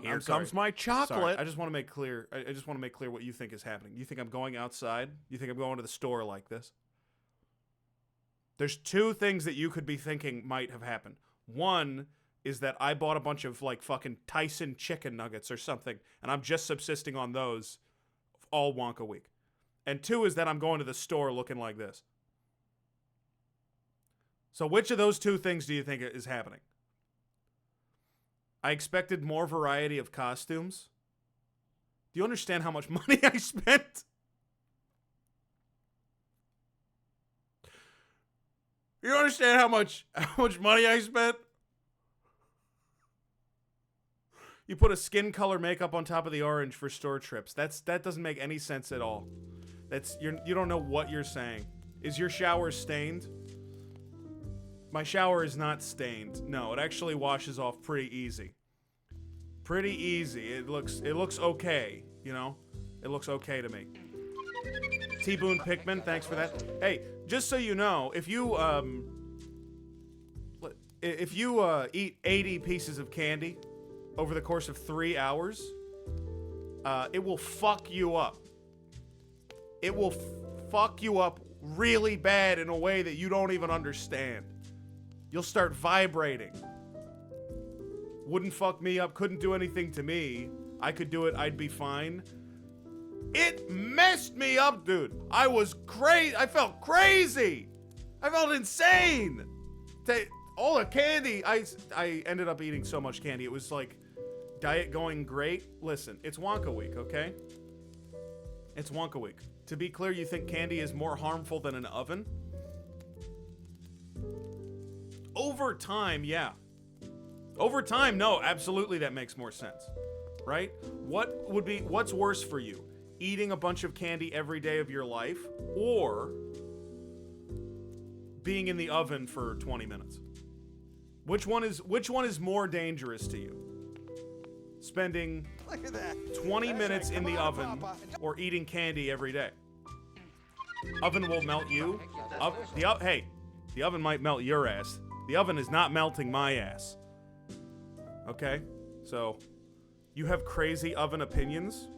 Here comes my chocolate. Sorry, I just want to make clear. I just want to make clear what you think is happening. You think I'm going outside? You think I'm going to the store like this? There's two things that you could be thinking might have happened. One is that I bought a bunch of like fucking Tyson chicken nuggets or something, and I'm just subsisting on those all Wonka week. And two is that I'm going to the store looking like this. So which of those two things do you think is happening? I expected more variety of costumes. Do you understand how much money I spent? You understand how much money I spent? You put a skin color makeup on top of the orange for store trips. That doesn't make any sense at all. You don't know what you're saying. Is your shower stained? My shower is not stained. No, it actually washes off pretty easy. Pretty easy. It looks okay, you know? It looks okay to me. T-Boone Pikmin, thanks for that. Hey, just so you know, if you eat 80 pieces of candy over the course of 3 hours, it will fuck you up. It will fuck you up really bad in a way that you don't even understand. You'll start vibrating. Wouldn't fuck me up, couldn't do anything to me. I could do it, I'd be fine. It messed me up, dude. I was crazy. I felt crazy. I felt insane. All the candy, I ended up eating so much candy. It was like diet going great. Listen, it's Wonka week, okay? It's Wonka week. To be clear, you think candy is more harmful than an oven? Over time, yeah. Over time, no, absolutely that makes more sense. Right? What's worse for you? Eating a bunch of candy every day of your life, or being in the oven for 20 minutes? Which one is more dangerous to you? Spending 20 minutes in the oven or eating candy every day? Oven will melt you. Hey, the oven might melt your ass. The oven is not melting my ass. Okay? So, you have crazy oven opinions.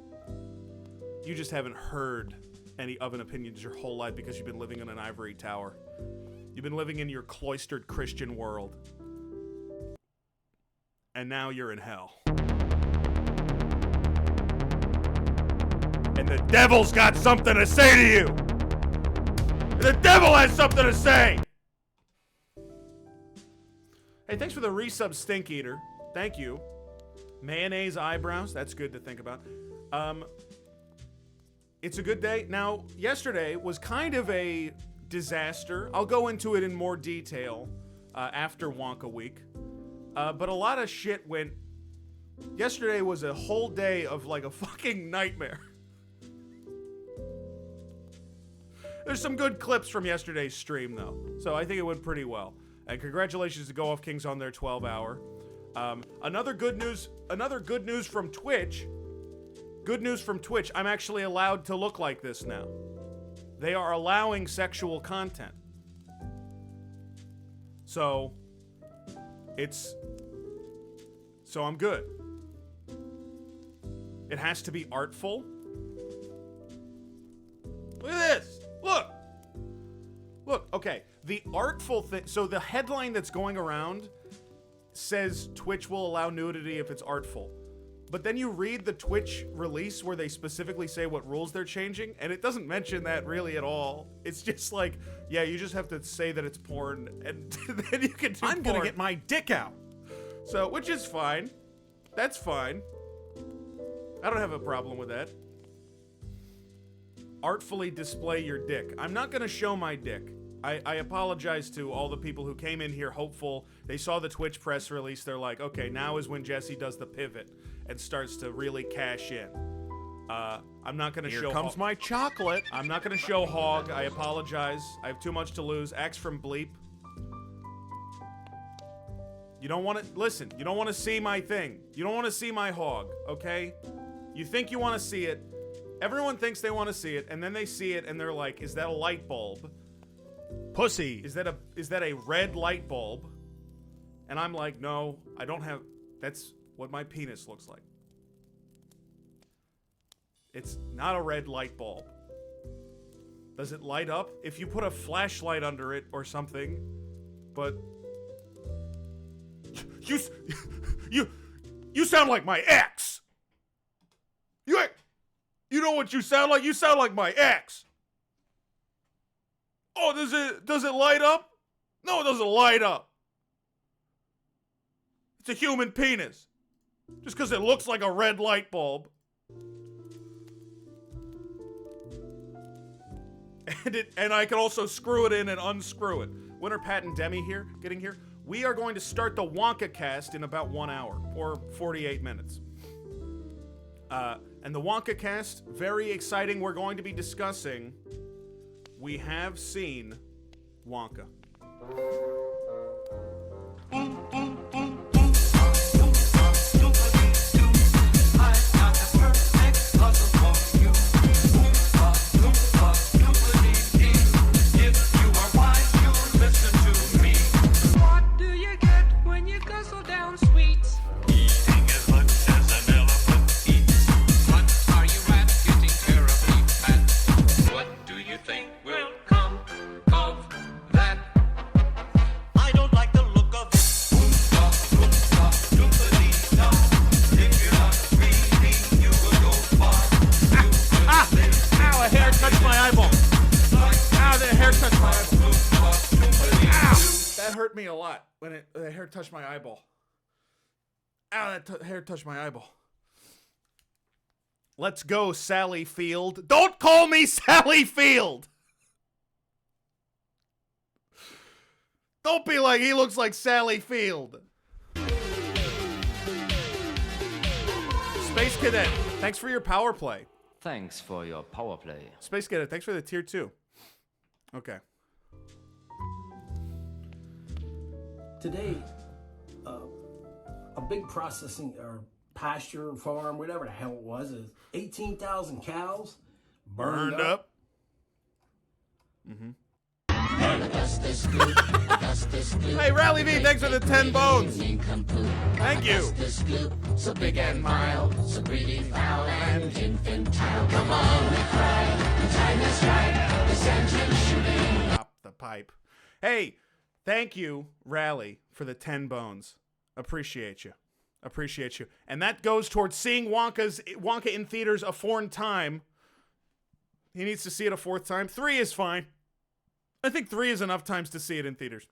You just haven't heard any oven opinions your whole life because you've been living in an ivory tower. You've been living in your cloistered Christian world. And now you're in hell. And the devil's got something to say to you! The devil has something to say! Hey, thanks for the resub, Stink Eater. Thank you. Mayonnaise eyebrows, that's good to think about. It's a good day. Now, yesterday was kind of a disaster. I'll go into it in more detail after Wonka week. But a lot of shit went... Yesterday was a whole day of like a fucking nightmare. There's some good clips from yesterday's stream, though. So I think it went pretty well. And congratulations to Go Off Kings on their 12-hour. Another good news from Twitch. Good news from Twitch, I'm actually allowed to look like this now. They are allowing sexual content. So I'm good. It has to be artful. Look at this. Look, okay. The artful thing, so the headline that's going around says Twitch will allow nudity if it's artful. But then you read the Twitch release where they specifically say what rules they're changing, and it doesn't mention that really at all. It's just like, yeah, you just have to say that it's porn, and then you can do I'm porn. gonna get my dick out. So, which is fine. That's fine. I don't have a problem with that. Artfully display your dick. I'm not gonna show my dick. I apologize to all the people who came in here hopeful. They saw the Twitch press release. They're like, okay, now is when Jesse does the pivot and starts to really cash in. I'm not going to show... Here comes my chocolate. I'm not going to show hog. I apologize. I have too much to lose. Axe from Bleep. You don't want to... Listen, you don't want to see my thing. You don't want to see my hog, okay? You think you want to see it. Everyone thinks they want to see it, and then they see it, and they're like, is that a light bulb? Pussy. Is that a red light bulb? And I'm like, no, I don't have... what my penis looks like. It's not a red light bulb. Does it light up? If you put a flashlight under it or something, but... You sound like my ex! You know what you sound like? You sound like my ex! Oh, does it light up? No, it doesn't light up. It's a human penis. Just because it looks like a red light bulb. And I can also screw it in and unscrew it. Winter Pat and Demi here, getting here. We are going to start the Wonkacast in about 1 hour, or 48 minutes. And the Wonkacast, very exciting. We're going to be discussing, we have seen Wonka. Touched my eyeball. Ow, that hair touched my eyeball. Let's go, Sally Field. Don't call me Sally Field! Don't be like, he looks like Sally Field. Space Cadet, thanks for your power play. Thanks for your power play. Space Cadet, thanks for the tier 2. Okay. Today, a big processing or pasture farm, whatever the hell it was, is 18,000 cows burned up. Mm-hmm. Hey, Rally V, thanks for the 10 bones. Thank you. So big and mild, so greedy, foul, and infantile. Come on, we cry. The time is right. This engine shooting. Stop the pipe. Hey, thank you, Rally, for the 10 bones. Appreciate you. Appreciate you. And that goes towards seeing Wonka in theaters a 4th time. He needs to see it a 4th time. 3 is fine. I think 3 is enough times to see it in theaters.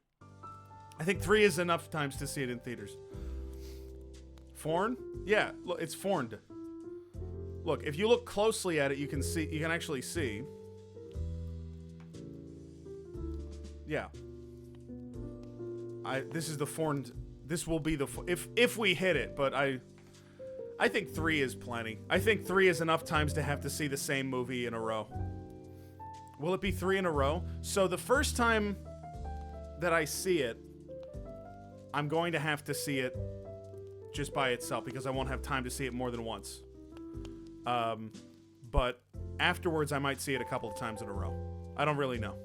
Forn? Yeah, look, it's forned. Look, if you look closely at it, you can actually see. Yeah. This is the forned. This will be the if we hit it, but I think 3 is plenty. I think 3 is enough times to have to see the same movie in a row. Will it be 3 in a row? So the first time that I see it, I'm going to have to see it just by itself because I won't have time to see it more than once. But afterwards, I might see it a couple of times in a row. I don't really know.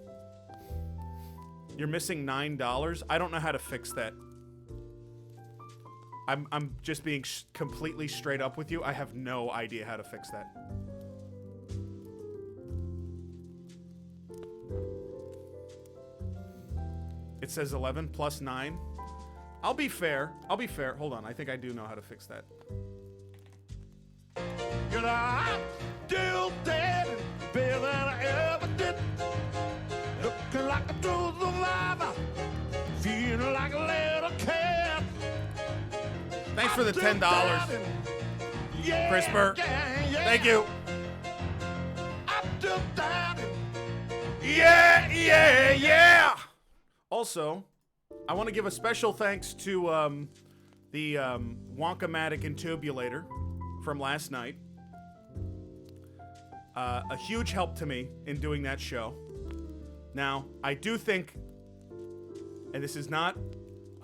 You're missing $9? I don't know how to fix that. I'm just being completely straight up with you. I have no idea how to fix that. It says 11 plus 9. I'll be fair. Hold on. I think I do know how to fix that. You know, I'm still dead, better than I ever did. Looking like a true survivor, feeling like a little kid. Thanks for the $10, CRISPR. Thank you. I'm still diving. Yeah. Also, I want to give a special thanks to the Wonkamatic Intubulator from last night. A huge help to me in doing that show. Now, I do think, and this is not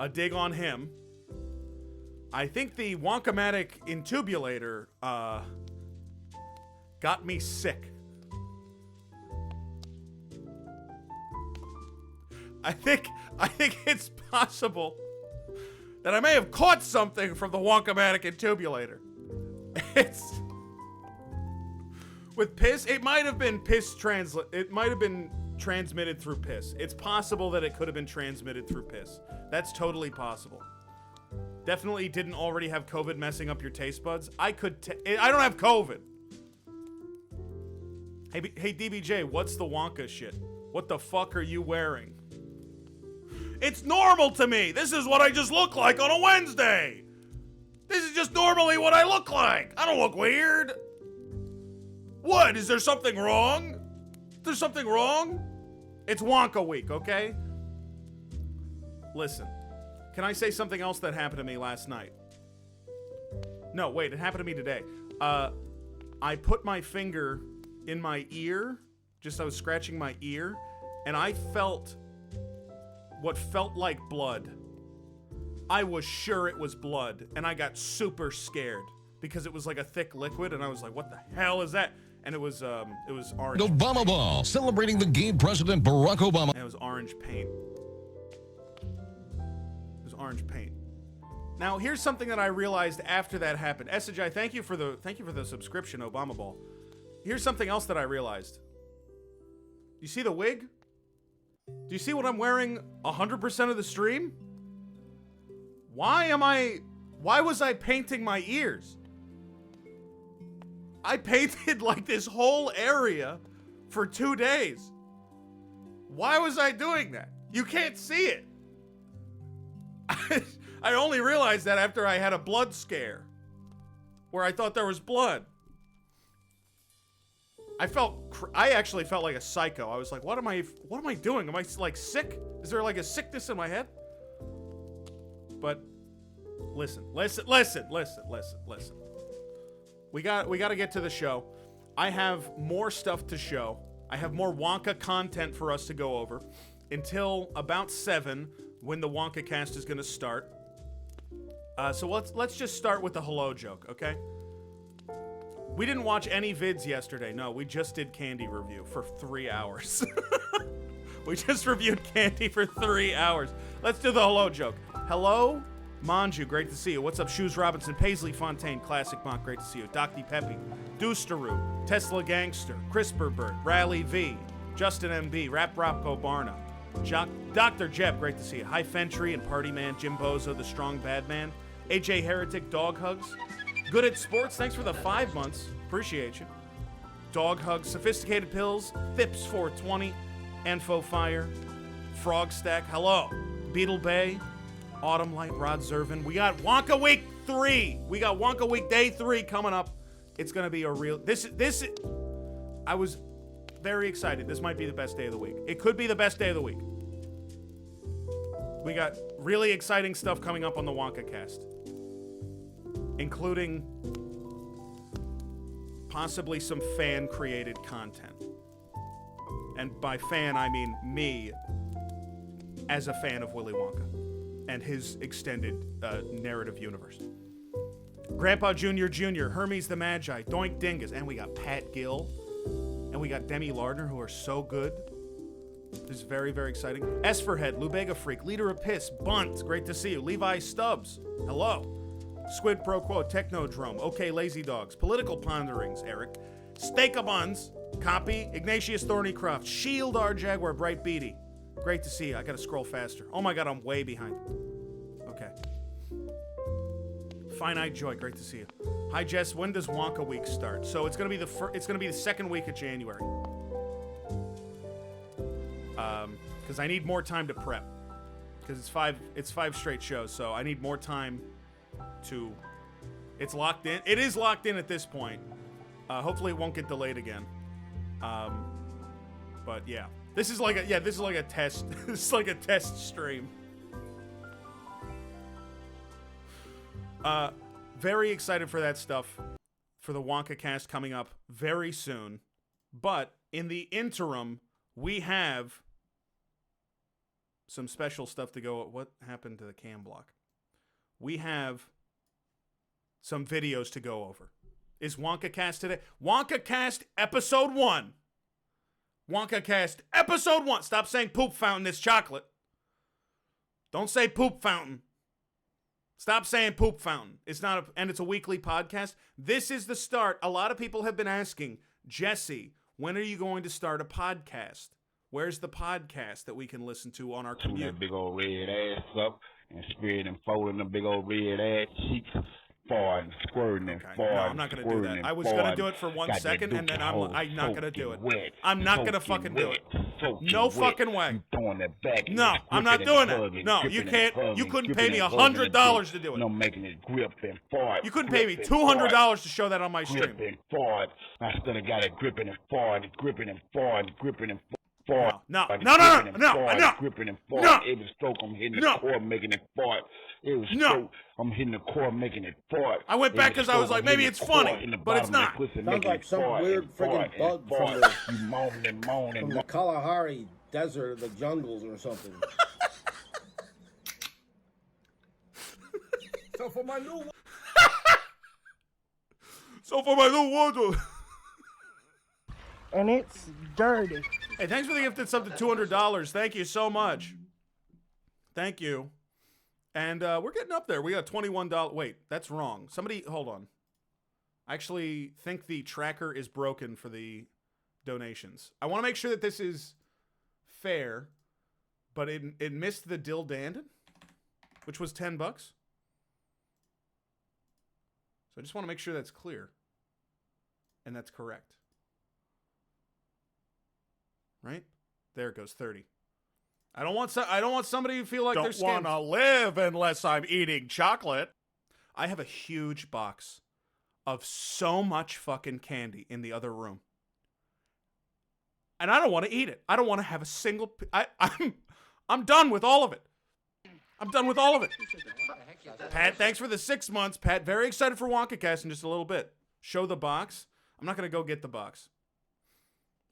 a dig on him, I think the Wonkamatic Intubulator got me sick. I think it's possible that I may have caught something from the Wonkamatic Intubulator. It's with piss. It might have been It might have been transmitted through piss. It's possible that it could have been transmitted through piss. That's totally possible. Definitely didn't already have COVID messing up your taste buds. I don't have COVID. Hey DBJ, what's the Wonka shit? What the fuck are you wearing? It's normal to me. This is what I just look like on a Wednesday. This is just normally what I look like. I don't look weird. What? Is there something wrong? Is there something wrong? It's Wonka week, okay? Listen, can I say something else that happened to me last night? No, wait, it happened to me today. I put my finger in my ear, I was scratching my ear, and I felt what felt like blood. I was sure it was blood, and I got super scared because it was like a thick liquid, and I was like, what the hell is that? And it was orange. Obama Ball, celebrating the gay President Barack Obama. And it was orange paint. It was orange paint. Now, here's something that I realized after that happened. SJ, thank you for the subscription, Obama Ball. Here's something else that I realized. You see the wig? Do you see what I'm wearing 100% of the stream? Why was I painting my ears? I painted like this whole area for 2 days. Why was I doing that? You can't see it. I only realized that after I had a blood scare where I thought there was blood. I actually felt like a psycho. I was like, what am I doing? Am I like sick? Is there like a sickness in my head? But listen. We got to get to the show. I have more stuff to show. I have more Wonka content for us to go over until about 7 when the Wonkacast is going to start. So let's just start with the hello joke, okay? We didn't watch any vids yesterday. No, we just did Candy review for 3 hours. We just reviewed Candy for 3 hours. Let's do the hello joke. Hello, Manju, great to see you. What's up, Shoes Robinson, Paisley Fontaine, Classic Monk, great to see you. Docty Peppy, Doosteroo, Tesla Gangster, CRISPR Rally V, Justin MB, Rap Ropco Barna, Dr. Jeb, great to see you. High Fentry and Party Man, Jim Bozo, The Strong Bad Man, AJ Heretic, Dog Hugs, Good at Sports, thanks for the 5 months, appreciate you. Dog Hugs, Sophisticated Pills, Thips 420, Enfo Fire, Frog Stack, hello, Beetle Bay, Autumn Light, Rod Zervin. We got Wonka Week 3. We got Wonka Week Day 3 coming up. It's gonna be a real. I was very excited. This might be the best day of the week. It could be the best day of the week. We got really exciting stuff coming up on the Wonkacast, including possibly some fan-created content. And by fan, I mean me as a fan of Willy Wonka and his extended narrative universe. Grandpa Jr., Hermes the Magi, Doink Dingus, and we got Pat Gill, and we got Demi Lardner, who are so good. This is very, very exciting. Esferhead, Lubega Freak, Leader of Piss, Bunt, great to see you. Levi Stubbs, hello. Squid Pro Quo, Technodrome, OK Lazy Dogs, Political Ponderings, Eric. Steakabuns, Copy, Ignatius Thornycroft, Shield R Jaguar, Bright Beatty. Great to see you. I gotta scroll faster. Oh my god, I'm way behind. Okay. Finite Joy, great to see you. Hi Jess, when does Wonka Week start? So it's gonna be the second week of January. Because I need more time to prep. Because it's five straight shows, so I need more time to. It's locked in. It is locked in at this point. Hopefully it won't get delayed again. But yeah. This is like a test. This is like a test stream. Very excited for that stuff. For the Wonkacast coming up very soon. But in the interim, we have some special stuff to go. What happened to the cam block? We have some videos to go over. Is Wonkacast today? Wonkacast episode 1. Wonkacast episode 1. Stop saying poop fountain, it's chocolate. Don't say poop fountain. Stop saying poop fountain. It's not and it's a weekly podcast. This is the start. A lot of people have been asking, Jesse, when are you going to start a podcast? Where's the podcast that we can listen to on our Tune commute? that big old red ass up and spread and folding the big old red ass cheeks, farting, squirting and Okay. farting. No, I'm not going to do that. I was going to do it for 1 second, and then I'm not going to do it. I'm not going to fucking do it. No fucking way. You throwing that back. No, I'm not doing it. No, you can't. You couldn't pay me $100 to do No, it. making it grip and fart. You couldn't pay me grip and $200 fart, to show that on my stream. grip and fart. I still got it gripping and farting, gripping and farting, gripping and farting. No. Gripping and fart. No. It was stroke. I'm hitting No. the core, making it fart. It was No. stroke. I'm hitting the core, making it fart. I went back It was 'cause I was stroke, like, I'm maybe hitting it's the core funny, in the but it's bottom of not. the pussy, Sounds making like it some fart weird and friggin' fart bug and from fart. the- You moaning and moaning. From the Kalahari Desert, the jungles, or something. So for my new water. And it's dirty. Hey, thanks for the gifted sub to $200. Thank you so much. Thank you. And we're getting up there. We got $21. Wait, that's wrong. Somebody, hold on. I actually think the tracker is broken for the donations. I want to make sure that this is fair, but it missed the Dill Dandon, which was $10. So I just want to make sure that's clear. And that's correct. Right? There it goes, 30. I don't want somebody to feel like they're Don't want scammed. to live unless I'm eating chocolate. I have a huge box of so much fucking candy in the other room. And I don't want to eat it. I don't want to have a single I'm done with all of it. I'm done with all of it. Pat, thanks for the 6 months. Pat, very excited for Wonkacast in just a little bit. Show the box. I'm not going to go get the box.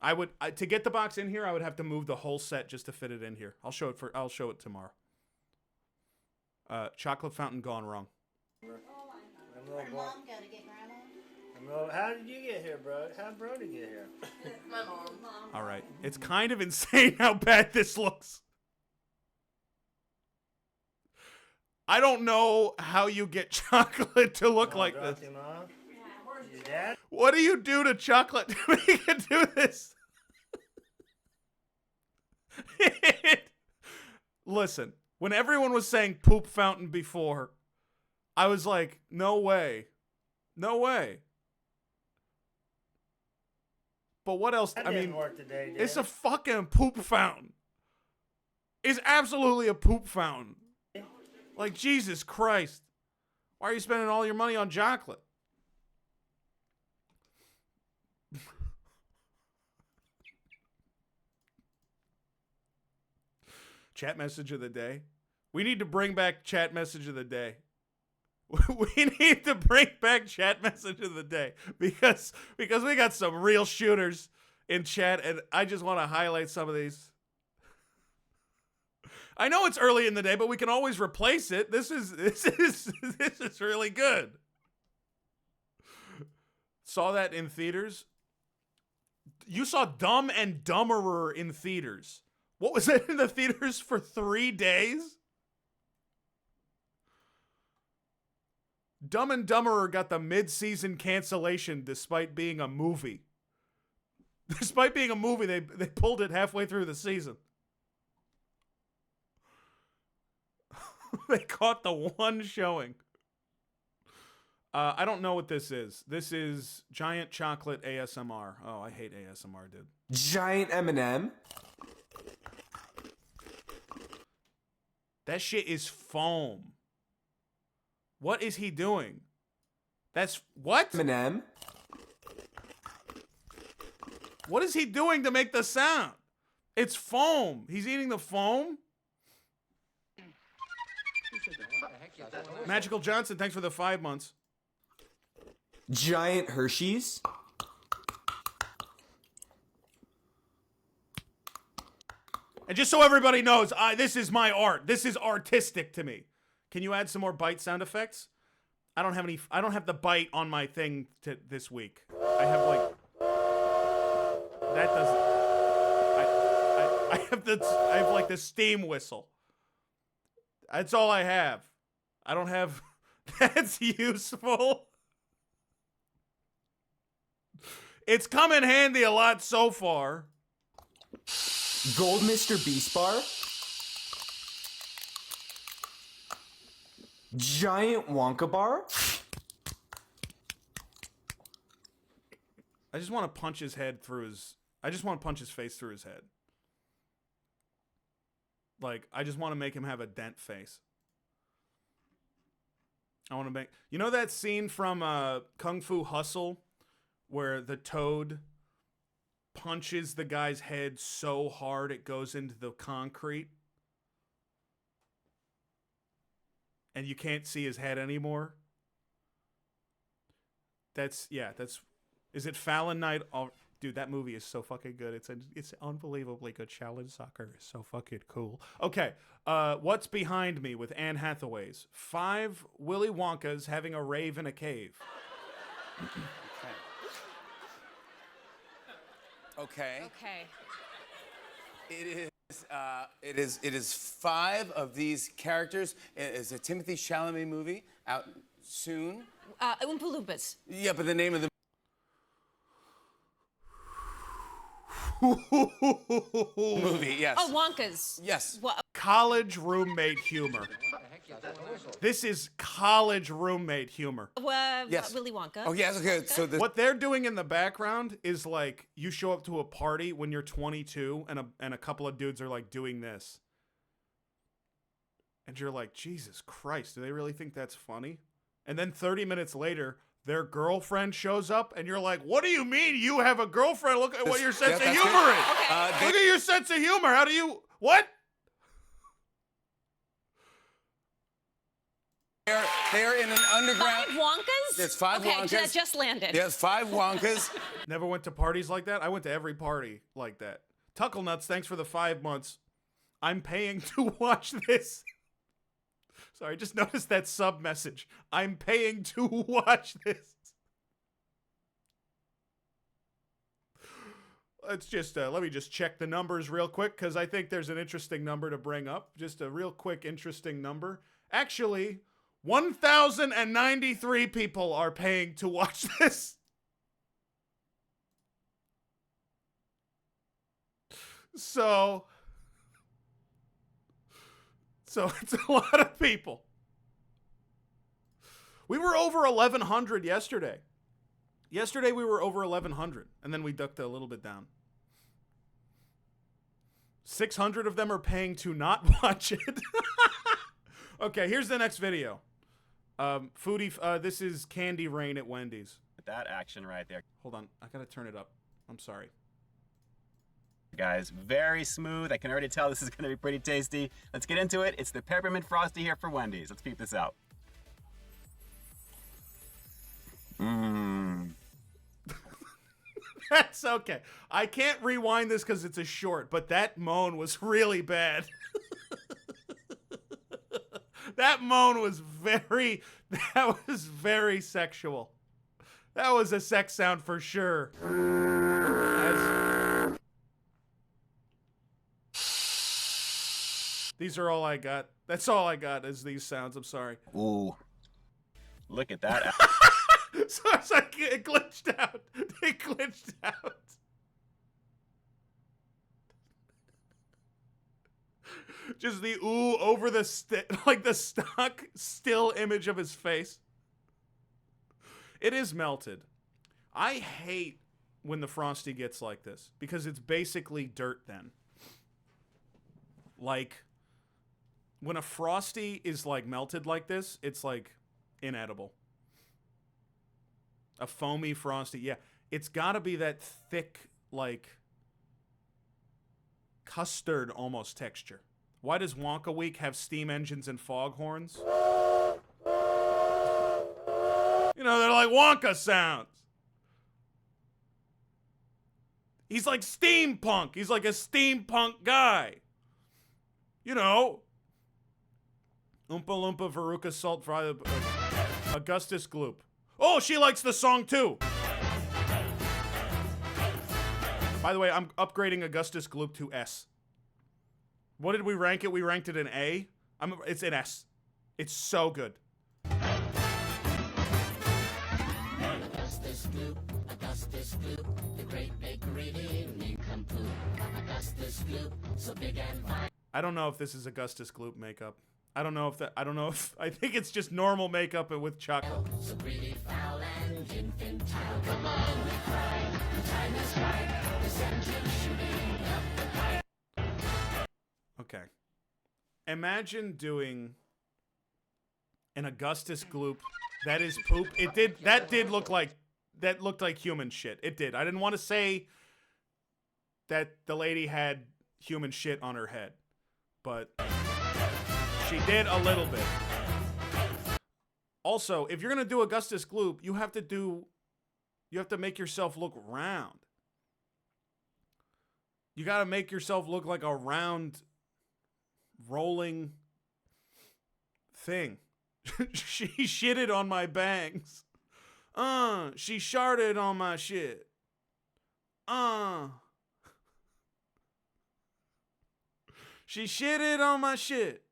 To get the box in here, I would have to move the whole set just to fit it in here. I'll show it tomorrow. Chocolate fountain gone wrong. Your mom go to get grandma? How did you get here, bro? How did Brody get here? My mom. All right. It's kind of insane how bad this looks. I don't know how you get chocolate to look like this. Him off? Your dad? What do you do to chocolate to make it do this? Listen, when everyone was saying poop fountain before, I was like, no way. No way. But what else? That I didn't mean, work today, did it's it? a fucking poop fountain. It's absolutely a poop fountain. Like, Jesus Christ. Why are you spending all your money on chocolate? Chat message of the day. We need to bring back chat message of the day. We need to bring back chat message of the day because we got some real shooters in chat, and I just want to highlight some of these. I know it's early in the day, but we can always replace it. This is really good. Saw that in theaters. You saw Dumb and Dumberer in theaters. What was it in the theaters for 3 days? Dumb and Dumberer got the mid-season cancellation despite being a movie. Despite being a movie, they pulled it halfway through the season. They caught the one showing. I don't know what this is. This is Giant Chocolate ASMR. Oh, I hate ASMR, dude. Giant M&M. That shit is foam. What is he doing? That's what? M&M. What is he doing to make the sound? It's foam. He's eating the foam? Magical Johnson, thanks for the 5 months. Giant Hershey's. And just so everybody knows, this is my art. This is artistic to me. Can you add some more bite sound effects? I don't have the bite on my thing this week. I have like that doesn't. I have like the steam whistle. That's all I have. I don't have... That's useful. It's come in handy a lot so far. Gold Mr. Beast bar. Giant Wonka bar. I just want to punch his head through his... I just want to punch his face through his head. Like, I just want to make him have a dent face. I want to make... You know that scene from Kung Fu Hustle where the toad punches the guy's head so hard it goes into the concrete? And you can't see his head anymore? That's... Yeah, that's... Is it Fallon Night? Oh, dude, that movie is so fucking good. It's unbelievably good. Shaolin Soccer is so fucking cool. Okay, what's behind me with Anne Hathaway's? 5 Willy Wonkas having a rave in a cave. Okay. Okay. It is 5 of these characters. It's a Timothy Chalamet movie out soon. Oompa Loompas. Yeah, but the name of the movie, yes. Oh, Wonkas. Yes. College roommate humor. This is college roommate humor. Yes. Willy Wonka. Oh, yes, okay. So What they're doing in the background is like you show up to a party when you're 22 and a couple of dudes are like doing this. And you're like, Jesus Christ, do they really think that's funny? And then 30 minutes later, their girlfriend shows up and you're like, what do you mean you have a girlfriend? Look at what your sense of humor is. Okay. Look at your sense of humor. How do you... What? They're in an underground... 5 Wonkas? There's 5 okay, Wonkas. that just landed. There's 5 Wonkas. Never went to parties like that? I went to every party like that. Tuckle Nuts, thanks for the 5 months. I'm paying to watch this. Sorry, just noticed that sub message. I'm paying to watch this. Let's just, let me just check the numbers real quick because I think there's an interesting number to bring up. Just a real quick, interesting number. Actually, 1,093 people are paying to watch this. So it's a lot of people. We were over 1,100 yesterday. Yesterday we were over 1,100, and then we ducked a little bit down. 600 of them are paying to not watch it. Okay, here's the next video. Foodie, this is Candy Rain at Wendy's. That action right there. Hold on, I gotta turn it up. I'm sorry. Guys, very smooth. I can already tell this is going to be pretty tasty. Let's get into it. It's the Peppermint Frosty here for Wendy's. Let's peep this out. Mmm. That's okay. I can't rewind this because it's a short, but that moan was really bad. That moan was very sexual. That was a sex sound for sure. These are all I got. That's all I got is these sounds. I'm sorry. Ooh. Look at that. So it's like it glitched out. It glitched out. Just the ooh over the like the stock still image of his face. It is melted. I hate when the Frosty gets like this because it's basically dirt then. Like when a Frosty is like melted like this, it's like inedible. A foamy Frosty, yeah. It's gotta be that thick, like custard almost texture. Why does Wonka Week have steam engines and foghorns? You know, they're like Wonka sounds. He's like steampunk. He's like a steampunk guy. You know. Oompa Loompa, Veruca Salt, Fry, Augustus Gloop. Oh, she likes the song too. By the way, I'm upgrading Augustus Gloop to S. What did we rank it? We ranked it an A. It's an S. It's so good. I don't know if this is Augustus Gloop makeup. I don't know if I think it's just normal makeup with chocolate. Okay. Imagine doing an Augustus Gloop that is poop. That looked like human shit. It did. I didn't want to say that the lady had human shit on her head, but she did a little bit. Also, if you're gonna do Augustus Gloop, you have to make yourself look round. You gotta make yourself look like a round, rolling thing. She shitted on my bangs. She sharted on my shit. She shitted on my shit.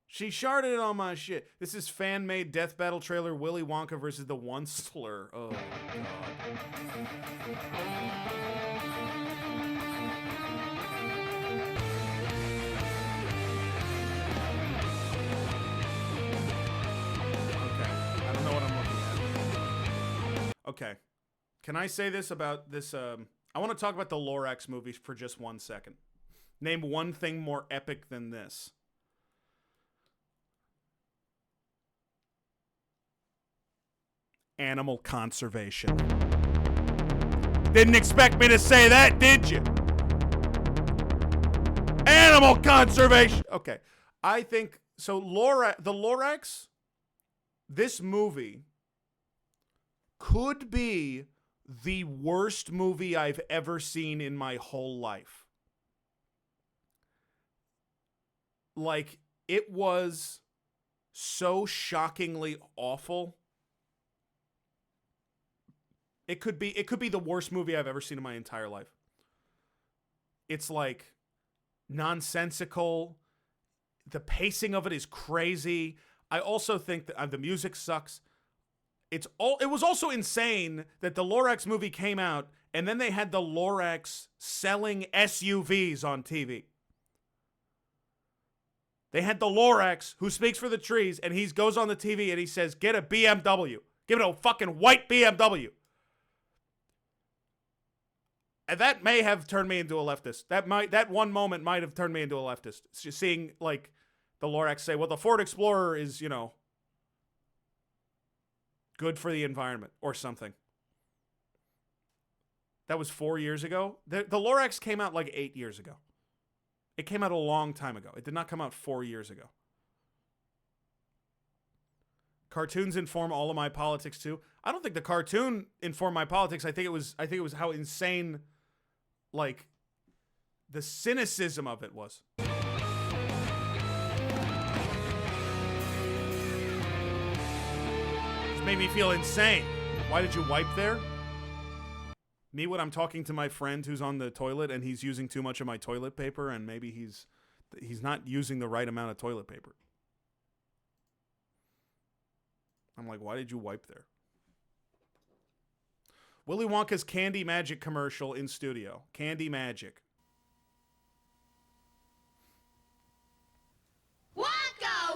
She sharted on my shit. This is fan-made death battle trailer Willy Wonka versus the One Slur. Oh, my God. Okay. Can I say this about this? I want to talk about the Lorax movie for just 1 second. Name one thing more epic than this. Animal conservation. Didn't expect me to say that, did you? Animal conservation. Okay. I think, so the Lorax, this movie could be the worst movie I've ever seen in my whole life. Like, it was so shockingly awful. It could be the worst movie I've ever seen in my entire life. It's like nonsensical. The pacing of it is crazy. I also think that the music sucks. It was also insane that the Lorax movie came out and then they had the Lorax selling SUVs on TV. They had the Lorax who speaks for the trees, and he goes on the TV and he says, "Get a BMW. Give it a fucking white BMW." And that may have turned me into a leftist. That one moment might have turned me into a leftist. Just seeing like the Lorax say, "Well, the Ford Explorer is, good for the environment," or something. That was 4 years ago. The Lorax came out like 8 years ago. It came out a long time ago. It did not come out 4 years ago. Cartoons inform all of my politics too. I don't think the cartoon informed my politics. I think it was how insane, like, the cynicism of it was. It just made me feel insane. Why did you wipe there? Me when I'm talking to my friend who's on the toilet and he's using too much of my toilet paper, and maybe he's not using the right amount of toilet paper. I'm like, why did you wipe there? Willy Wonka's Candy Magic commercial in studio. Candy Magic. Wonka,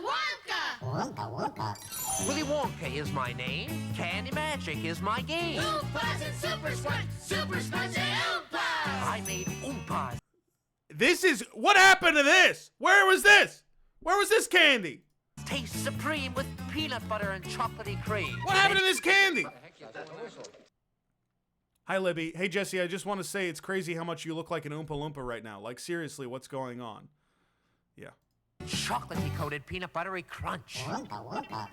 Wonka! Wonka, Wonka. Willy Wonka is my name. Candy Magic is my game. Oompas and Super Sponge, Super Sponge and Oompas! I made Oompas. This is... What happened to this? Where was this? Where was this candy? Tastes supreme with peanut butter and chocolatey cream. What happened to this candy? Hi, Libby. Hey, Jesse, I just want to say it's crazy how much you look like an Oompa Loompa right now. Like, seriously, what's going on? Yeah. Chocolatey coated peanut buttery crunch. Wonka, Wonka.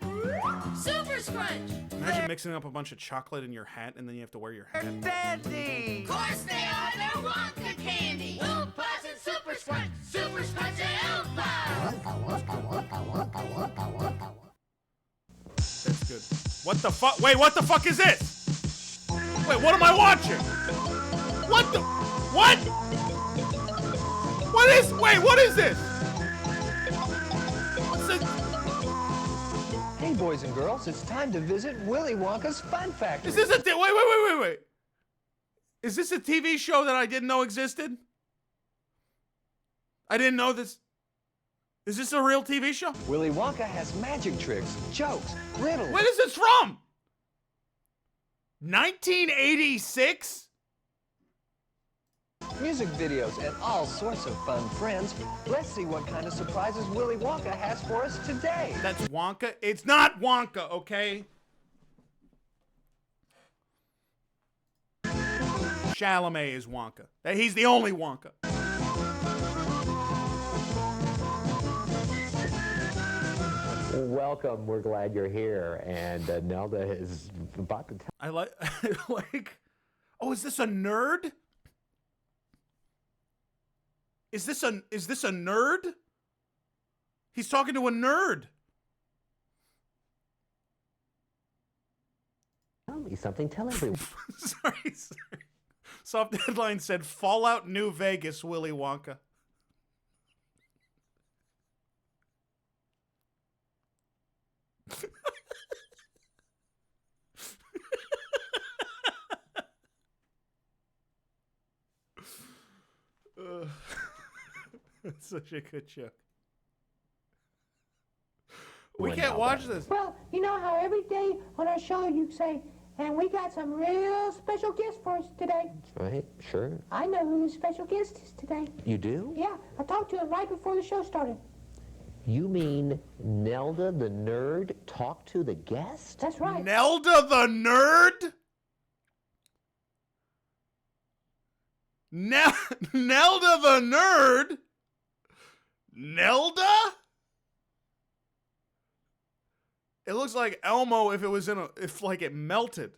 Super Scrunch. Imagine mixing up a bunch of chocolate in your hat and then you have to wear your hat. Dandy. Of course they are. They're Wonka candy. Oompas and Super Scrunch. Super Scrunch and Oompas. Wonka, Wonka, Wonka, Wonka, Wonka, Wonka. That's good. What the fuck? Wait, what the fuck is this? Wait, what am I watching? What the? What? What is? Wait, what is this? What's this? Hey, boys and girls, it's time to visit Willy Wonka's Fun Factory. Is this a wait? Is this a TV show that I didn't know existed? I didn't know this. Is this a real TV show? Willy Wonka has magic tricks, jokes, riddles. When is this from? 1986? Music videos and all sorts of fun friends. Let's see what kind of surprises Willy Wonka has for us today. That's Wonka? It's not Wonka, okay? Chalamet is Wonka. He's the only Wonka. Welcome. We're glad you're here. And Nelda is about to tell. I like. Oh, is this a nerd? Is this a nerd? He's talking to a nerd. Tell me something. Tell everyone. sorry. Soft Headline said Fallout New Vegas, Willy Wonka. That's such a good joke. We can't watch this. Well, you know how every day on our show you say, and we got some real special guests for us today. Right, sure. I know who the special guest is today. You do? Yeah, I talked to him right before the show started. You mean Nelda the nerd talked to the guest? That's right. Nelda the nerd? Nelda the nerd? Nelda? It looks like Elmo if it was if it melted.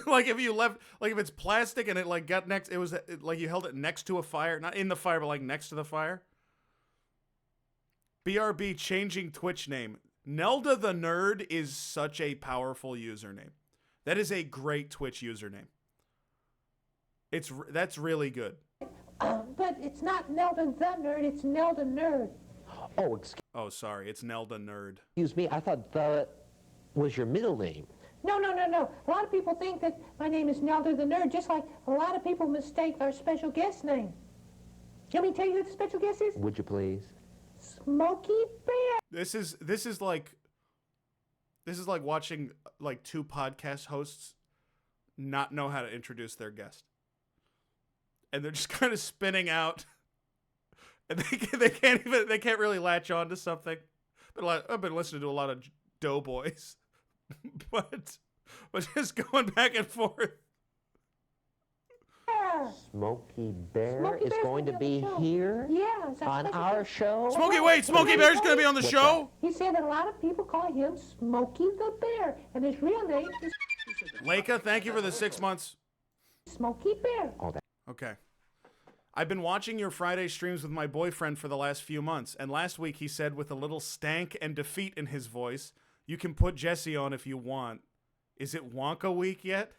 Like if you left, like if it's plastic and it like got next, like you held it next to a fire, not in the fire, but like next to the fire. BRB changing Twitch name. Nelda the nerd is such a powerful username. That is a great Twitch username. That's really good. But it's not Nelda the nerd, it's Nelda nerd. Oh, sorry, it's Nelda nerd. Excuse me, I thought that was your middle name. No. A lot of people think that my name is Nelda the nerd, just like a lot of people mistake our special guest name. You want me to tell you who the special guest is? Would you please? Smokey Bear. This is like watching like two podcast hosts not know how to introduce their guest. And they're just kind of spinning out. And they can't really latch on to something. But I've been listening to a lot of Doughboys. but just going back and forth. Smokey Bear is going to be here on our show? Smokey Bear's going to be on the show? He said that a lot of people call him Smokey the Bear, and his real name is... Leica, thank you for the 6 months. Smokey Bear. Okay. I've been watching your Friday streams with my boyfriend for the last few months, and last week he said with a little stank and defeat in his voice, "You can put Jesse on if you want. Is it Wonka week yet?"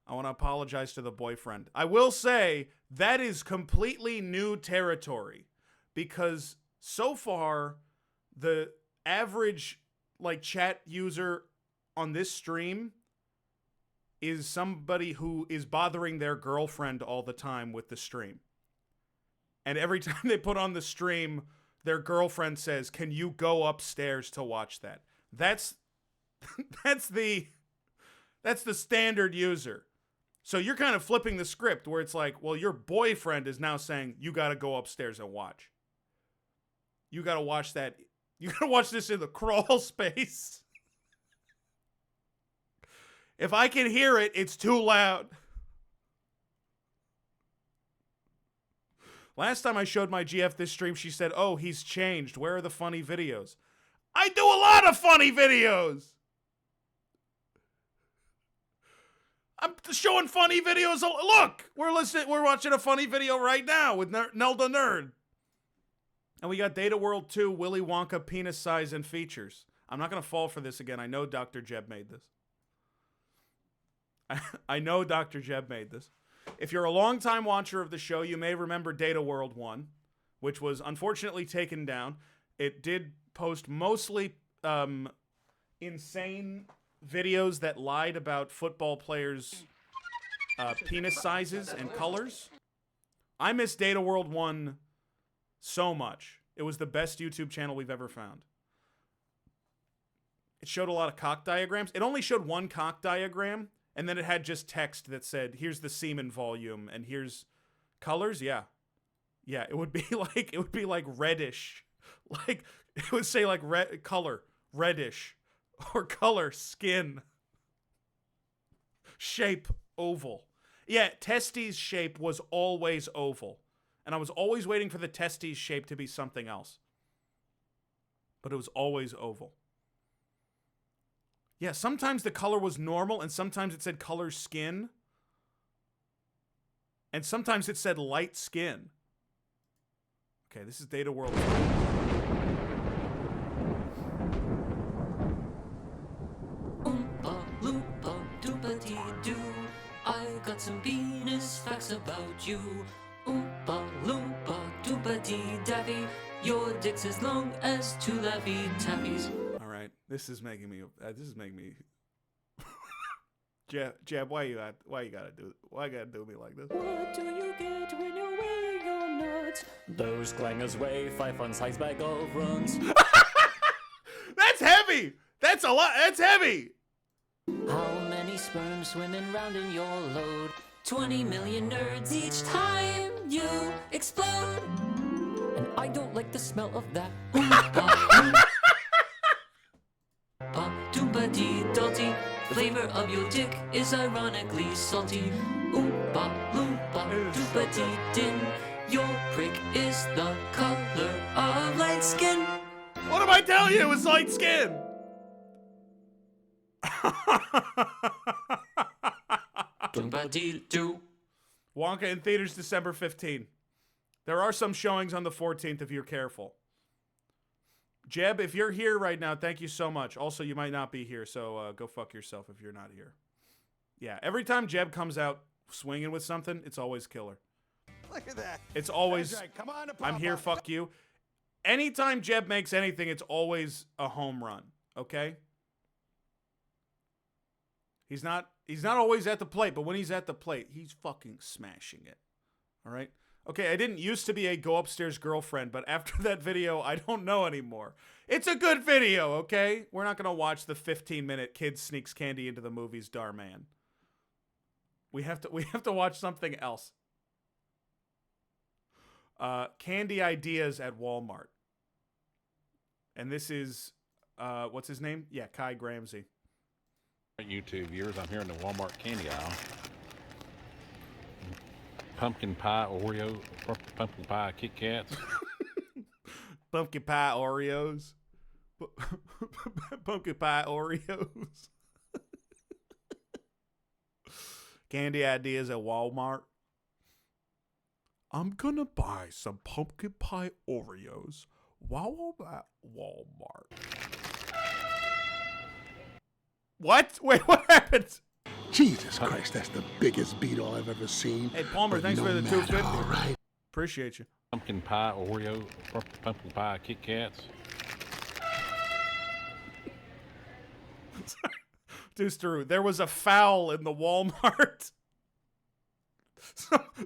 I want to apologize to the boyfriend. I will say that is completely new territory because so far the average chat user on this stream is somebody who is bothering their girlfriend all the time with the stream. And every time they put on the stream, their girlfriend says, "Can you go upstairs to watch that?" That's the standard user. So you're kind of flipping the script where it's like, well, your boyfriend is now saying, "You got to go upstairs and watch. You got to watch that. You got to watch this in the crawl space. If I can hear it, it's too loud." Last time I showed my GF this stream, she said, "Oh, he's changed. Where are the funny videos?" I do a lot of funny videos. I'm showing funny videos. Look, we're watching a funny video right now with Nelda Nerd. And we got Data World 2, Willy Wonka, penis size and features. I'm not going to fall for this again. I know Dr. Jeb made this. I know Dr. Jeb made this. If you're a longtime watcher of the show, you may remember Data World 1, which was unfortunately taken down. It did post mostly insane videos that lied about football players' penis sizes and colors. I miss Data World 1 so much. It was the best YouTube channel we've ever found. It showed a lot of cock diagrams. It only showed one cock diagram, and then it had just text that said, here's the semen volume, and here's colors. Yeah. Yeah, it would be like reddish. Like, it would say like color, reddish, or color, skin. Shape, oval. Yeah, testes shape was always oval. And I was always waiting for the testes shape to be something else. But it was always oval. Yeah, sometimes the color was normal, and sometimes it said color skin. And sometimes it said light skin. Okay, this is Data World. Oompa loompa doopity-doo, I've got some penis facts about you. Oompa loompa doopity-daffy, your dick's as long as two Laffy Taffies. All right, this is making me. Jab, why you gotta do me like this? What do you get when you weigh your nuts? Those clangers weigh 5 fun-sized bag of runs. That's heavy! That's a lot! That's heavy! How many sperms swimming round in your load? 20 million nerds each time you explode. And I don't like the smell of that. Doompa-dee-dalty. Flavor of your dick is ironically salty. Oompa loompa doompa-dee-din. Your prick is the color of light skin. What am I telling you? It was light skin! Doompa-dee-doo. Wonka in theaters December 15. There are some showings on the 14th if you're careful. Jeb, if you're here right now, thank you so much. Also, you might not be here, so go fuck yourself if you're not here. Yeah, every time Jeb comes out swinging with something, it's always killer. Look at that. It's always, Right. Come on, I'm here, fuck you. Anytime Jeb makes anything, it's always a home run, okay? He's not always at the plate, but when he's at the plate, he's fucking smashing it. All right? Okay, I didn't used to be a go upstairs girlfriend, but after that video, I don't know anymore. It's a good video, okay? We're not going to watch the 15-minute kid sneaks candy into the movies Darman. We have to watch something else. Candy ideas at Walmart. And this is what's his name? Yeah, Kai Gramsey. YouTube viewers, I'm here in the Walmart candy aisle. Pumpkin pie Oreo, pumpkin pie Kit Kats. Pumpkin pie Oreos. Pumpkin pie Oreos. Candy ideas at Walmart. I'm gonna buy some pumpkin pie Oreos while I'm at Walmart. What? Wait, what happened? Jesus Christ, that's the biggest beetle I've ever seen. Hey, Palmer, But thanks no for the matter, 250. all right. Appreciate you. Pumpkin pie Oreo, pumpkin pie Kit Kats. Deuce, there was a foul in the Walmart.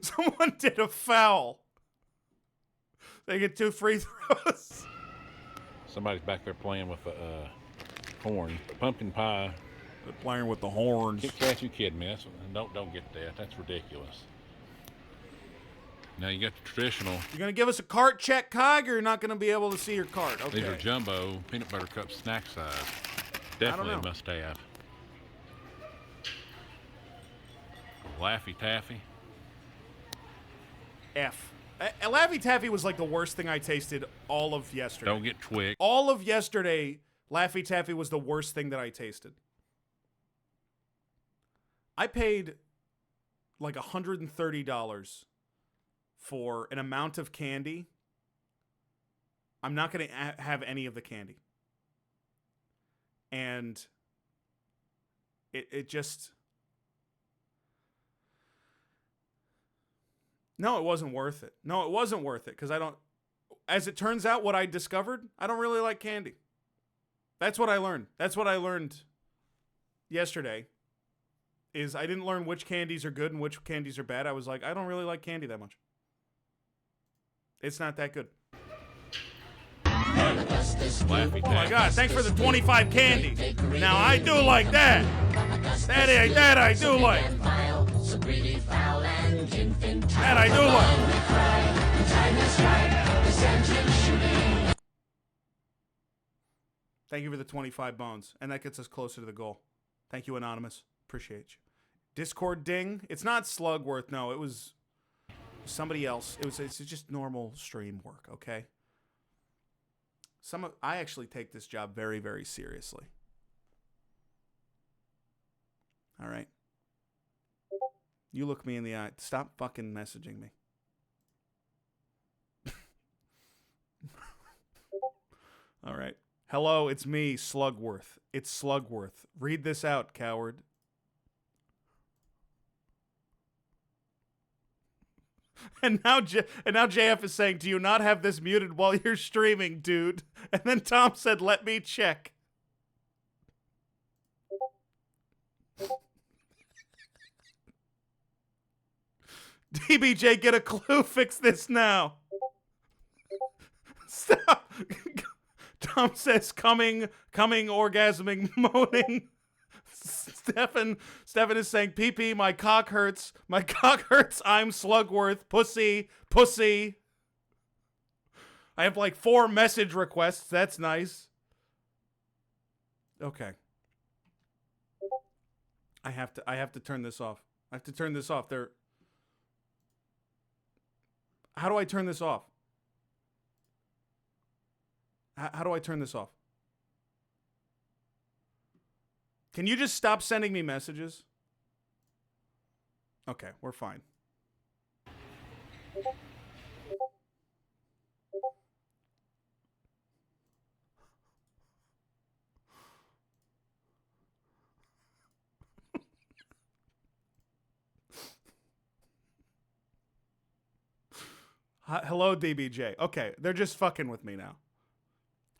Someone did a foul. They get 2 free throws. Somebody's back there playing with the horn. Pumpkin pie. They're playing with the horns. Kit Kats, you kidding me? Don't get that. That's ridiculous. Now you got the traditional. You're gonna give us a cart check, Cog, or you're not gonna be able to see your cart? Okay. These are jumbo peanut butter cup snack size. Definitely a must have. Laffy Taffy. F. Laffy Taffy was like the worst thing I tasted all of yesterday. Don't get twigged. All of yesterday, Laffy Taffy was the worst thing that I tasted. I paid like $130 for an amount of candy. I'm not going to have any of the candy. And it just... No, it wasn't worth it. No, it wasn't worth it because I don't... as it turns out, what I discovered, I don't really like candy. That's what I learned. That's what I learned yesterday. Is I didn't learn which candies are good and which candies are bad. I was like, I don't really like candy that much. It's not that good. Oh my God, thanks for the 25 candy. Now I do like that. That I do like. That I do like. Thank you for the 25 bones. And that gets us closer to the goal. Thank you, Anonymous. Appreciate you. Discord ding. It's not Slugworth. No, it was somebody else. It's just normal stream work, okay? I actually take this job very, very seriously. All right. You look me in the eye. Stop fucking messaging me. All right. Hello, it's me, Slugworth. It's Slugworth. Read this out, coward. And now JF is saying, do you not have this muted while you're streaming, dude? And then Tom said, let me check. DBJ, get a clue. Fix this now. Stop. Tom says, coming, orgasming, moaning. Stefan is saying, PP, my cock hurts. My cock hurts. I'm Slugworth. Pussy. I have like 4 message requests. That's nice. Okay. I have to turn this off. I have to turn this off. How do I turn this off? How do I turn this off? Can you just stop sending me messages? Okay, we're fine. Hello, DBJ. Okay, they're just fucking with me now.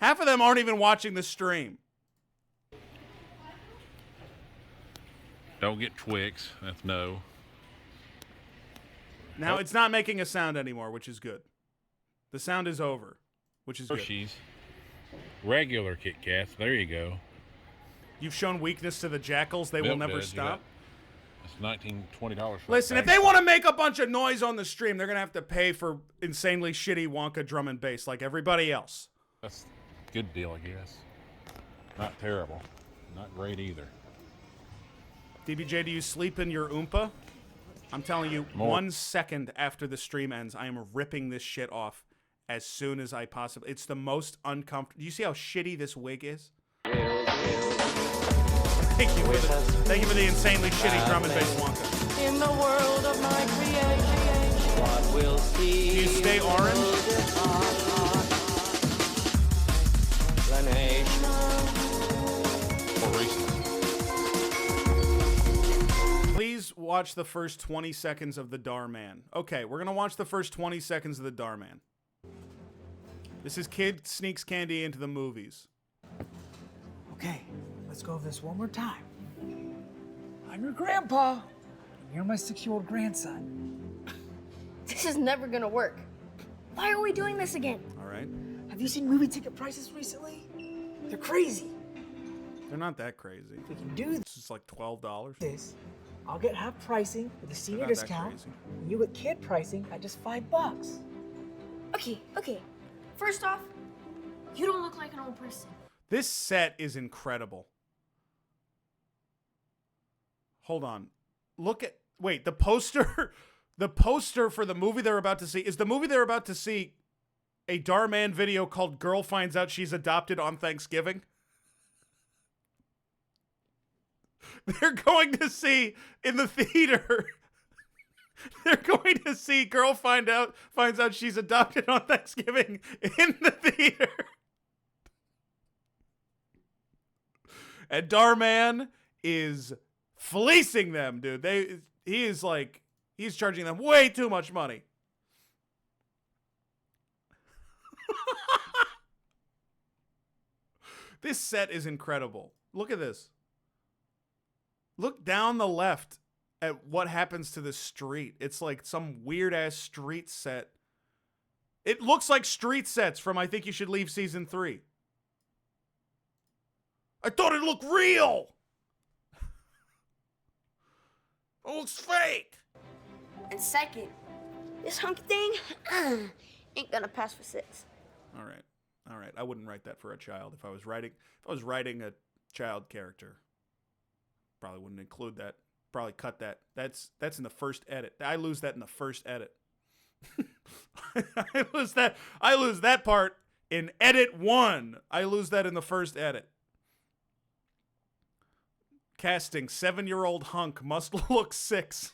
Half of them aren't even watching the stream. Don't get Twix. That's no. Now it's not making a sound anymore, which is good. The sound is over, which is good. Hershey's. Regular Kit Kats. There you go. You've shown weakness to the jackals. They will never stop. It's $20 for Listen, if they want to make a bunch of noise on the stream, they're going to have to pay for insanely shitty Wonka drum and bass like everybody else. That's a good deal, I guess. Not terrible. Not great either. DBJ, do you sleep in your Oompa? I'm telling you, 1 second after the stream ends, I am ripping this shit off as soon as I possibly... It's the most uncomfortable... Do you see how shitty this wig is? Thank you for the insanely shitty drum and bass Wonka. In the world of my creation, what will see? Do you stay orange? Please watch the first 20 seconds of the Dar Man. Okay, we're gonna watch the first 20 seconds of the Dar Man. This is Kid Sneaks Candy into the movies. Okay, let's go over this one more time. I'm your grandpa, and you're my 6-year-old grandson. This is never gonna work. Why are we doing this again? All right. Have you seen movie ticket prices recently? They're crazy. They're not that crazy. We can do this. It's like $12. This. I'll get half pricing with a senior discount. And you get kid pricing at just $5. Okay. First off, you don't look like an old person. This set is incredible. Hold on. Wait, the poster for the movie they're about to see, is the movie they're about to see a Dar Man video called Girl Finds Out She's Adopted on Thanksgiving? They're going to see in the theater. They're going to see Girl Finds Out She's Adopted on Thanksgiving in the theater. And Dar Man is fleecing them, dude. He's charging them way too much money. This set is incredible. Look at this. Look down the left at what happens to the street. It's like some weird-ass street set. It looks like street sets from I Think You Should Leave Season 3. I thought it looked real! It looks fake! And second, this hunky thing ain't gonna pass for 6. All right. All right. I wouldn't write that for a child. If I was writing a child character, probably wouldn't include that. Probably cut that. That's in the first edit. I lose that in the first edit. I lose that part in edit 1. I lose that in the first edit. Casting 7-year-old hunk must look 6.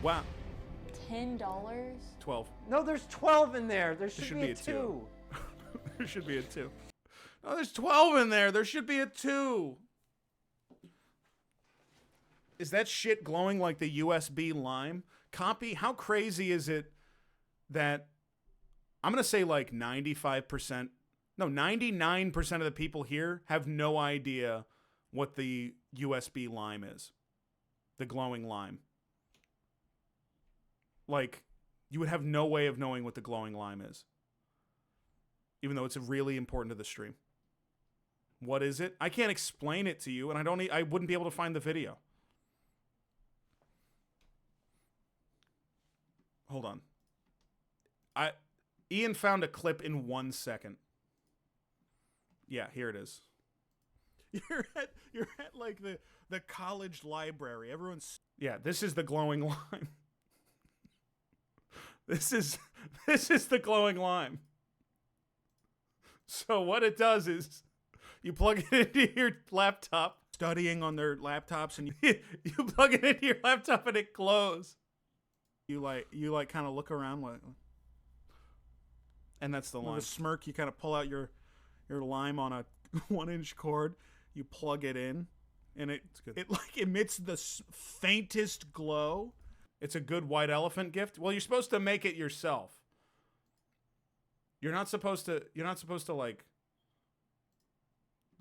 Wow. $10? 12. No, there's 12 in there. There should, should be a 2. There should be a 2. No, there's 12 in there. There should be a 2. Is that shit glowing like the USB lime? Copy, how crazy is it that I'm going to say like 99% of the people here have no idea what the USB lime is. The glowing lime. Like, you would have no way of knowing what the glowing lime is. Even though it's really important to the stream. What is it? I can't explain it to you, and I wouldn't be able to find the video. Hold on. Ian found a clip in 1 second. Yeah, here it is. You're at like the college library. Yeah, this is the glowing lime. This is the glowing lime. So what it does is you plug it into your laptop, studying on their laptops, and you plug it into your laptop and it glows. You kind of look around and that's the lime. With a smirk, you kind of pull out your lime on a 1-inch cord, you plug it in, and it like emits the faintest glow. It's a good white elephant gift. Well, you're supposed to make it yourself. You're not supposed to like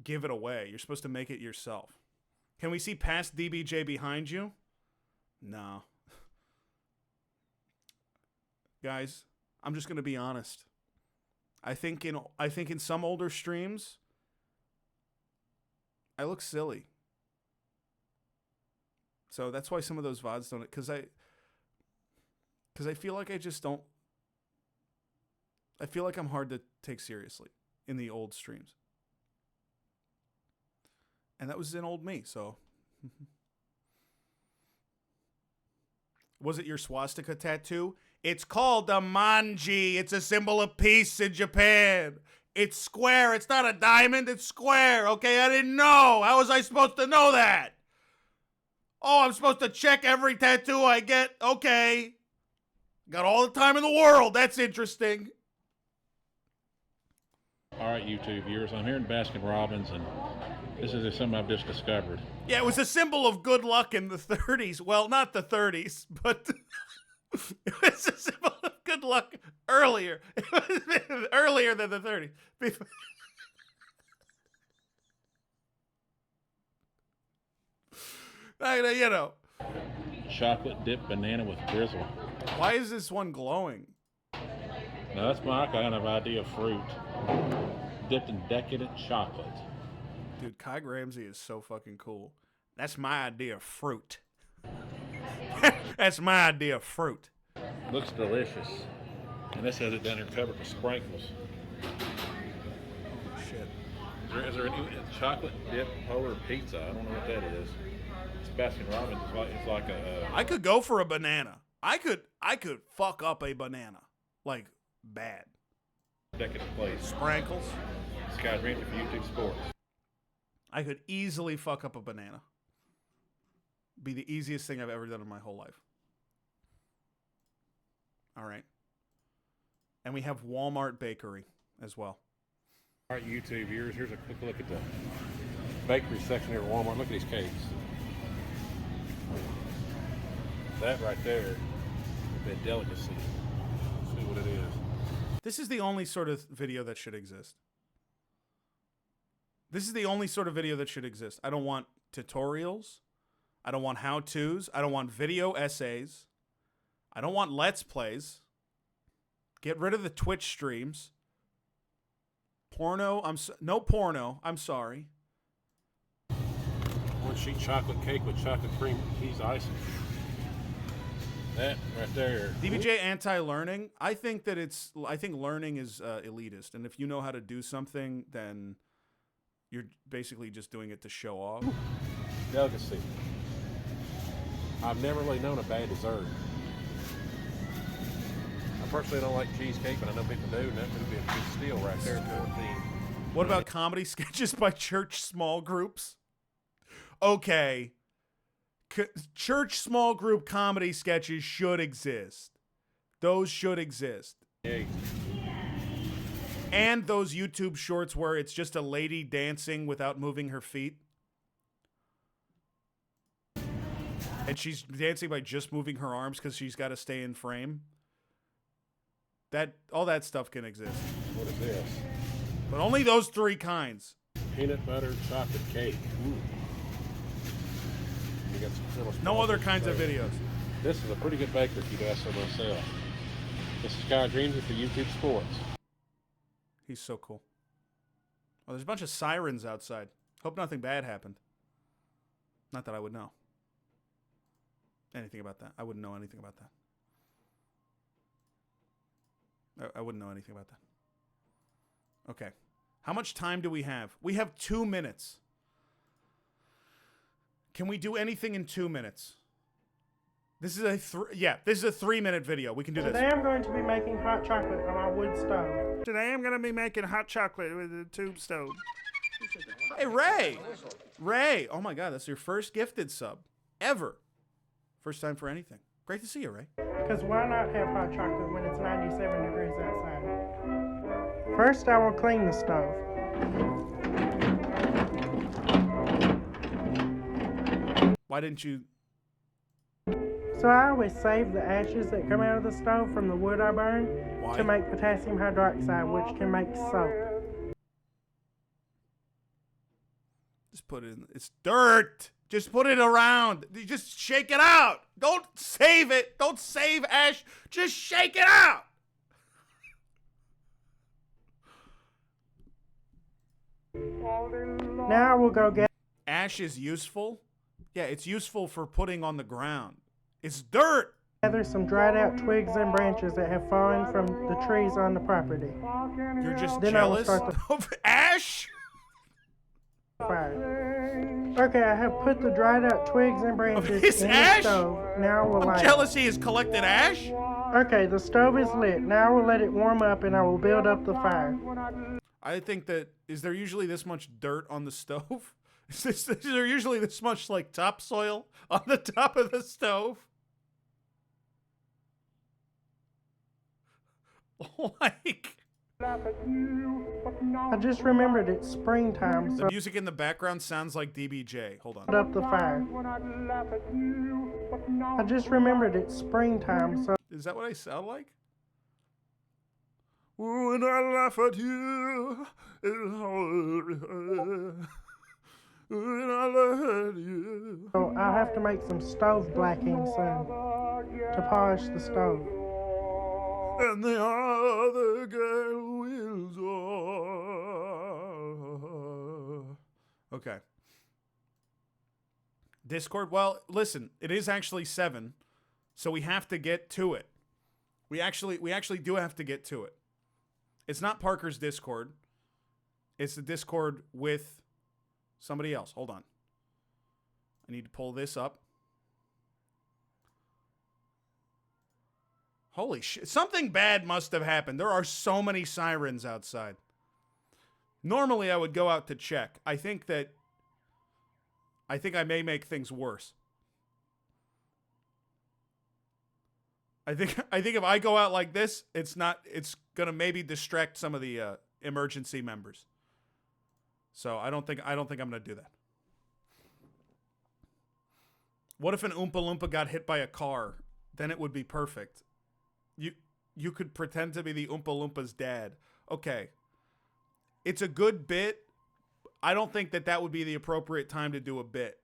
give it away. You're supposed to make it yourself. Can we see past DBJ behind you? No. Guys, I'm just going to be honest. I think in some older streams I look silly. So that's why some of those VODs don't, cuz I feel like I feel like I'm hard to take seriously in the old streams. And that was in old me, so. Was it your swastika tattoo? It's called a manji. It's a symbol of peace in Japan. It's square. It's not a diamond. It's square. Okay, I didn't know. How was I supposed to know that? Oh, I'm supposed to check every tattoo I get. Okay. Got all the time in the world. That's interesting. All right, YouTube viewers, I'm here in Baskin-Robbins, and this is something I've just discovered. Yeah, it was a symbol of good luck in the 30s. Well, not the 30s, but it was a symbol of good luck earlier. It was earlier than the 30s. You know. Chocolate dipped banana with drizzle. Why is this one glowing? Now, that's my kind of idea of fruit. Dipped in decadent chocolate. Dude, Kai Ramsey is so fucking cool. That's my idea of fruit. That's my idea of fruit. Looks delicious. And this has it down here covered with sprinkles. Oh, shit. Is there any chocolate dip polar pizza? I don't know what that is. It's Baskin-Robbins. It's like a... I could go for a banana. I could fuck up a banana. Like, bad. Decadent place. Sprinkles. Sky's Ranch for YouTube Sports. I could easily fuck up a banana. Be the easiest thing I've ever done in my whole life. All right. And we have Walmart Bakery as well. All right, YouTube viewers, here's a quick look at the bakery section here at Walmart. Look at these cakes. That right there is that delicacy. Let's see what it is. This is the only sort of video that should exist. This is the only sort of video that should exist. I don't want tutorials. I don't want how-tos. I don't want video essays. I don't want Let's Plays. Get rid of the Twitch streams. Porno. No porno. I'm sorry. One sheet chocolate cake with chocolate cream cheese icing. That right there. DBJ anti-learning. I think learning is elitist, and if you know how to do something, then you're basically just doing it to show off. Delicacy. I've never really known a bad dessert. I personally don't like cheesecake, but I know people do, and that would be a good steal right there at 14. What about comedy sketches by church small groups? Okay. Church small group comedy sketches should exist. Those should exist. Hey. And those YouTube shorts where it's just a lady dancing without moving her feet. And she's dancing by just moving her arms because she's got to stay in frame. All that stuff can exist. What is this? But only those 3 kinds. Peanut butter chocolate cake. Ooh. You got some no other kinds of videos. This is a pretty good baker if you'd ask so myself. This is Sky Dreams for YouTube Sports. He's so cool. Oh, there's a bunch of sirens outside. Hope nothing bad happened. Not that I would know anything about that. I wouldn't know anything about that. I wouldn't know anything about that. Okay. How much time do we have? We have 2 minutes. Can we do anything in 2 minutes? This is a 3-minute video. We can do this. Today I'm going to be making hot chocolate on our wood stove. Today I'm going to be making hot chocolate with a tube stove. Hey, Ray! Ray! Oh my God, that's your first gifted sub. Ever. First time for anything. Great to see you, Ray. Because why not have hot chocolate when it's 97 degrees outside? First, I will clean the stove. Why didn't you? So I always save the ashes that come out of the stove from the wood I burn to make potassium hydroxide, which can make soap. Just put it in. It's dirt. Just put it around. You just shake it out. Don't save it. Don't save ash. Just shake it out. Now I will go get... Ash is useful? Yeah, it's useful for putting on the ground. It's dirt. Gather some dried out twigs and branches that have fallen from the trees on the property. You're just then jealous I will start of ash? Fire. Okay, I have put the dried out twigs and branches in ash? the stove. Now I will light it. Jealous he has collected ash? Okay, the stove is lit. Now I will let it warm up and I will build up the fire. I think that, is there usually this much dirt on the stove? Is there usually this much like topsoil on the top of the stove? Like... I just remembered it's springtime, so the music in the background sounds like DBJ. Hold on. Put up the fire. I just remembered it's springtime, so... Is that what I sound like? When I laugh at you, when I laugh at you. So I'll have to make some stove blacking soon to polish the stove. And the other girl will. Okay. Discord. Well, listen, it is actually 7, so we have to get to it. We actually do have to get to it. It's not Parker's Discord. It's the Discord with somebody else. Hold on. I need to pull this up. Holy shit. Something bad must have happened. There are so many sirens outside. Normally, I would go out to check. I think I may make things worse. I think if I go out like this, it's gonna maybe distract some of the emergency members. So I don't think I'm gonna do that. What if an Oompa Loompa got hit by a car? Then it would be perfect. you could pretend to be the Oompa Loompas' dad. Okay. It's a good bit. I don't think that would be the appropriate time to do a bit.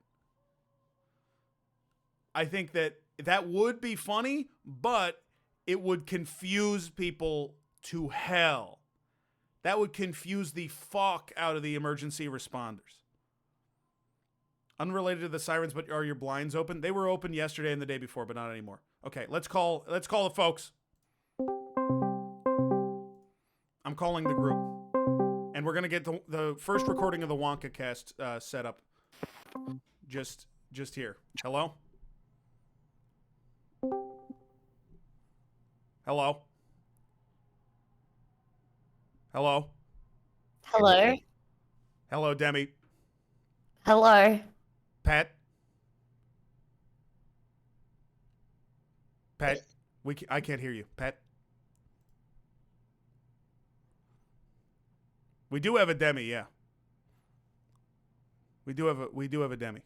I think that would be funny, but it would confuse people to hell. That would confuse the fuck out of the emergency responders. Unrelated to the sirens, but are your blinds open? They were open yesterday and the day before, but not anymore. Okay, let's call the folks. I'm calling the group. And we're going to get the first recording of the Wonkacast set up just here. Hello? Hello? Hello? Hello? Hello, Demi. Hello? Pat? I can't hear you. Pat? We do have a Demi, yeah. We do have a Demi.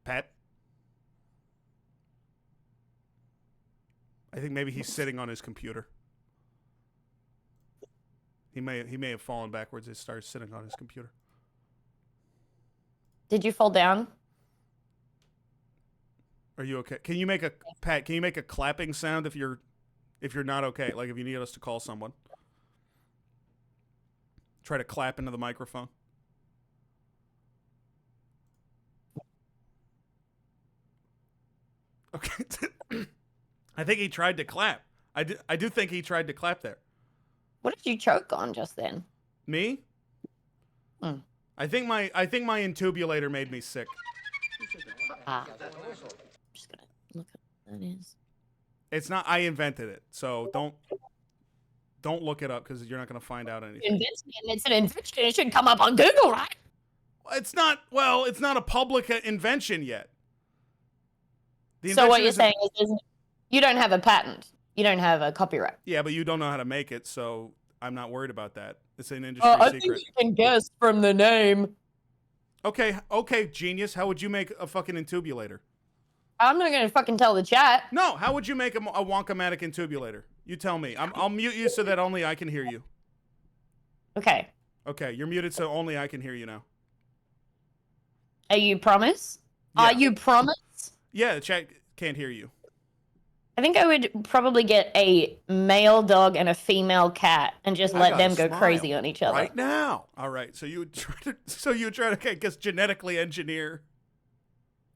Pat? I think maybe he's sitting on his computer. He may have fallen backwards and started sitting on his computer. Did you fall down? Are you okay? Can you make a clapping sound if you're not okay? Like if you need us to call someone. Try to clap into the microphone. Okay. I think he tried to clap. I do think he tried to clap there. What did you choke on just then? Me? I think my intubulator made me sick. I'm just gonna look at what that is. It's not. I invented it, so don't look it up because you're not gonna find out anything. It's an invention. It should come up on Google, right? It's not. Well, it's not a public invention yet. So what you're saying is you don't have a patent. You don't have a copyright. Yeah, but you don't know how to make it, so I'm not worried about that. It's an industry secret. I think you can guess from the name. Okay, genius. How would you make a fucking intubulator? I'm not gonna fucking tell the chat. No, how would you make a Wonkamatic intubulator? You tell me. I'll mute you so that only I can hear you. Okay. Okay, you're muted so only I can hear you now. Are you promise? Yeah. Are you promise? Yeah, the chat can't hear you. I think I would probably get a male dog and a female cat and just let them go crazy on each other. Right now. All right. So you would try to I guess genetically engineer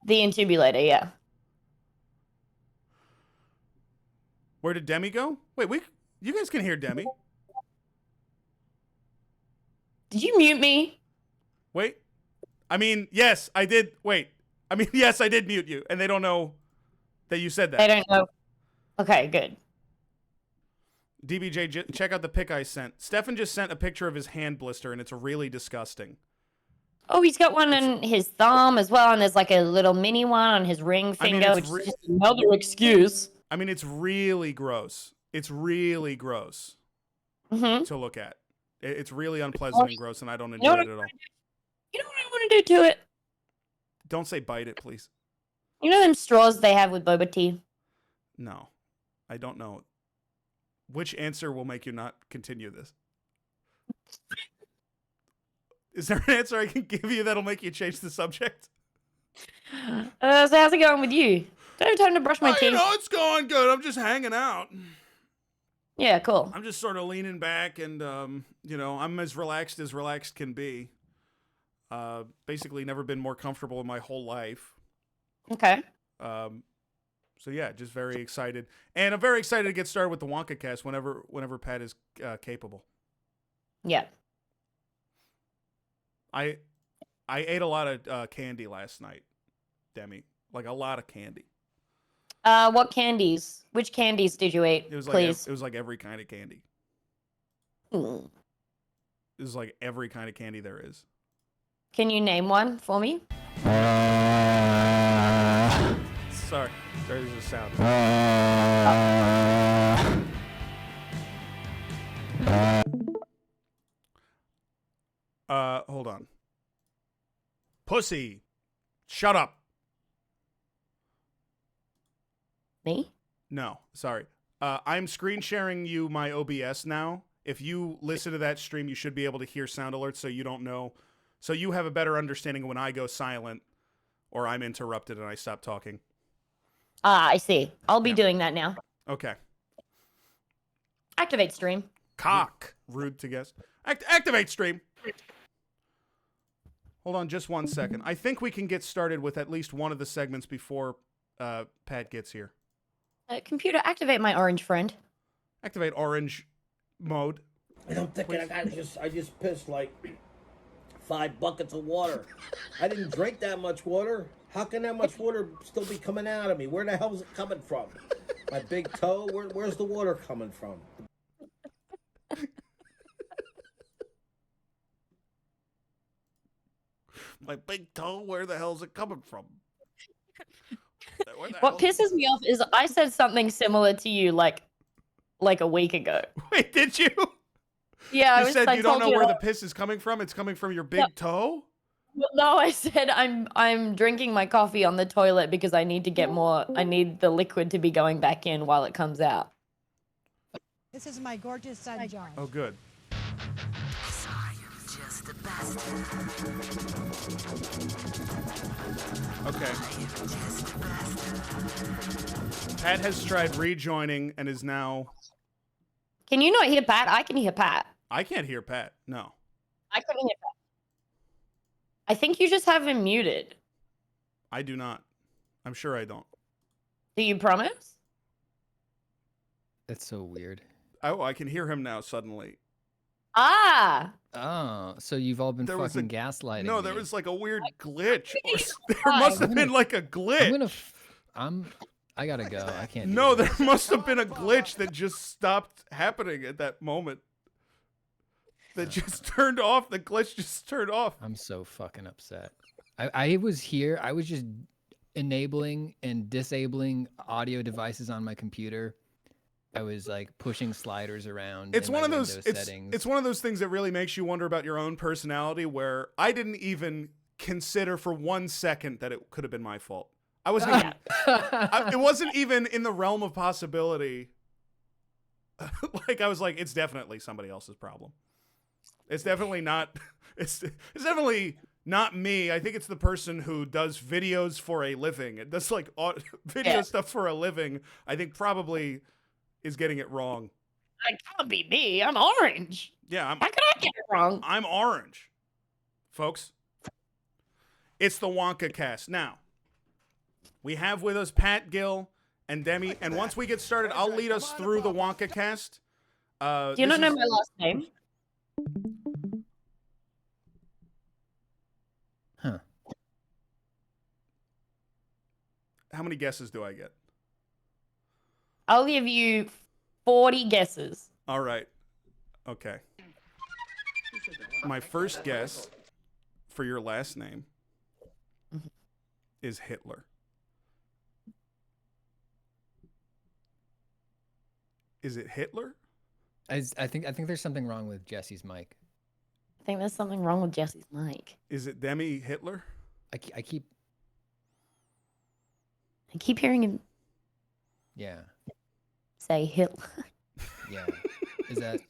the intubulator, yeah. Where did Demi go? Wait, you guys can hear Demi. Did you mute me? Wait. I mean, yes, I did. Wait. I mean, yes, I did mute you, and they don't know that you said that. They don't know. Okay, good. DBJ, check out the pic I sent. Stefan just sent a picture of his hand blister, and it's really disgusting. Oh, he's got one on his thumb as well, and there's like a little mini one on his ring finger, which is just another excuse. I mean, it's really gross. It's really gross to look at. It's really unpleasant and gross, and I don't enjoy it at all. You know what I want to do to it? Don't say bite it, please. You know them straws they have with boba tea? No, I don't know. Which answer will make you not continue this? Is there an answer I can give you that'll make you change the subject? So how's it going with you? Don't have time to brush my teeth. You know, it's going good. I'm just hanging out. Yeah, cool. I'm just sort of leaning back and, you know, I'm as relaxed can be. Basically never been more comfortable in my whole life. Okay. So yeah, just very excited. And I'm very excited to get started with the Wonkacast whenever Pat is capable. Yeah. I ate a lot of candy last night, Demi. Like a lot of candy. What candies? Which candies did you eat, please? It was like every kind of candy. Mm. It was like every kind of candy there is. Can you name one for me? Sorry, there's a sound. Hold on. Pussy, shut up. Me? No, sorry. I'm screen sharing you my OBS now. If you listen to that stream, you should be able to hear sound alerts so you don't know. So you have a better understanding when I go silent or I'm interrupted and I stop talking. Ah, I see. I'll be doing that now. Okay. Activate stream. Cock. Rude to guess. Activate stream. Hold on just 1 second. I think we can get started with at least one of the segments before Pat gets here. Computer, activate my orange friend. Activate orange mode. And I'm thinking I just pissed like 5 buckets of water. I didn't drink that much water. How can that much water still be coming out of me? Where the hell is it coming from? My big toe? Where's the water coming from? My big toe? Where the hell is it coming from? What pisses me off is I said something similar to you like a week ago. Wait, did you? Yeah, You said you don't know where the piss is coming from? It's coming from your big toe? Well, no, I said I'm drinking my coffee on the toilet because I need to get more. I need the liquid to be going back in while it comes out. This is my gorgeous son, John. Oh, good. Okay. Pat has tried rejoining and is now... Can you not hear Pat? I can hear Pat. I can't hear Pat. No. I couldn't hear Pat. I think you just have him muted. I do not. I'm sure I don't. Do you promise? That's so weird. Oh, I can hear him now suddenly. Ah! Oh, so you've all been fucking gaslighting No, me. there was like a weird glitch. There must have been like a glitch. I gotta go. I can't. No, there must have been a glitch that just stopped happening at that moment. That just turned off. The glitch just turned off. I'm so fucking upset. I was here. I was just enabling and disabling audio devices on my computer. I was like pushing sliders around. It's in one my of those. Windows settings. It's one of those things that really makes you wonder about your own personality. Where I didn't even consider for 1 second that it could have been my fault. I wasn't. Even, it wasn't even in the realm of possibility. Like I was like, it's definitely somebody else's problem. It's definitely not. It's definitely not me. I think it's the person who does videos for a living. It does like video stuff for a living. I think probably is getting it wrong. It can't be me. I'm orange. Yeah, How could I get it wrong? I'm orange, folks. It's the Wonkacast. Now, we have with us Pat Gill and Demi, and once we get started, I'll lead us through the Wonkacast. Do you not know my last name? Huh. How many guesses do I get? I'll give you 40 guesses. All right. Okay. My first guess for your last name is Hitler. Is it Hitler? I think there's something wrong with Jesse's mic. I think there's something wrong with Jesse's mic. Is it Demi Hitler? I keep hearing him Yeah. say Hitler. Yeah.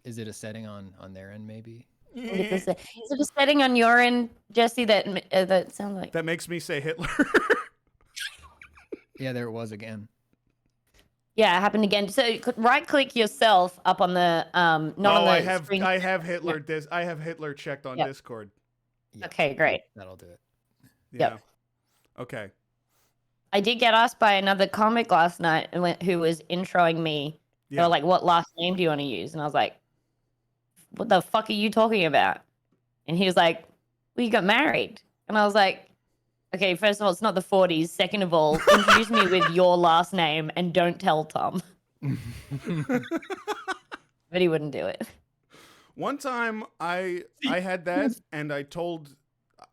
Is it a setting on their end maybe? Is it a setting on your end, Jesse, that sounds like... That makes me say Hitler. Yeah, there it was again. Yeah, it happened again. So right-click yourself up on the not on the screen. I have Hitler. I have Hitler checked on Discord. Yeah. Okay, great. That'll do it. Yeah. Yep. Okay. I did get asked by another comic last night who was introing me. They were like, "What last name do you want to use?" And I was like, "What the fuck are you talking about?" And he was like, "Well, you got married." And I was like, "Okay, first of all, it's not the 40s. Second of all, introduce me with your last name and don't tell Tom." But he wouldn't do it. One time I had that, and I told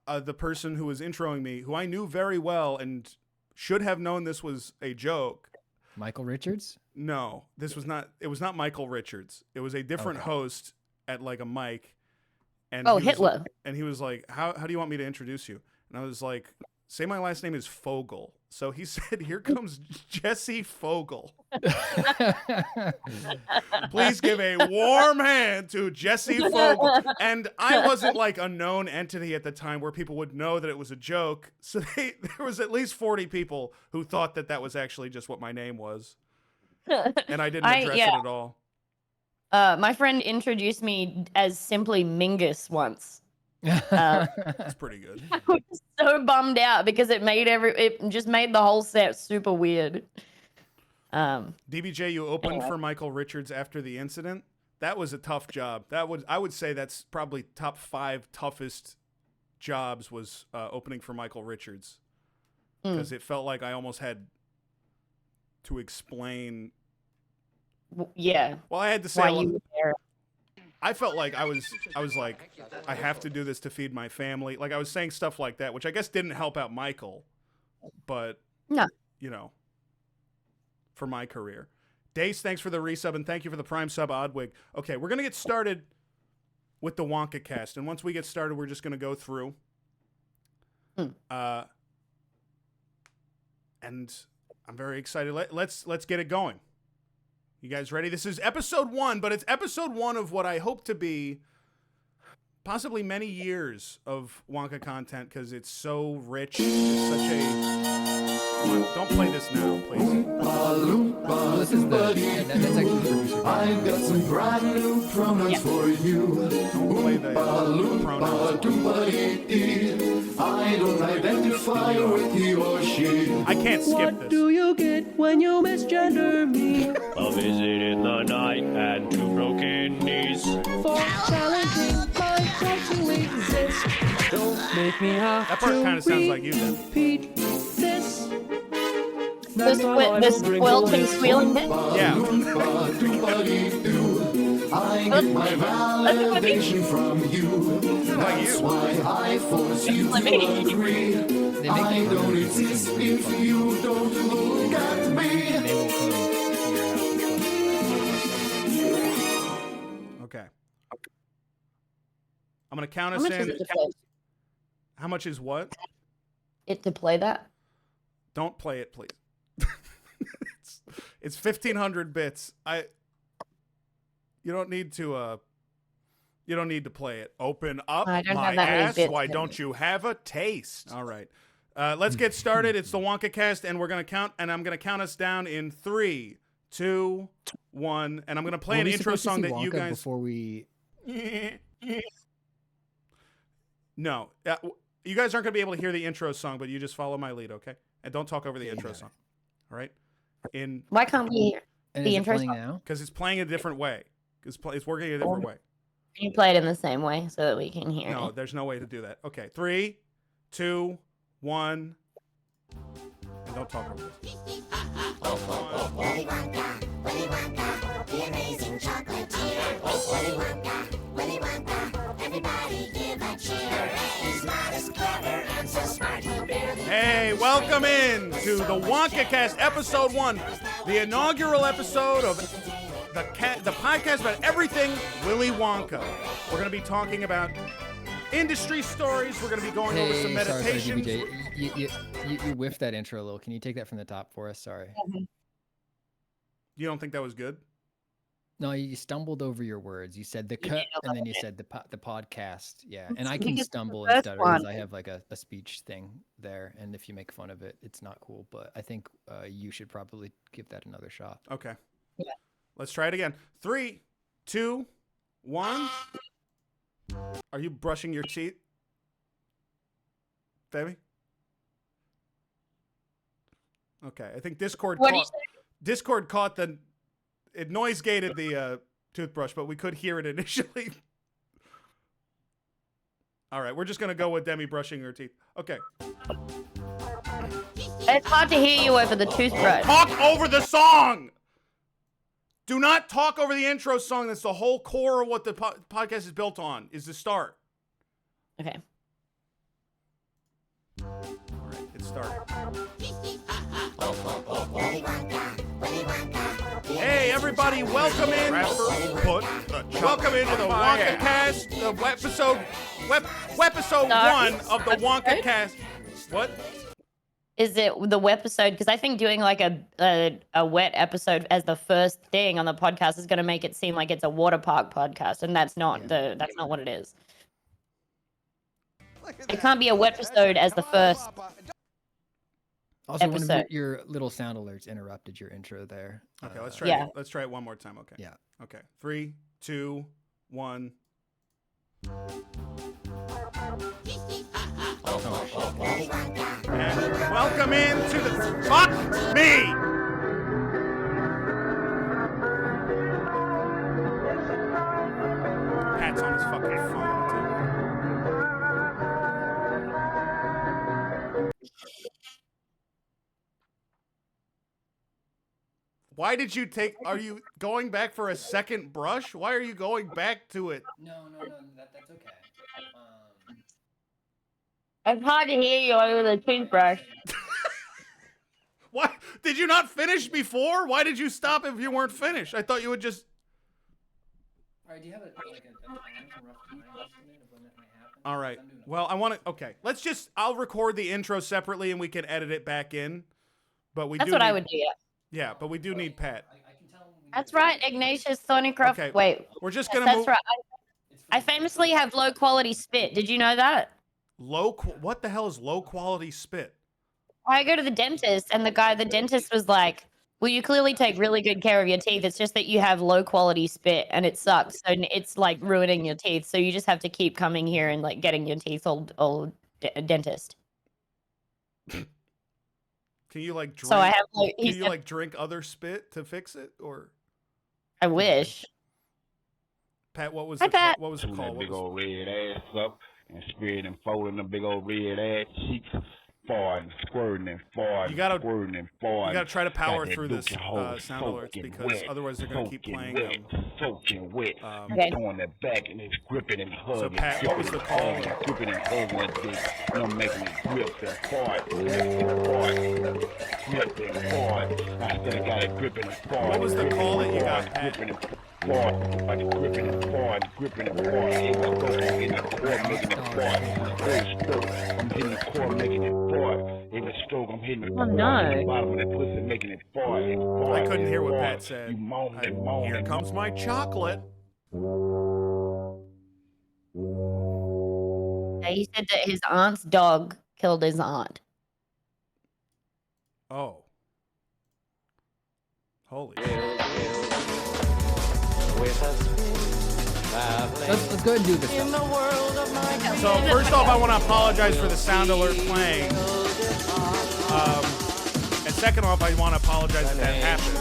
the person who was introing me, who I knew very well and should have known this was a joke. Michael Richards? No, this was not. It was not Michael Richards. It was a different host at like a mic. And Hitler. And he was like, "How do you want me to introduce you?" And I was like, "Say my last name is Fogel." So he said, "Here comes Jesse Fogel. Please give a warm hand to Jesse Fogel." And I wasn't like a known entity at the time where people would know that it was a joke. So there was at least 40 people who thought that that was actually just what my name was. And I didn't address it at all. My friend introduced me as simply Mingus once. That's pretty good. I was so bummed out because it just made the whole set super weird. DBJ, you opened for Michael Richards after the incident. That was a tough job. I would say that's probably top 5 toughest jobs was opening for Michael Richards, because it felt like I almost had to explain. Yeah. Well, I had to say. Why you were there. I felt like I was like, I have to do this to feed my family. Like I was saying stuff like that, which I guess didn't help out Michael, but you know, for my career. Dace, thanks for the resub, and thank you for the Prime sub, Oddwig. Okay, we're gonna get started with the Wonkacast, and once we get started, we're just gonna go through. And I'm very excited. Let's get it going. You guys ready? This is episode 1, but it's episode 1 of what I hope to be possibly many years of Wonka content, because it's so rich. It's such a... Come on, don't play this now, please. This is that's actually the producer. I've got some brand new pronouns for you. Don't play the pronouns. I don't identify with he or she. I can't skip this. What do you get when you misgender me? A visit in the night and 2 broken knees. For challenging my right to exist. Don't make me have that part kind of sounds like you, then. Repeat this. This quilting squealing bit? Yeah. I get my validation from you. That's why I force you to agree. I don't exist if you don't look at me. Okay. I'm going to count us in. How much is what? It to play that? Don't play it, please. It's 1,500 bits. You don't need to play it. Open up my ass. Why don't you have a taste? All right. Let's get started. It's the Wonkacast, and we're gonna count, and I'm gonna count us down in 3, 2, 1, and I'm gonna play an intro song that you guys. Before we. No, you guys aren't gonna be able to hear the intro song, but you just follow my lead, okay? And don't talk over the intro song. All right. Why can't we hear the intro song now? Because it's playing a different way. It's working a different way. Can you play it in the same way so that we can hear it? No, there's no way to do that. Okay, 3, 2, 1, and don't talk over this. Willy Wonka, the amazing chocolatier. Willy Wonka, everybody give a cheer. He's not as clever and so smart he barely. Hey, welcome in to the Wonkacast, episode 1, the inaugural episode of the podcast about everything Willy Wonka. We're going to be talking about industry stories. We're going to be going over some meditation. Sorry, you whiffed that intro a little. Can you take that from the top for us? Sorry. You don't think that was good? No, you stumbled over your words. You said the cut, and then you said the podcast. Yeah, and I can stumble and stutter because I have like a speech thing there, and if you make fun of it, it's not cool. But I think you should probably give that another shot. Okay. Yeah. Let's try it again. 3, 2, 1. Are you brushing your teeth, baby? Okay, I think Discord caught it noise gated the toothbrush, but we could hear it initially. All right, we're just gonna go with Demi brushing her teeth. Okay. It's hard to hear you over the toothbrush. Talk over the song. Do not talk over the intro song. That's the whole core of what the podcast is built on, is the start. Okay. All right, it started. Hey, everybody, welcome in. Welcome into the Wonkacast, episode 1 of the Wonkacast. What? is it the episode? Because I think doing like a wet episode as the first thing on the podcast is going to make it seem like it's a water park podcast, and that's not what it is. It can't be a wet episode as the first. Also, one episode. of your little sound alerts interrupted your intro there. Okay, let's try it. Let's try it one more time. Okay. Yeah. Okay. 3, 2, 1. And welcome into the fuck me. Pat's on his fucking phone too. Why did you take? Are you going back for a second brush? Why are you going back to it? No, that's okay. It's hard to hear you over the toothbrush. Why did you not finish before? Why did you stop if you weren't finished? I thought you would just. All right, do you have a rough time estimate of when that might happen? All right. Well, I want to. Okay, let's just. I'll record the intro separately, and we can edit it back in. But we. That's what I would do. Yeah. Yeah, but we do need Pat. That's right, Ignatius Thornycroft. Okay, Wait. we're just gonna That's move. right. I famously have low quality spit. Did you know that? What the hell is low quality spit? I go to the dentist, and the dentist was like, well, you clearly take really good care of your teeth. It's just that you have low quality spit, and it sucks. So it's like ruining your teeth. So you just have to keep coming here and like getting your teeth all dentist. Can you like drink? So I have like. Can you like drink other spit to fix it, or? I wish. Pat, what was Hi, the Pat. what was the call? That big old red ass up and spread and folding the big old red ass cheeks. Farting, squirting, and farting. You gotta, squirting and farting. You gotta try to power Got that through this dookie hole sound alerts soaking because wet, otherwise they're gonna keep soaking playing wet, them. soaking wet. Okay. Throwing that back and it's gripping and hugging. So Pat, what was the call? Gripping and hugging that dick. You know, making it grip and fart, grip and fart, grip and fart. I still got it gripping and fart. What was the call that you got, Pat? Gripping and fart, like gripping and fart, gripping and fart. In the core, making it fart. First stroke, I'm hitting the core, making it fart. In the stroke, I'm hitting the core, no. the bottom of that pussy, making it fart. I couldn't hear what Pat said. You moan and moan. Here comes my chocolate. He said that his aunt's dog killed his aunt. Oh. Holy. Let's go ahead and do this stuff. So first off, I want to apologize for the sound alert playing. And second off, I want to apologize that happened.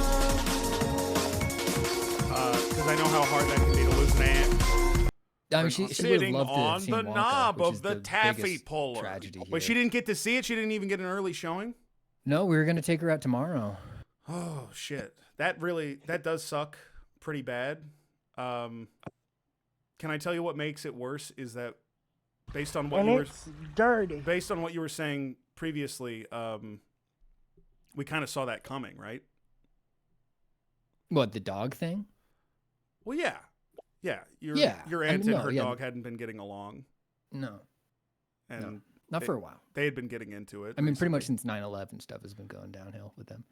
Because I know how hard that can be to lose an aunt. I mean, she would have Sitting loved to have on seen the Wonka, knob which of is the taffy biggest puller. tragedy But she here. didn't get to see it. She didn't even get an early showing. No, we were gonna take her out tomorrow. Oh shit! That does suck pretty bad. Can I tell you what makes it worse? Is that based on what And you were it's dirty. based on what you were saying previously, we kind of saw that coming, right? What, the dog thing? Well, yeah. Your I aunt mean, and no, her yeah. dog hadn't been getting along, No, and not for a while. They had been getting into it. I mean, pretty recently. much since 9/11, stuff has been going downhill with them.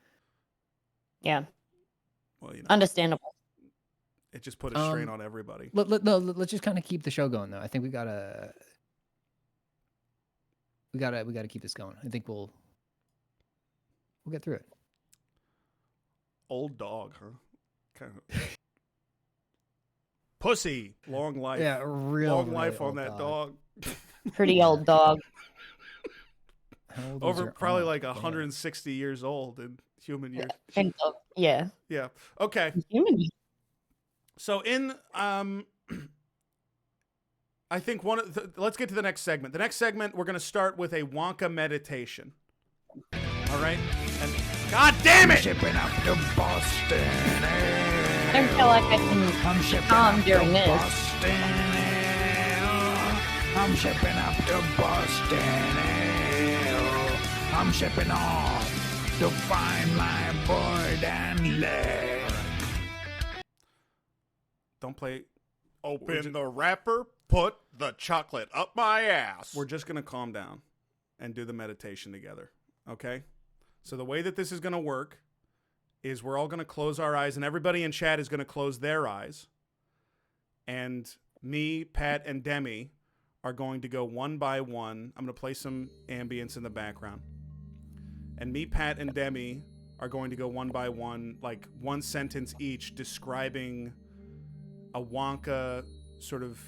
Yeah. Well, you know, Understandable. it just put a strain on everybody. Let's just kind of keep the show going, though. I think we gotta keep this going. I think we'll get through it. Old dog, huh? Kind of. Pussy, long life. Yeah, long life on old that dog. Pretty old dog. How old was Over your probably aunt? like Yeah. 160 years old in human years. And yeah. Yeah. Okay. So in I think let's get to the next segment. The next segment we're going to start with a Wonka meditation. All right? And God damn it! Shipping up to Boston. I don't feel like I can calm during this. I'm shipping up to Boston. I'm shipping off to find my boy Dan Leg. Don't play. Open the wrapper, put the chocolate up my ass. We're just going to calm down and do the meditation together. Okay? So the way that this is going to work is we're all going to close our eyes, and everybody in chat is going to close their eyes. And me, Pat, and Demi are going to go one by one. I'm going to play some ambience in the background. And me, Pat, and Demi are going to go one by one, like one sentence each, describing a Wonka sort of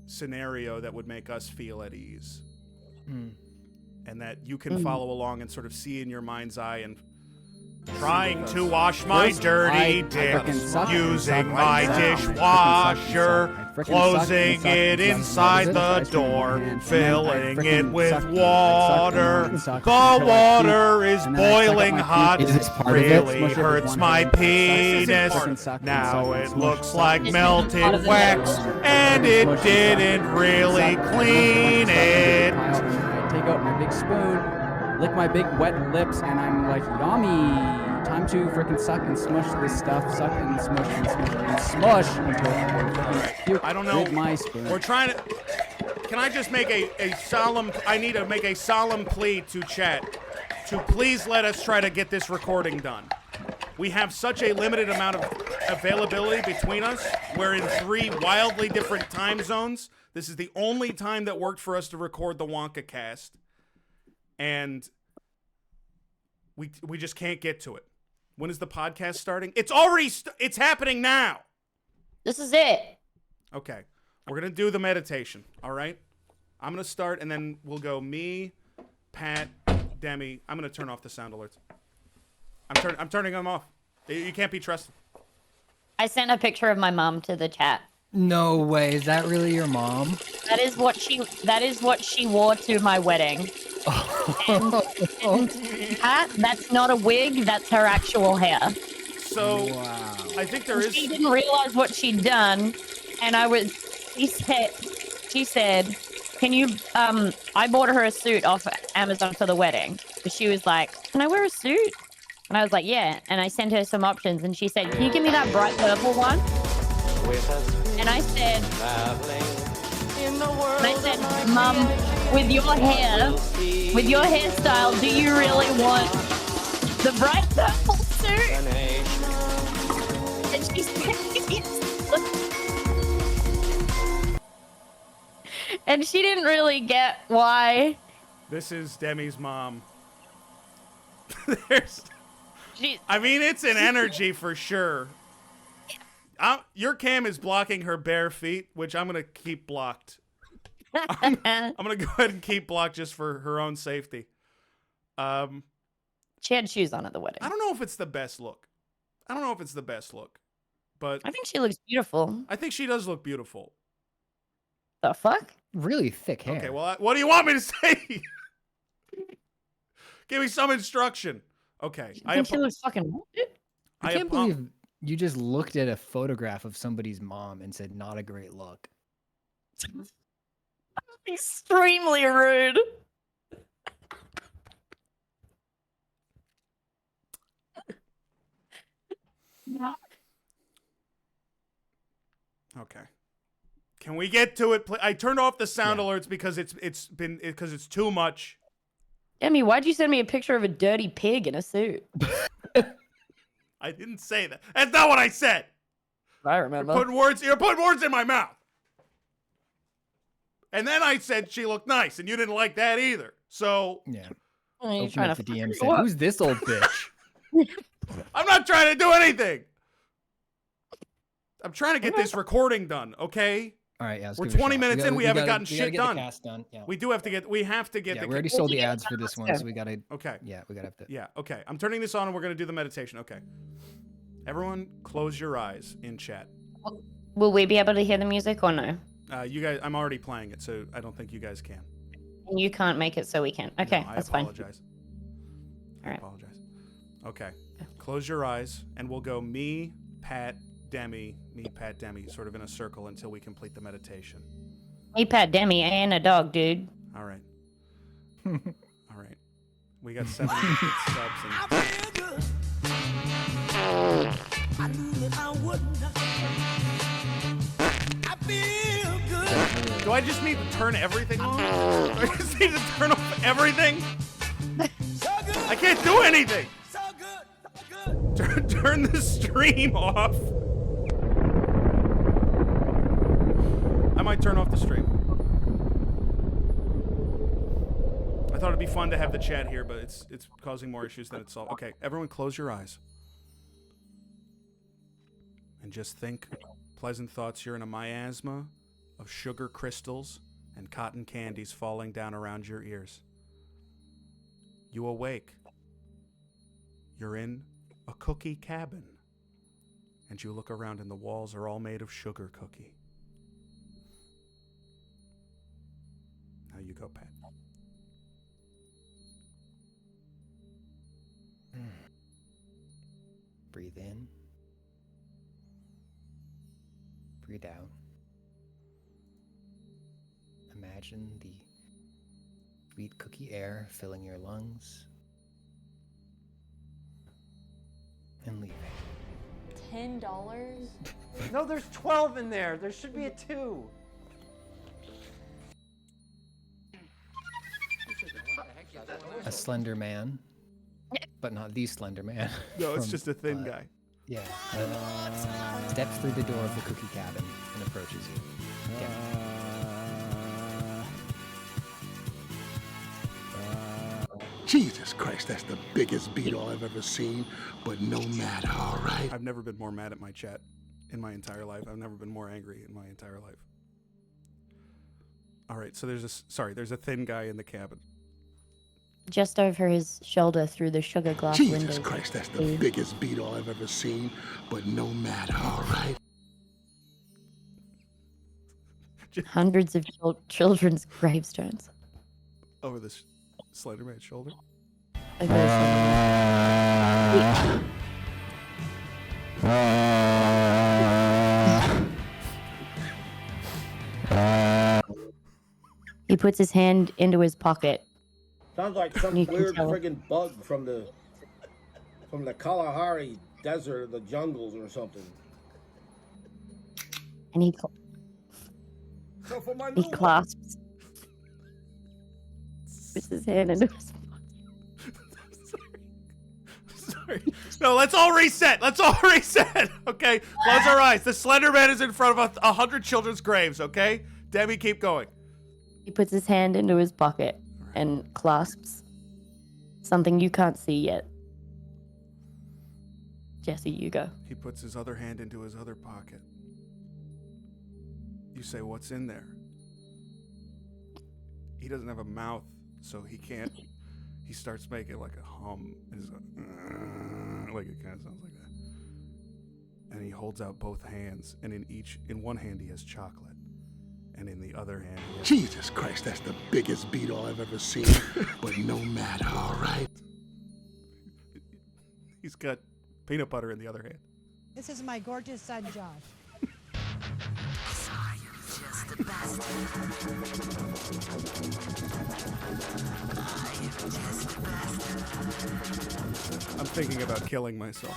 scenario that would make us feel at ease. And that you can follow along and sort of see in your mind's eye and trying to wash my dirty dick using my dishwasher, closing it inside the door, filling it with water. The water is boiling hot, really hurts my penis. Now it looks like melted wax, and it didn't really clean it. Take out my big spoon, lick my big wet lips, and I'm like, yummy. Time to frickin' suck and smush this stuff. Suck and smush and smush and smush until I don't know. with my spoon. We're trying to. Can I just make a solemn? I need to make a solemn plea to chat to please let us try to get this recording done. We have such a limited amount of availability between us. We're in 3 wildly different time zones. This is the only time that worked for us to record the Wonkacast, and we just can't get to it. When is the podcast starting? It's already it's happening now. This is it. Okay, we're gonna do the meditation. All right, I'm gonna start, and then we'll go me, Pat, Demi. I'm gonna turn off the sound alerts. I'm turning them off. You can't be trusted. I sent a picture of my mom to the chat. No way. Is that really your mom? That is what she wore to my wedding. and Pat, that's not a wig, that's her actual hair. So I think there is. She didn't realize what she'd done, and she said, can you I bought her a suit off Amazon for the wedding. But she was like, can I wear a suit? And I was like, yeah. And I sent her some options, and she said, can you give me that bright purple one? And I said, Mum, with your hairstyle, do you really want the bright purple suit? And she said, and she didn't really get why. This is Demi's mom. I mean, it's an energy for sure. Your cam is blocking her bare feet, which I'm going to keep blocked. I'm going to go ahead and keep blocked just for her own safety. She had shoes on at the wedding. I don't know if it's the best look. But I think she looks beautiful. I think she does look beautiful. The fuck? Really thick hair. Okay, well, what do you want me to say? Give me some instruction. Okay. I think she looks fucking... I can't believe you just looked at a photograph of somebody's mom and said, not a great look. Extremely rude. Okay. Can we get to it? I turned off the sound alerts because it's too much. Demi, why'd you send me a picture of a dirty pig in a suit? I didn't say that. That's not what I said. I remember. You're putting words in my mouth. And then I said she looked nice, and you didn't like that either. So yeah. Open up the DM said, who's this old bitch? I'm not trying to do anything. I'm trying to get this recording done, okay? All right, yeah. We're 20 minutes in. We haven't gotten shit done. The cast done. Yeah. We have to get Yeah, we already sold the ads for this one, so we gotta. Okay. Yeah, we gotta have to. Yeah. Okay. I'm turning this on, and we're gonna do the meditation. Okay. Everyone, close your eyes in chat. Will we be able to hear the music or no? You guys, I'm already playing it, so I don't think you guys can. And you can't make it, so we can. Okay, no, that's fine. All right. I apologize. Okay. Close your eyes, and we'll go me, Pat, Demi, sort of in a circle until we complete the meditation. Me, Pat, Demi, and a dog, dude. All right. All right. We got 7 subs. I knew that I would not. I feel good. Do I just need to turn everything on? Do I just need to turn off everything? So good. I can't do anything. So good. Turn the stream off. I might turn off the stream. I thought it'd be fun to have the chat here, but it's causing more issues than it's solved. Okay, everyone close your eyes. And just think pleasant thoughts. You're in a miasma of sugar crystals and cotton candies falling down around your ears. You awake. You're in a cookie cabin. And you look around and the walls are all made of sugar cookie. Now you go, Pat. Breathe in. Breathe out. Imagine the sweet cookie air filling your lungs and leaving. $10? No, there's 12 in there. There should be a 2. A slender man, but not the slender man. No, it's just a thin guy. Yeah. Steps through the door of the cookie cabin and approaches you. Jesus Christ, that's the biggest beetle I've ever seen, but no matter, all right? I've never been more mad at my chat in my entire life. I've never been more angry in my entire life. All right, so there's a thin guy in the cabin. Just over his shoulder through the sugar glass Jesus windows. Christ, that's the biggest beetle I've ever seen, but no matter, all right? Hundreds of children's gravestones. Over the Slender Man's shoulder? He puts his hand into his pocket. Sounds like some weird friggin' bug from the Kalahari desert or the jungles or something. And he for clasps his hand into his Sorry. No, let's all reset. Okay? Close our eyes. The Slender Man is in front of 100 children's graves, okay? Debbie, keep going. He puts his hand into his pocket and clasps something you can't see yet. Jesse, you go. He puts his other hand into his other pocket. You say, what's in there? He doesn't have a mouth, so he can't. He starts making like a hum. Like it kind of sounds like that. And he holds out both hands, and in one hand he has chocolate. And in the other hand, he has... Jesus Christ, that's the biggest beetle I've ever seen, but no matter, all right? He's got peanut butter in the other hand. This is my gorgeous son, Josh. I'm thinking about killing myself.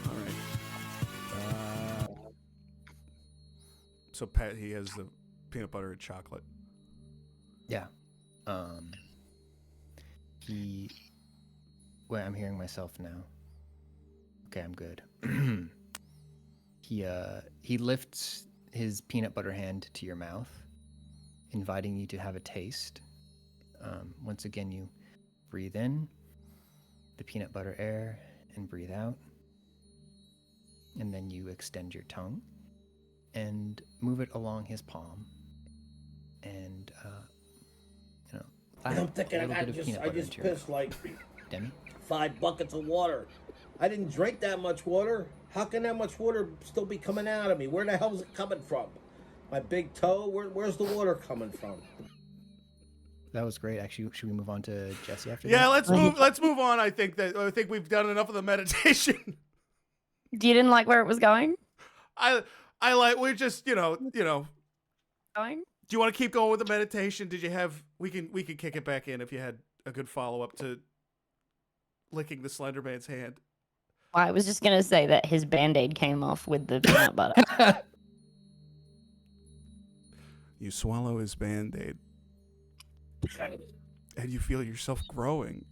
All right. So Pat, he has the peanut butter and chocolate. Yeah. Wait, I'm hearing myself now. Okay, I'm good. He lifts his peanut butter hand to your mouth, inviting you to have a taste. Once again, you breathe in the peanut butter air and breathe out. And then you extend your tongue and move it along his palm. And, I'm thinking I just pissed like Demi? 5 buckets of water. I didn't drink that much water. How can that much water still be coming out of me? Where the hell is it coming from? My big toe? Where's the water coming from? That was great. Actually, should we move on to Jesse after that? Yeah, let's move on. I think we've done enough of the meditation. You didn't like where it was going? We're just, going? Do you want to keep going with the meditation? We can kick it back in if you had a good follow-up to licking the Slender Man's hand. I was just going to say that his Band-Aid came off with the peanut butter. You swallow his Band-Aid. And you feel yourself growing.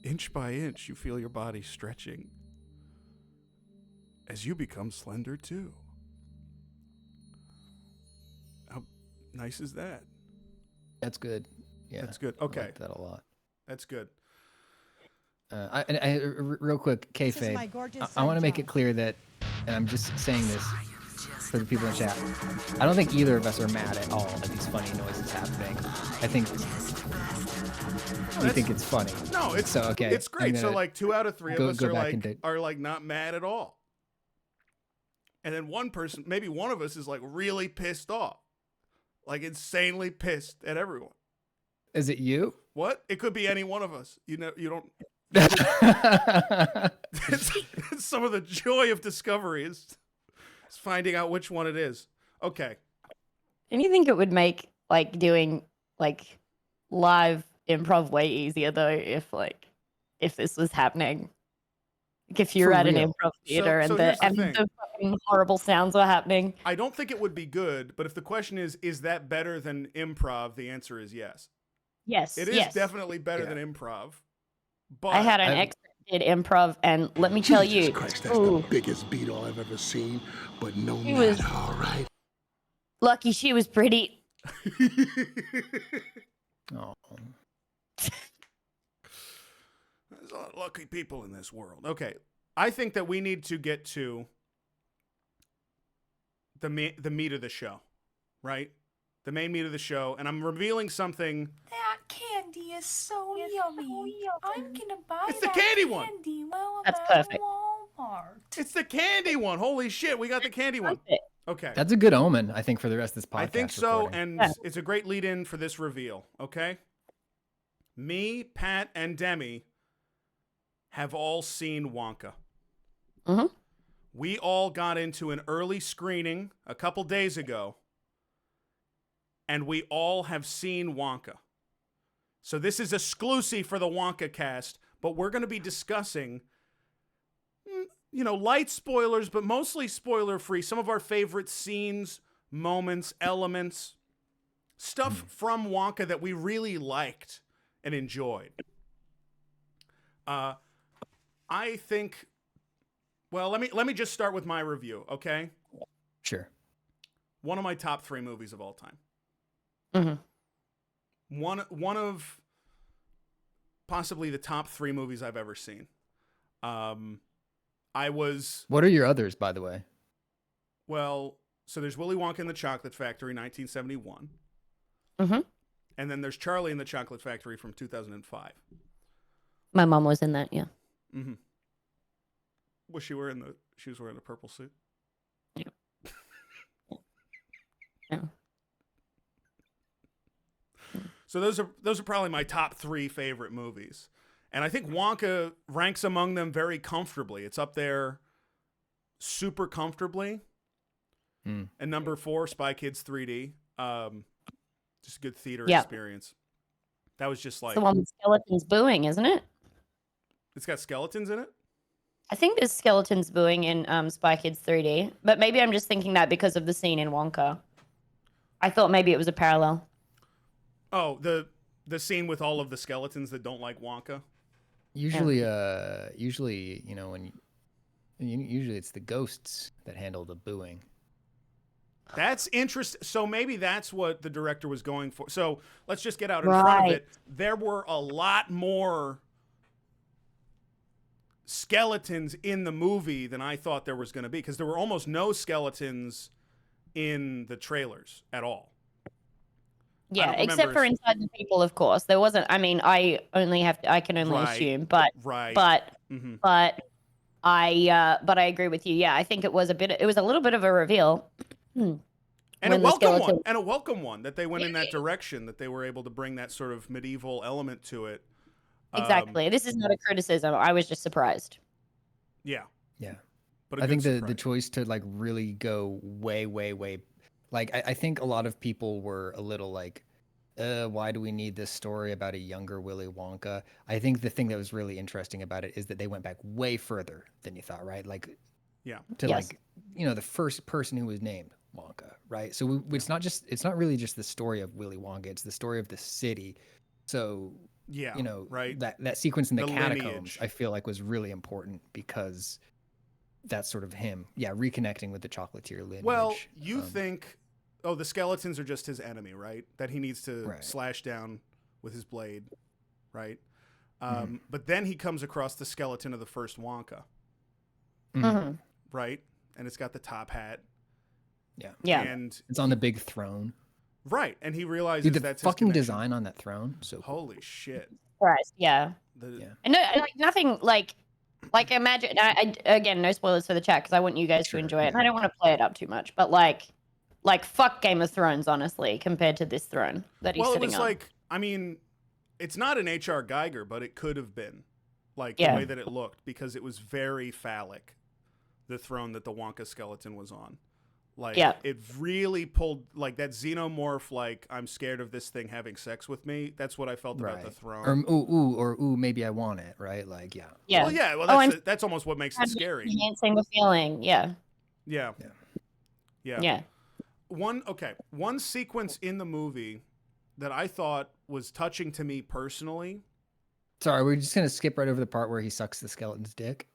Inch by inch, you feel your body stretching. As you become slender too. How nice is that? That's good. Yeah. That's good. Okay. I like that a lot. That's good. Real quick, This is kayfabe. my gorgeous I want to son, make it clear that, and I'm just saying this for the people in chat, I don't think either of us are mad at all that these funny noises happening. I think we think it's funny. No, it's so okay. It's great. So like 2 out of 3 of us are like not mad at all. And then one person, maybe one of us, is like really pissed off, like insanely pissed at everyone. Is it you? What? It could be any one of us. You know, you don't. It's some of the joy of discovery is finding out which one it is. Okay. And you think it would make like doing like live improv way easier though if this was happening? Like if you're For at an real. improv theater So and here's the the thing. fucking horrible sounds are happening. I don't think it would be good, but if the question is that better than improv? The answer is yes. Yes. It is yes. definitely better than improv. But I had an ex that did improv, and let me tell Jesus you, Christ, that's ooh, the biggest beetle I've ever seen, but no He matter, was- all right? lucky she was pretty. Oh. There's a lot of lucky people in this world. Okay. I think that we need to get to the meat of the show, right? The main meat of the show. And I'm revealing something. That candy is so yummy. I'm gonna buy It's the that candy one. while That's I'm at perfect. Walmart. It's the candy one. Holy shit. We got the candy one. Okay. That's a good omen, I think, for the rest of this podcast. I think so. recording. And it's a great lead in for this reveal. Okay. Me, Pat, and Demi have all seen Wonka. Mm-hmm. We all got into an early screening a couple days ago, and we all have seen Wonka. So this is exclusive for the Wonkacast, but we're going to be discussing, light spoilers, but mostly spoiler-free, some of our favorite scenes, moments, elements, stuff from Wonka that we really liked and enjoyed. I think... Well, let me just start with my review, okay? Sure. One of my top 3 movies of all time. Mm-hmm. One of possibly the top 3 movies I've ever seen. I was... What are your others, by the way? Well, so there's Willy Wonka and the Chocolate Factory, 1971. Mm-hmm. And then there's Charlie and the Chocolate Factory from 2005. My mom was in that, yeah. Mm-hmm. She was wearing a purple suit? Yeah. Yeah. So those are probably my top 3 favorite movies. And I think Wonka ranks among them very comfortably. It's up there super comfortably. And number 4, Spy Kids 3D. Just a good theater experience. That was just like... It's the one with skeletons booing, isn't it? It's got skeletons in it? I think there's skeletons booing in Spy Kids 3D, but maybe I'm just thinking that because of the scene in Wonka. I thought maybe it was a parallel. Oh, the scene with all of the skeletons that don't like Wonka? Usually, usually it's the ghosts that handle the booing. That's interesting. So maybe that's what the director was going for. So let's just get out in front of it. There were a lot more skeletons in the movie than I thought there was going to be, because there were almost no skeletons in the trailers at all. Yeah, except for Inside the People, of course. There wasn't. I mean, I can only assume, but Mm-hmm. but I agree with you. Yeah, I think it was a little bit of a reveal. And a welcome one that they went in that direction, that they were able to bring that sort of medieval element to it. Exactly. This is not a criticism. I was just surprised. Yeah. Yeah. But I think the choice to like really go way, like I think a lot of people were a little like, why do we need this story about a younger Willy Wonka? I think the thing that was really interesting about it is that they went back way further than you thought, right? Like, yeah, to like, the first person who was named, Wonka, right? So it's not really just the story of Willy Wonka. It's the story of the city. So Yeah, you know, right. that sequence in the catacombs, lineage. I feel like was really important because that's sort of him, reconnecting with the chocolatier lineage. Well, you think, the skeletons are just his enemy, right? That he needs to slash down with his blade, right? But then he comes across the skeleton of the first Wonka, right? And it's got the top hat. Yeah. And it's on the big throne. Right, and he realizes Dude, the that's fucking his design on that throne. So holy shit. Right. Yeah. And no, like nothing like imagine. Again, no spoilers for the chat because I want you guys to enjoy it, and I don't want to play it up too much. But like fuck Game of Thrones, honestly, compared to this throne that he's sitting on. Well, it was like, I mean, it's not an H.R. Geiger, but it could have been, like the way that it looked, because it was very phallic. The throne that the Wonka skeleton was on. Like, it really pulled, like, that xenomorph, like, I'm scared of this thing having sex with me. That's what I felt about the throne. Or maybe I want it, right? Like, Well, that's almost what makes it scary. Enhancing the feeling, Yeah. One sequence in the movie that I thought was touching to me personally. Sorry, we're just going to skip right over the part where he sucks the skeleton's dick.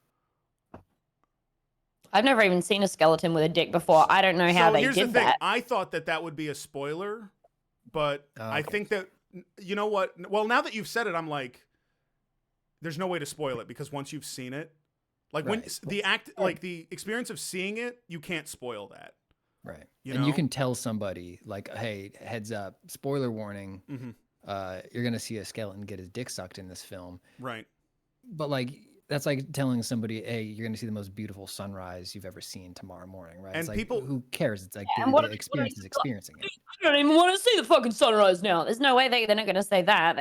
I've never even seen a skeleton with a dick before. I don't know how they here's did the thing. that. I thought that would be a spoiler, but I think that, you know what? Well, now that you've said it, I'm like, there's no way to spoil it because once you've seen it, like when the experience of seeing it, you can't spoil that. Right. You you can tell somebody like, hey, heads up, spoiler warning. You're going to see a skeleton get his dick sucked in this film. Right. But like, that's like telling somebody, hey, you're going to see the most beautiful sunrise you've ever seen tomorrow morning, right? And it's like, people, who cares? It's like the experience is experiencing it. I don't even want to see the fucking sunrise now. There's no way they're not going to say that.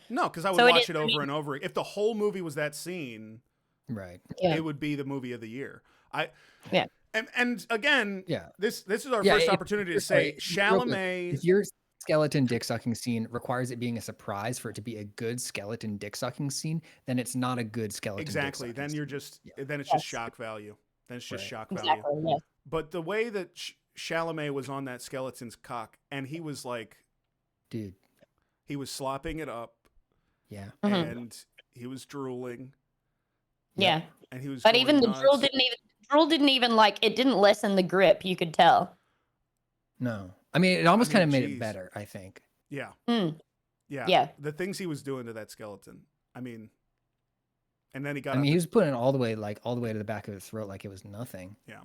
No, because I would watch it over and over. If the whole movie was that scene, right, it would be the movie of the year. And again, this is our first opportunity to say Chalamet. If your skeleton dick sucking scene requires it being a surprise for it to be a good skeleton dick sucking scene, then it's not a good skeleton. Exactly. Then you're just then it's just shock value. Then it's just shock value. Exactly. Yes. But the way that Chalamet was on that skeleton's cock, and he was like, dude, he was slopping it up. Yeah. And he was drooling. Yeah. And he was. But even the drool didn't even like it didn't lessen the grip. You could tell. No. I mean, it almost kind of made it better, I think. Yeah. Yeah. The things he was doing to that skeleton. I mean, and then he got. I mean, he was putting it all the way to the back of his throat, like it was nothing. Yeah.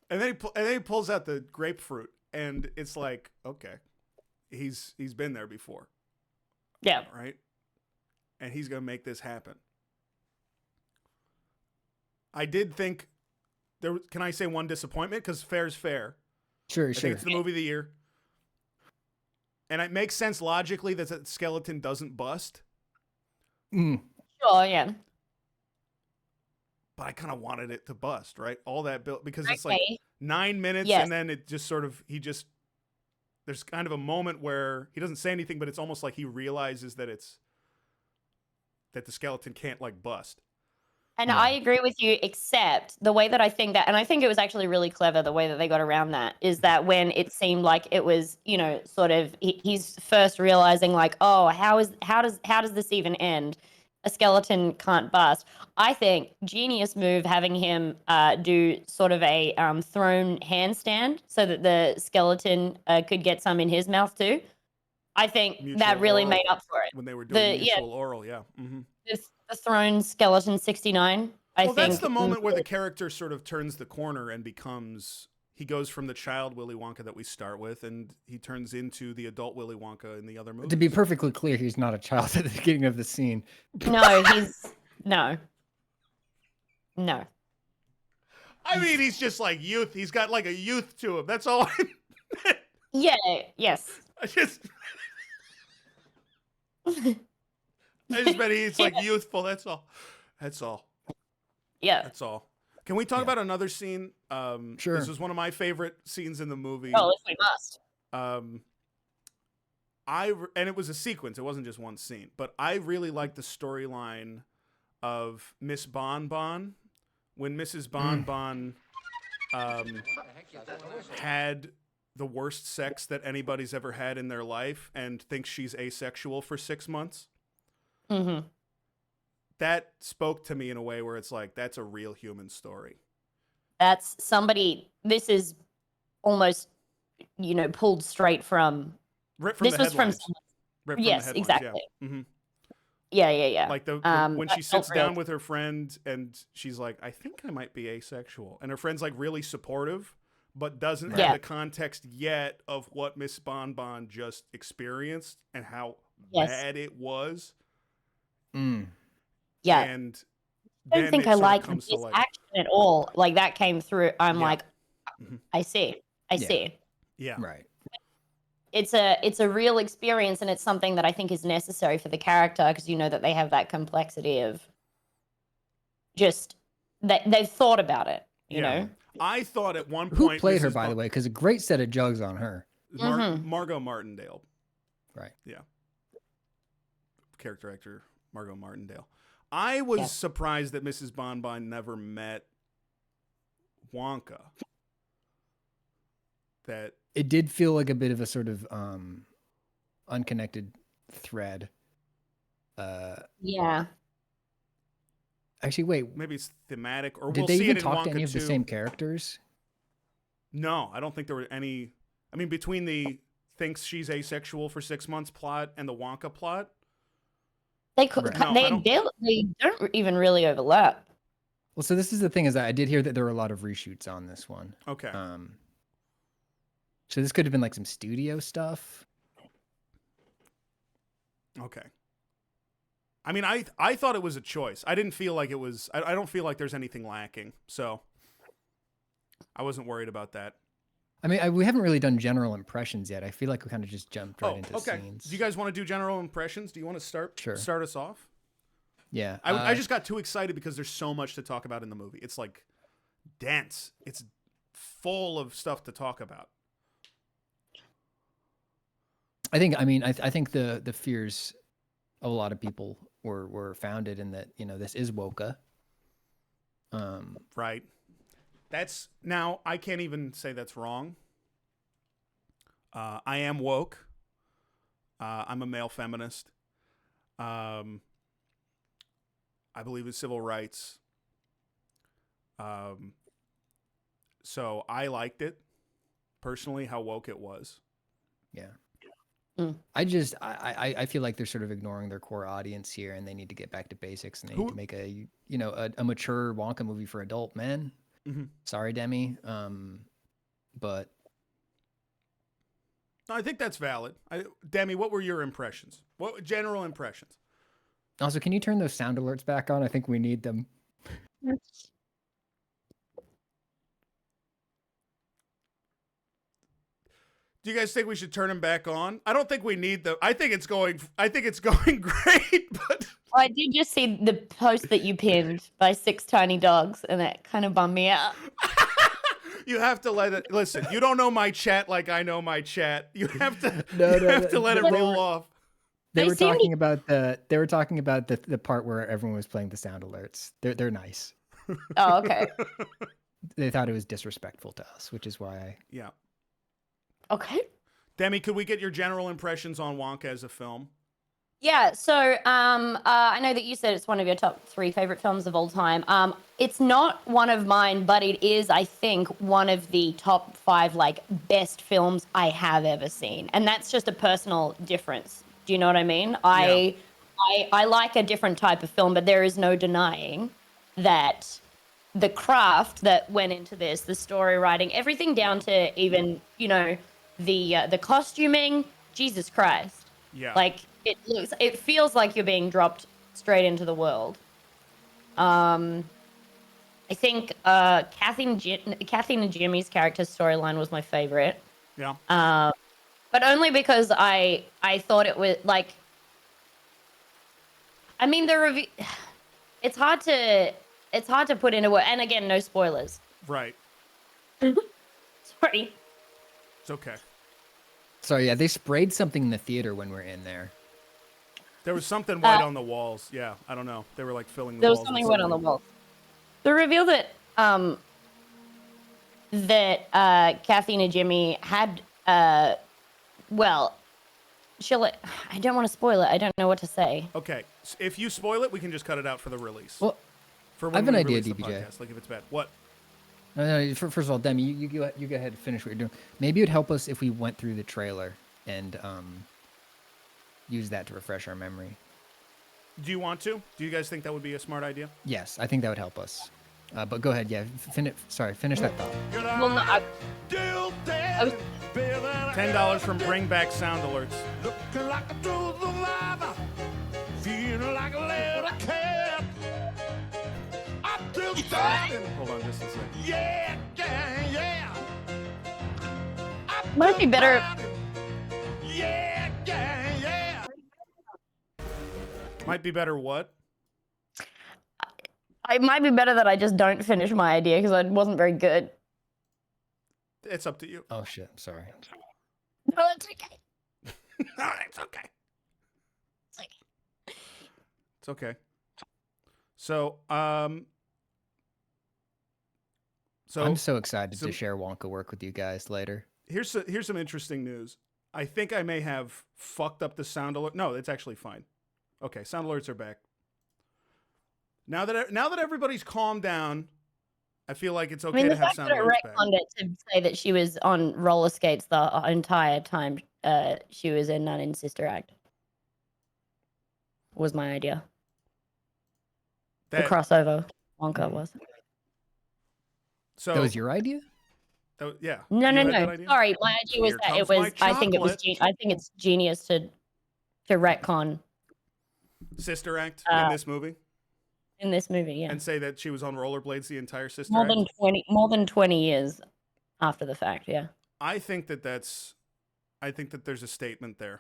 And then he pulls out the grapefruit, and it's like, okay, he's been there before. Yeah. Right. And he's gonna make this happen. I did think there. Can I say one disappointment? Because fair's fair. Sure. I think it's the movie of the year, and it makes sense logically that the skeleton doesn't bust. Sure. Yeah. But I kind of wanted it to bust, right? All that built because it's like 9 minutes, Yes. and then it just sort of there's kind of a moment where he doesn't say anything, but it's almost like he realizes that the skeleton can't like bust. And I agree with you, except the way that I think that, and I think it was actually really clever the way that they got around that, is that when it seemed like it was, sort of, he's first realizing like, oh, how does this even end? A skeleton can't bust. I think genius move having him do sort of a thrown handstand so that the skeleton could get some in his mouth too. I think Mutual that really oral, made up for it. when they were doing mutual oral. Yeah. Mm-hmm. The thrown skeleton 69. I think That's the moment where the character sort of turns the corner and he goes from the child Willy Wonka that we start with, and he turns into the adult Willy Wonka in the other movie. To be perfectly clear, he's not a child at the beginning of the scene. No, no. I mean, he's just like youth. He's got like a youth to him. That's all. Yeah. Yes. I just bet he's like youthful. That's all. Yeah. That's all. Can we talk about another scene? Sure. This was one of my favorite scenes in the movie. Oh, we must. And it was a sequence. It wasn't just one scene, but I really liked the storyline of Miss Bonbon when Mrs. Bonbon had the worst sex that anybody's ever had in their life and thinks she's asexual for 6 months. Mm-hmm. That spoke to me in a way where it's like, that's a real human story. That's somebody. This is almost, pulled straight from. Ripped from This the was from headlines. someone. Ripped from Yes, the headlines, exactly. Yeah. Mm-hmm. Yeah. Like when she sits down with her friend and she's like, I think I might be asexual. And her friend's like really supportive, but doesn't have the context yet of what Miss Bonbon just experienced and how bad it was. Yeah. And I don't think I like this action at all. Like that came through. I'm like, I see. I see. Yeah. Right. It's a real experience, and it's something that I think is necessary for the character because that they have that complexity of just that they've thought about it. You know. I thought at one point Who played her, by the way? Because a great set of jugs on her. Margot Martindale. Right. Yeah. Character actor Margot Martindale. I was surprised that Mrs. Bonbon never met Wonka. That it did feel like a bit of a sort of unconnected thread. Yeah. Actually, wait. Maybe it's thematic, or did we'll they see even it in talk to Wonka any of the 2. same characters? No, I don't think there were any. I mean, between the thinks she's asexual for 6 months plot and the Wonka plot, they could. No, they don't even really overlap. Well, so this is the thing: is that I did hear that there were a lot of reshoots on this one. Okay. So this could have been like some studio stuff. Okay. I mean, I thought it was a choice. I didn't feel like it was. I don't feel like there's anything lacking, so I wasn't worried about that. I mean, we haven't really done general impressions yet. I feel like we kind of just jumped right into scenes. Do you guys want to do general impressions? Do you want to start us off? Yeah. I just got too excited because there's so much to talk about in the movie. It's like dense. It's full of stuff to talk about. I think the fears of a lot of people were founded in that, this is WONKA. Right. That's now I can't even say that's wrong. I am woke. I'm a male feminist. I believe in civil rights. So I liked it personally, how woke it was. Yeah. I feel like they're sort of ignoring their core audience here, and they need to get back to basics, and they need to make a mature Wonka movie for adult men. Mm-hmm. Sorry, Demi. But no, I think that's valid. Demi, what were your impressions? What general impressions? Also, can you turn those sound alerts back on? I think we need them. Do you guys think we should turn them back on? I don't think we need them. I think it's going great, but I did just see the post that you pinned by 6 tiny dogs, and that kind of bummed me out. You have to let it. Listen, you don't know my chat like I know my chat. You have to. Let it roll off. They were talking about the part where everyone was playing the sound alerts. They're nice. Oh, okay. They thought it was disrespectful to us, which is why. Yeah. Okay. Demi, could we get your general impressions on Wonka as a film? Yeah, so I know that you said it's one of your top 3 favorite films of all time. It's not one of mine, but it is, I think, one of the top 5 best films I have ever seen, and that's just a personal difference. Do you know what I mean? I like a different type of film, but there is no denying that the craft that went into this, the story writing, everything down to even the costuming. Jesus Christ! Yeah. It feels like you're being dropped straight into the world. I think Kathy and Jimmy's character storyline was my favorite. Yeah. But only because I thought it was it's hard to put into words, and again, no spoilers. Right. Sorry. It's okay. So yeah, they sprayed something in the theater when we're in there. There was something white on the walls. Yeah, I don't know. They were like filling the There was walls. something white on the walls. The reveal that Kathy and Jimmy had, well, I don't want to spoil it. I don't know what to say. Okay, so if you spoil it, we can just cut it out for the release. Well, for I have an idea, release the DBJ. podcast, like if it's bad. What? No, first of all, Demi, you go ahead and finish what you're doing. Maybe it would help us if we went through the trailer and use that to refresh our memory. Do you want to? Do you guys think that would be a smart idea? Yes, I think that would help us. But go ahead, yeah. Finish that thought. Well, no, I was $10 from Bring Back Sound Alerts. Looking like a true survivor, feeling like a little cat. I'm still standing. Hold on just a second. Yeah. might be better. Yeah. Might be better what? It might be better that I just don't finish my idea because it wasn't very good. It's up to you. Oh shit! I'm sorry. No, it's okay. No, it's okay. It's okay. So, I'm so excited to share Wonka work with you guys later. Here's some interesting news. I think I may have fucked up the sound alert. No, it's actually fine. Okay, sound alerts are back. Now that everybody's calmed down, I feel like it's okay to have sound alerts back. I mean, the fact that it retconned it to say that she was on roller skates the entire time she was in Nun and Sister Act was my idea. The crossover Wonka was. So that was your idea? Yeah. No. Sorry, my idea was that it was. I think it's genius to retcon Sister Act in this movie. In this movie, yeah. And say that she was on rollerblades the entire Sister more Act. More than 20 years after the fact, yeah. I think that there's a statement there.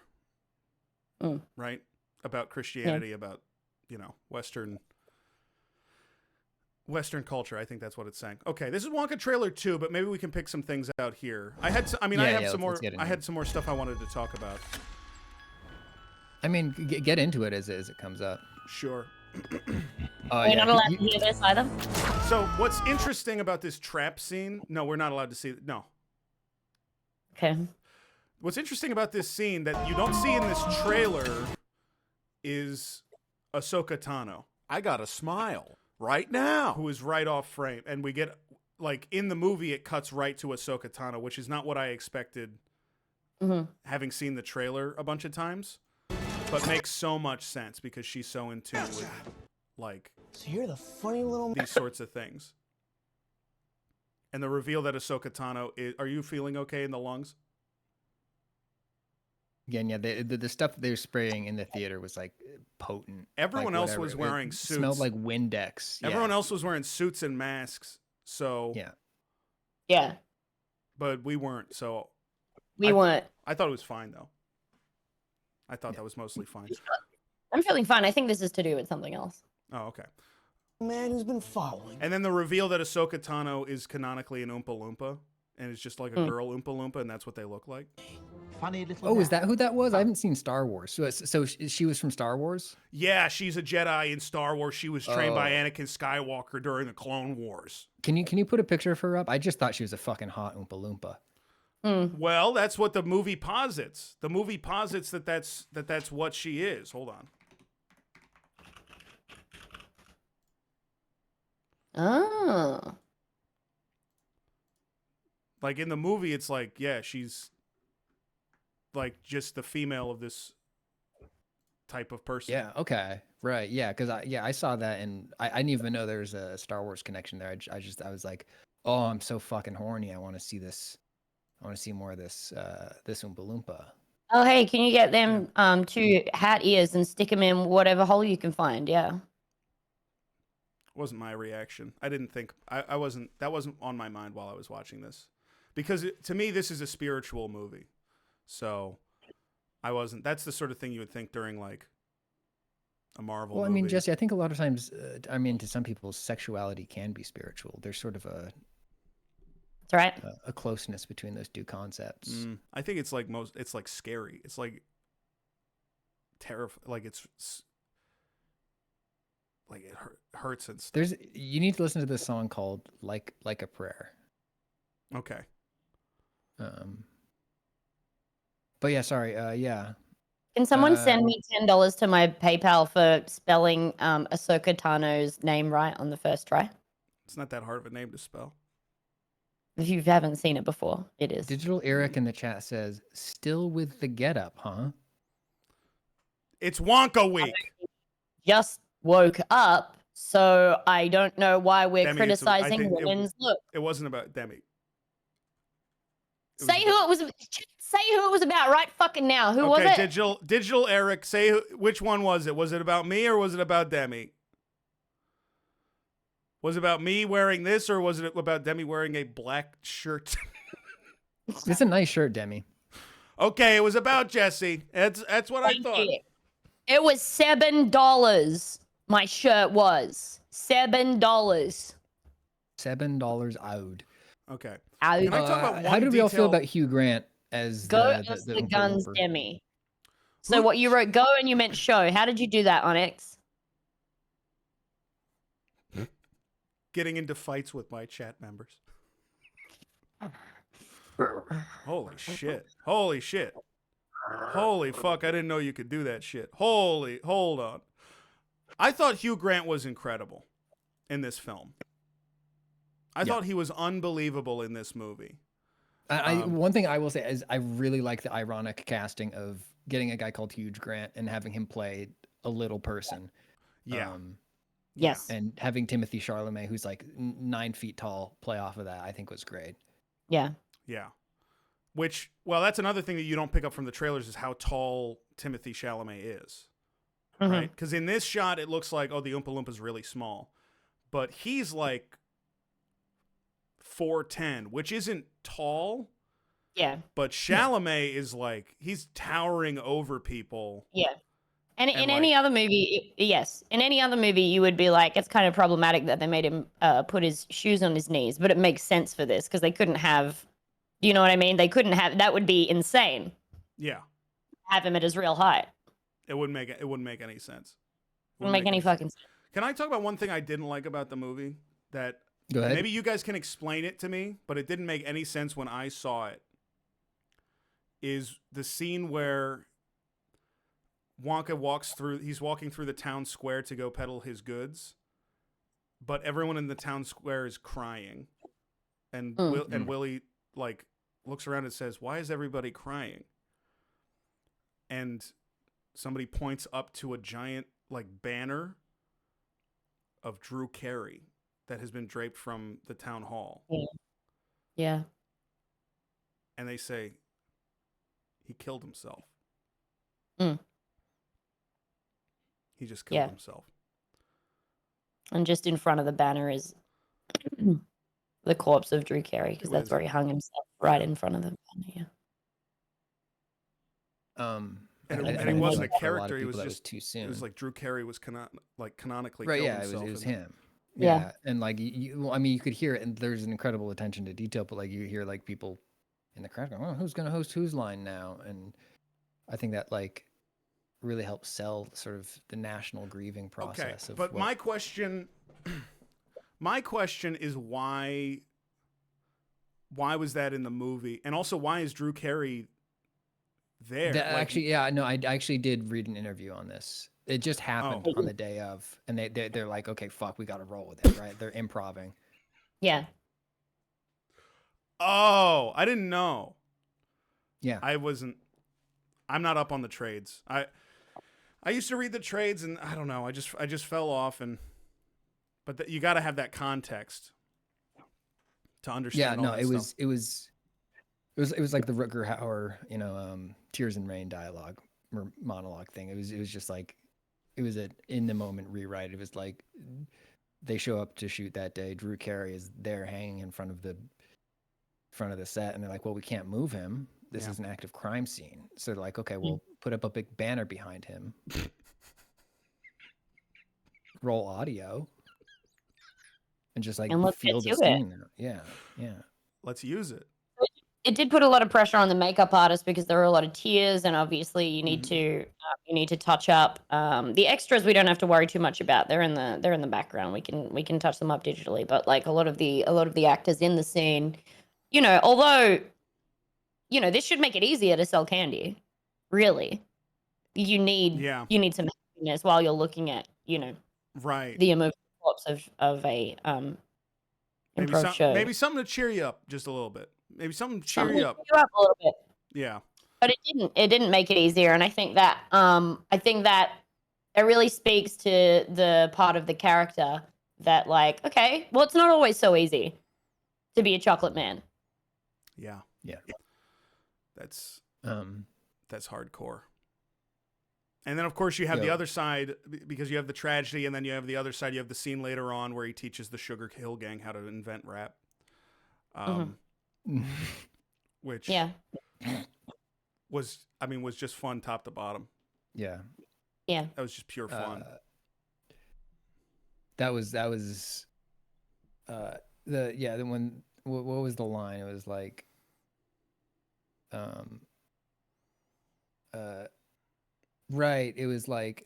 Right? About Christianity, about, Western culture. I think that's what it's saying. Okay, this is Wonka trailer 2, but maybe we can pick some things out here. I had some more stuff I wanted to talk about. I mean, get into it as it comes up. Sure. We're not allowed to hear this either. So what's interesting about this trap scene? No, we're not allowed to see it. No. Okay. What's interesting about this scene that you don't see in this trailer is Ahsoka Tano. I got a smile right now. Who is right off frame. And we get, like, in the movie, it cuts right to Ahsoka Tano, which is not what I expected, having seen the trailer a bunch of times. But makes so much sense because she's so in tune with, like, so you're the funny little these sorts of things. And the reveal that Ahsoka Tano is... Are you feeling okay in the lungs? Again, yeah, the stuff they were spraying in the theater was, like, potent. Everyone else was wearing suits. Smelled like Windex. Everyone else was wearing suits and masks, so... Yeah. But we weren't, so... We weren't. I thought it was fine, though. I thought that was mostly fine. I'm feeling fine. I think this is to do with something else. Oh, okay. Man who's been following. And then the reveal that Ahsoka Tano is canonically an Oompa Loompa, and it's just like a girl Oompa Loompa, and that's what they look like. Funny little. Oh, is that who that was? I haven't seen Star Wars. So she was from Star Wars? Yeah, she's a Jedi in Star Wars. She was trained by Anakin Skywalker during the Clone Wars. Can you put a picture of her up? I just thought she was a fucking hot Oompa Loompa. Well, that's what the movie posits. The movie posits that's what she is. Hold on. Oh. Like in the movie, it's like, yeah, she's like just the female of this type of person. Yeah. Okay. Right. Yeah. Because I saw that, and I didn't even know there was a Star Wars connection there. I was like, oh, I'm so fucking horny. I want to see this. I want to see more of this Oompa Loompa. Oh, hey, can you get them 2 hat ears and stick them in whatever hole you can find? Yeah. Wasn't my reaction. I didn't think I wasn't. That wasn't on my mind while I was watching this, because to me this is a spiritual movie, so I wasn't. That's the sort of thing you would think during like a Marvel. Well, movie. I mean, Jesse, I think a lot of times, to some people, sexuality can be spiritual. There's sort of a right. A closeness between those two concepts. I think it's like it's like scary. It's like terrifying. Like like it hurts and stuff. You need to listen to this song called "Like a Prayer." Okay. But yeah, sorry. Yeah. Can someone send me $10 to my PayPal for spelling Ahsoka Tano's name right on the first try? It's not that hard of a name to spell. If you haven't seen it before, it is. Digital Eric in the chat says, "Still with the get up, huh?" It's Wonka week. Just woke up, so I don't know why we're Demi, criticizing women's look. It wasn't about Demi. Say who it was. Say who it was about right fucking now. Who was it? Digital Eric, say which one was it? Was it about me or was it about Demi? Was it about me wearing this or was it about Demi wearing a black shirt? It's a nice shirt, Demi. Okay, it was about Jesse. That's what I thought. It was $7. My shirt was $7. $7 owed. Okay. Can I talk about how did we all feel about Hugh Grant as Go the the guns, Oompa Loompa? Demi. So what you wrote, go and you meant show. How did you do that, Onyx? Getting into fights with my chat members. Holy shit. Holy shit. Holy fuck, I didn't know you could do that shit. Hold on. I thought Hugh Grant was incredible in this film. I thought he was unbelievable in this movie. One thing I will say is I really like the ironic casting of getting a guy called Hugh Grant and having him play a little person. Yeah. Yes. And having Timothy Chalamet, who's like 9 feet tall, play off of that, I think was great. Yeah. Yeah. Which, well, that's another thing that you don't pick up from the trailers is how tall Timothy Chalamet is. Mhm. Right? Because in this shot, it looks like, oh, the Oompa Loompa's really small. But he's like 4'10", which isn't tall. Yeah. But Chalamet is like, he's towering over people. Yeah. And in any other movie, yes. In any other movie, you would be like, it's kind of problematic that they made him put his shoes on his knees. But it makes sense for this because they couldn't have, you know what I mean? They couldn't have, that would be insane. Yeah. Have him at his real height. It wouldn't make any sense. Wouldn't make any fucking sense. Can I talk about one thing I didn't like about the movie? That Go ahead. maybe you guys can explain it to me, but it didn't make any sense when I saw it. Is the scene where Wonka he's walking through the town square to go peddle his goods, but everyone in the town square is crying. And and Willie like looks around and says, "Why is everybody crying?" And somebody points up to a giant like banner of Drew Carey that has been draped from the town hall. Yeah. And they say he killed himself. He just killed himself. And just in front of the banner is the corpse of Drew Carey because that's where he hung himself, right in front of the banner. Yeah. And it wasn't a character. He was just too soon. It was like Drew Carey was canonically right. killed Yeah, himself. it was him. Yeah. And like I mean, you could hear it, and there's an incredible attention to detail. But like you hear like people in the crowd going, "Oh, who's gonna host whose line now?" And I think that like really helps sell sort of the national grieving process. Okay, but my question is why was that in the movie, and also why is Drew Carey there? Actually, yeah, no, I actually did read an interview on this. It just happened on the day of, and they're like, okay, fuck, we got to roll with it, right? They're improving. Yeah. Oh, I didn't know. Yeah, I'm not up on the trades. I used to read the trades, and I don't know. I just fell off, but you got to have that context to understand. Yeah, no, it was like the Rutger Hauer, Tears and Rain dialogue or monologue thing. It was just like, it was an in the moment rewrite. It was like they show up to shoot that day. Drew Carey is there hanging in front of the set, and they're like, well, we can't move him. This is an active crime scene. So they're like, okay, we'll put up a big banner behind him. Roll audio. And just like feel the scene. Yeah. Let's use it. it did put a lot of pressure on the makeup artist because there are a lot of tears, and obviously you need to touch up. The extras we don't have to worry too much about. They're in the background. We can touch them up digitally. But like a lot of the actors in the scene, although this should make it easier to sell candy. Really, you need some happiness while you're looking at right the emotional corpse of a improv show. Maybe something to cheer you up just a little bit. Maybe something to cheer you up. A little bit. Yeah. But it didn't make it easier, and I think that it really speaks to the part of the character that like, okay, well, it's not always so easy to be a chocolate man. Yeah. Yeah. That's hardcore. And then of course you have the other side, because you have the tragedy, and then you have the other side. You have the scene later on where he teaches the Sugar Hill Gang how to invent rap. Which was just fun top to bottom. Yeah. Yeah. That was just pure fun. That was what was the line? It was like right, it was like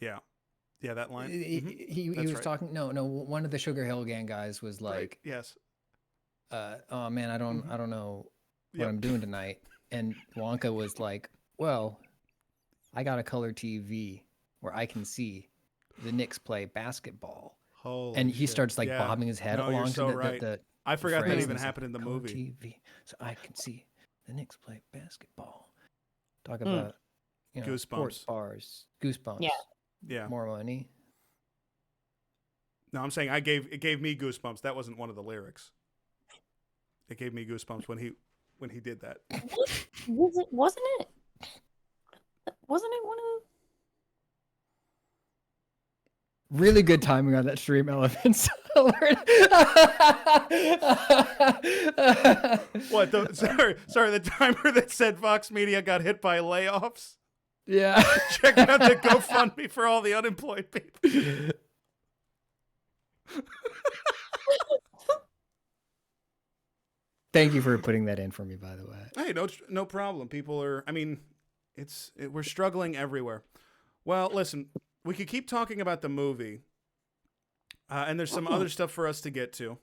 that line. He was right. Talking one of the Sugar Hill Gang guys was like, right. Yes. Oh man, I don't know what I'm doing tonight. And Wonka was like, well, I got a color TV where I can see the Knicks play basketball. Holy and he shit. starts like bobbing his head along so to right. the I forgot that even happened in the movie. TV, so I can see the Knicks play basketball. Talk about Goosebumps. Sports bars, goosebumps. Yeah. More money. No, I'm saying it gave me goosebumps. That wasn't one of the lyrics. It gave me goosebumps when he did that. Wasn't it one of Really good timing on that stream, Elephants. What? Sorry, the timer that said Vox Media got hit by layoffs? Yeah. Check out the GoFundMe for all the unemployed people. Thank you for putting that in for me, by the way. Hey, no problem. People are, we're struggling everywhere. Well, listen, we could keep talking about the movie, and there's some other stuff for us to get to.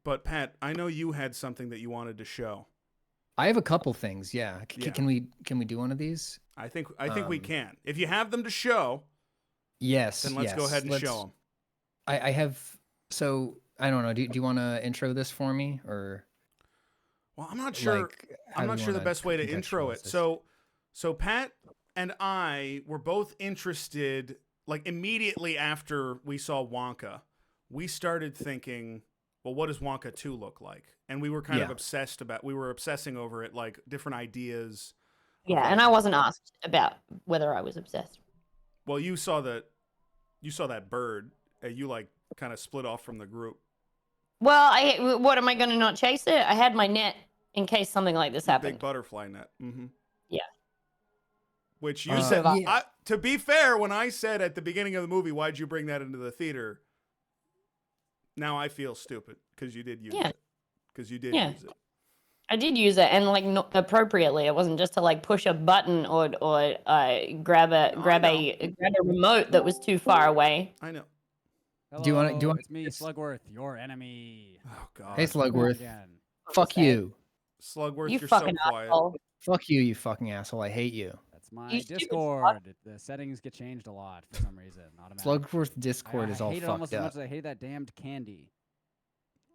But Pat, I know you had something that you wanted to show. I have a couple things. Yeah. Can we do one of these? I think we can. If you have them to show, yes. Then let's go ahead and show them. I have. So I don't know. Do you want to intro this for me, or? Well, I'm not sure. I'm not sure the best way to intro it. So Pat and I were both interested. Like immediately after we saw Wonka, we started thinking, well, what does Wonka 2 look like? And we were kind of obsessing over it, like different ideas. Yeah, and I wasn't asked about whether I was obsessed. Well, you saw that bird. You like kind of split off from the group. Well, what am I going to not chase it? I had my net in case something like this happened. Big butterfly net. Mm-hmm. Yeah. Which you said. To be fair, when I said at the beginning of the movie, why'd you bring that into the theater? Now I feel stupid because you did use it. Because you did use it. I did use it, and like not appropriately. It wasn't just to like push a button or grab a remote that was too far away. I know. Hello, do you want? It's me, Slugworth, your enemy. Oh God. Hey, Slugworth. Fuck you. Slugworth, you you're fucking so quiet. asshole. Fuck you, you fucking asshole. I hate you. That's my Discord. The settings get changed a lot for some reason. Slugworth Discord is all fucked up. I hate it almost as much as I hate that damned candy.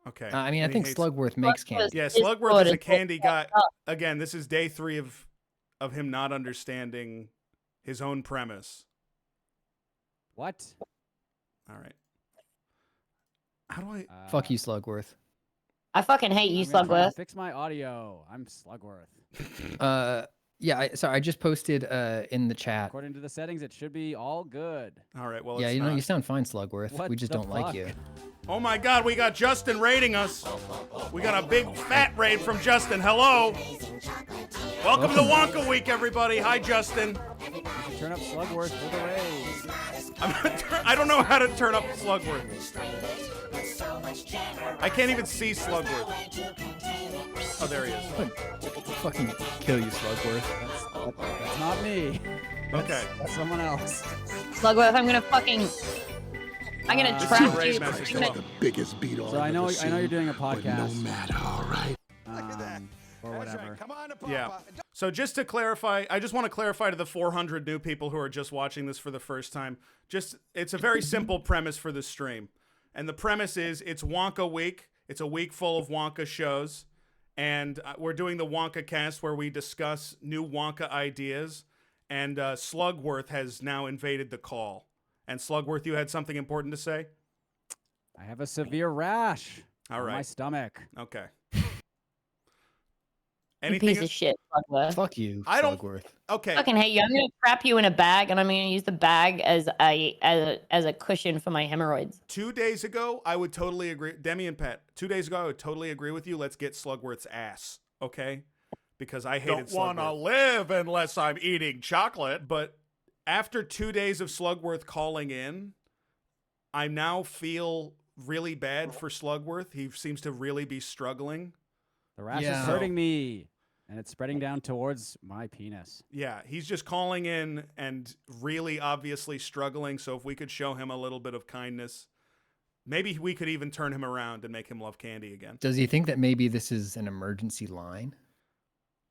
Okay. I mean, I think Slugworth makes candy. Yeah, Slugworth is a candy guy. Again, this is day 3 of him not understanding his own premise. What? All right. How do I? Fuck you, Slugworth. I fucking hate you, Slugworth. Fix my audio. I'm Slugworth. Yeah. I just posted in the chat. According to the settings, it should be all good. All right. Well, yeah, it's you know, not. you sound fine, Slugworth. What we just the don't like fuck? you. Oh my God, we got Justin raiding us. We got a big fat raid from Justin. Hello. Welcome to Wonka Week, everybody. Hi, Justin. You should turn up Slugworth for the raid. I don't know how to turn up Slugworth. I can't even see Slugworth. Oh, there he is. Fucking kill you, Slugworth. That's not me. Okay. That's someone else. Slugworth, I'm gonna trap you. That's the biggest beat I've So I know ever seen, you're doing a but no podcast. matter, all right? Or whatever. Yeah. So just to clarify, I just want to clarify to the 400 new people who are just watching this for the first time. It's a very simple premise for the stream. And the premise is it's Wonka week. It's a week full of Wonka shows. And we're doing the Wonkacast where we discuss new Wonka ideas. And Slugworth has now invaded the call. And Slugworth, you had something important to say? I have a severe rash on my stomach. Okay. You piece of shit, Slugworth. Fuck you, I don't. Slugworth. Okay. Fucking hate you. I'm gonna trap you in a bag, and I'm gonna use the bag as a cushion for my hemorrhoids. 2 days ago, I would totally agree. Demi and Pat, 2 days ago, I would totally agree with you. Let's get Slugworth's ass, okay? Because I hated Don't want to Slugworth. live unless I'm eating chocolate. But after 2 days of Slugworth calling in, I now feel really bad for Slugworth. He seems to really be struggling. The rash is hurting me, and it's spreading down towards my penis. Yeah, he's just calling in and really obviously struggling. So if we could show him a little bit of kindness, maybe we could even turn him around and make him love candy again. Does he think that maybe this is an emergency line?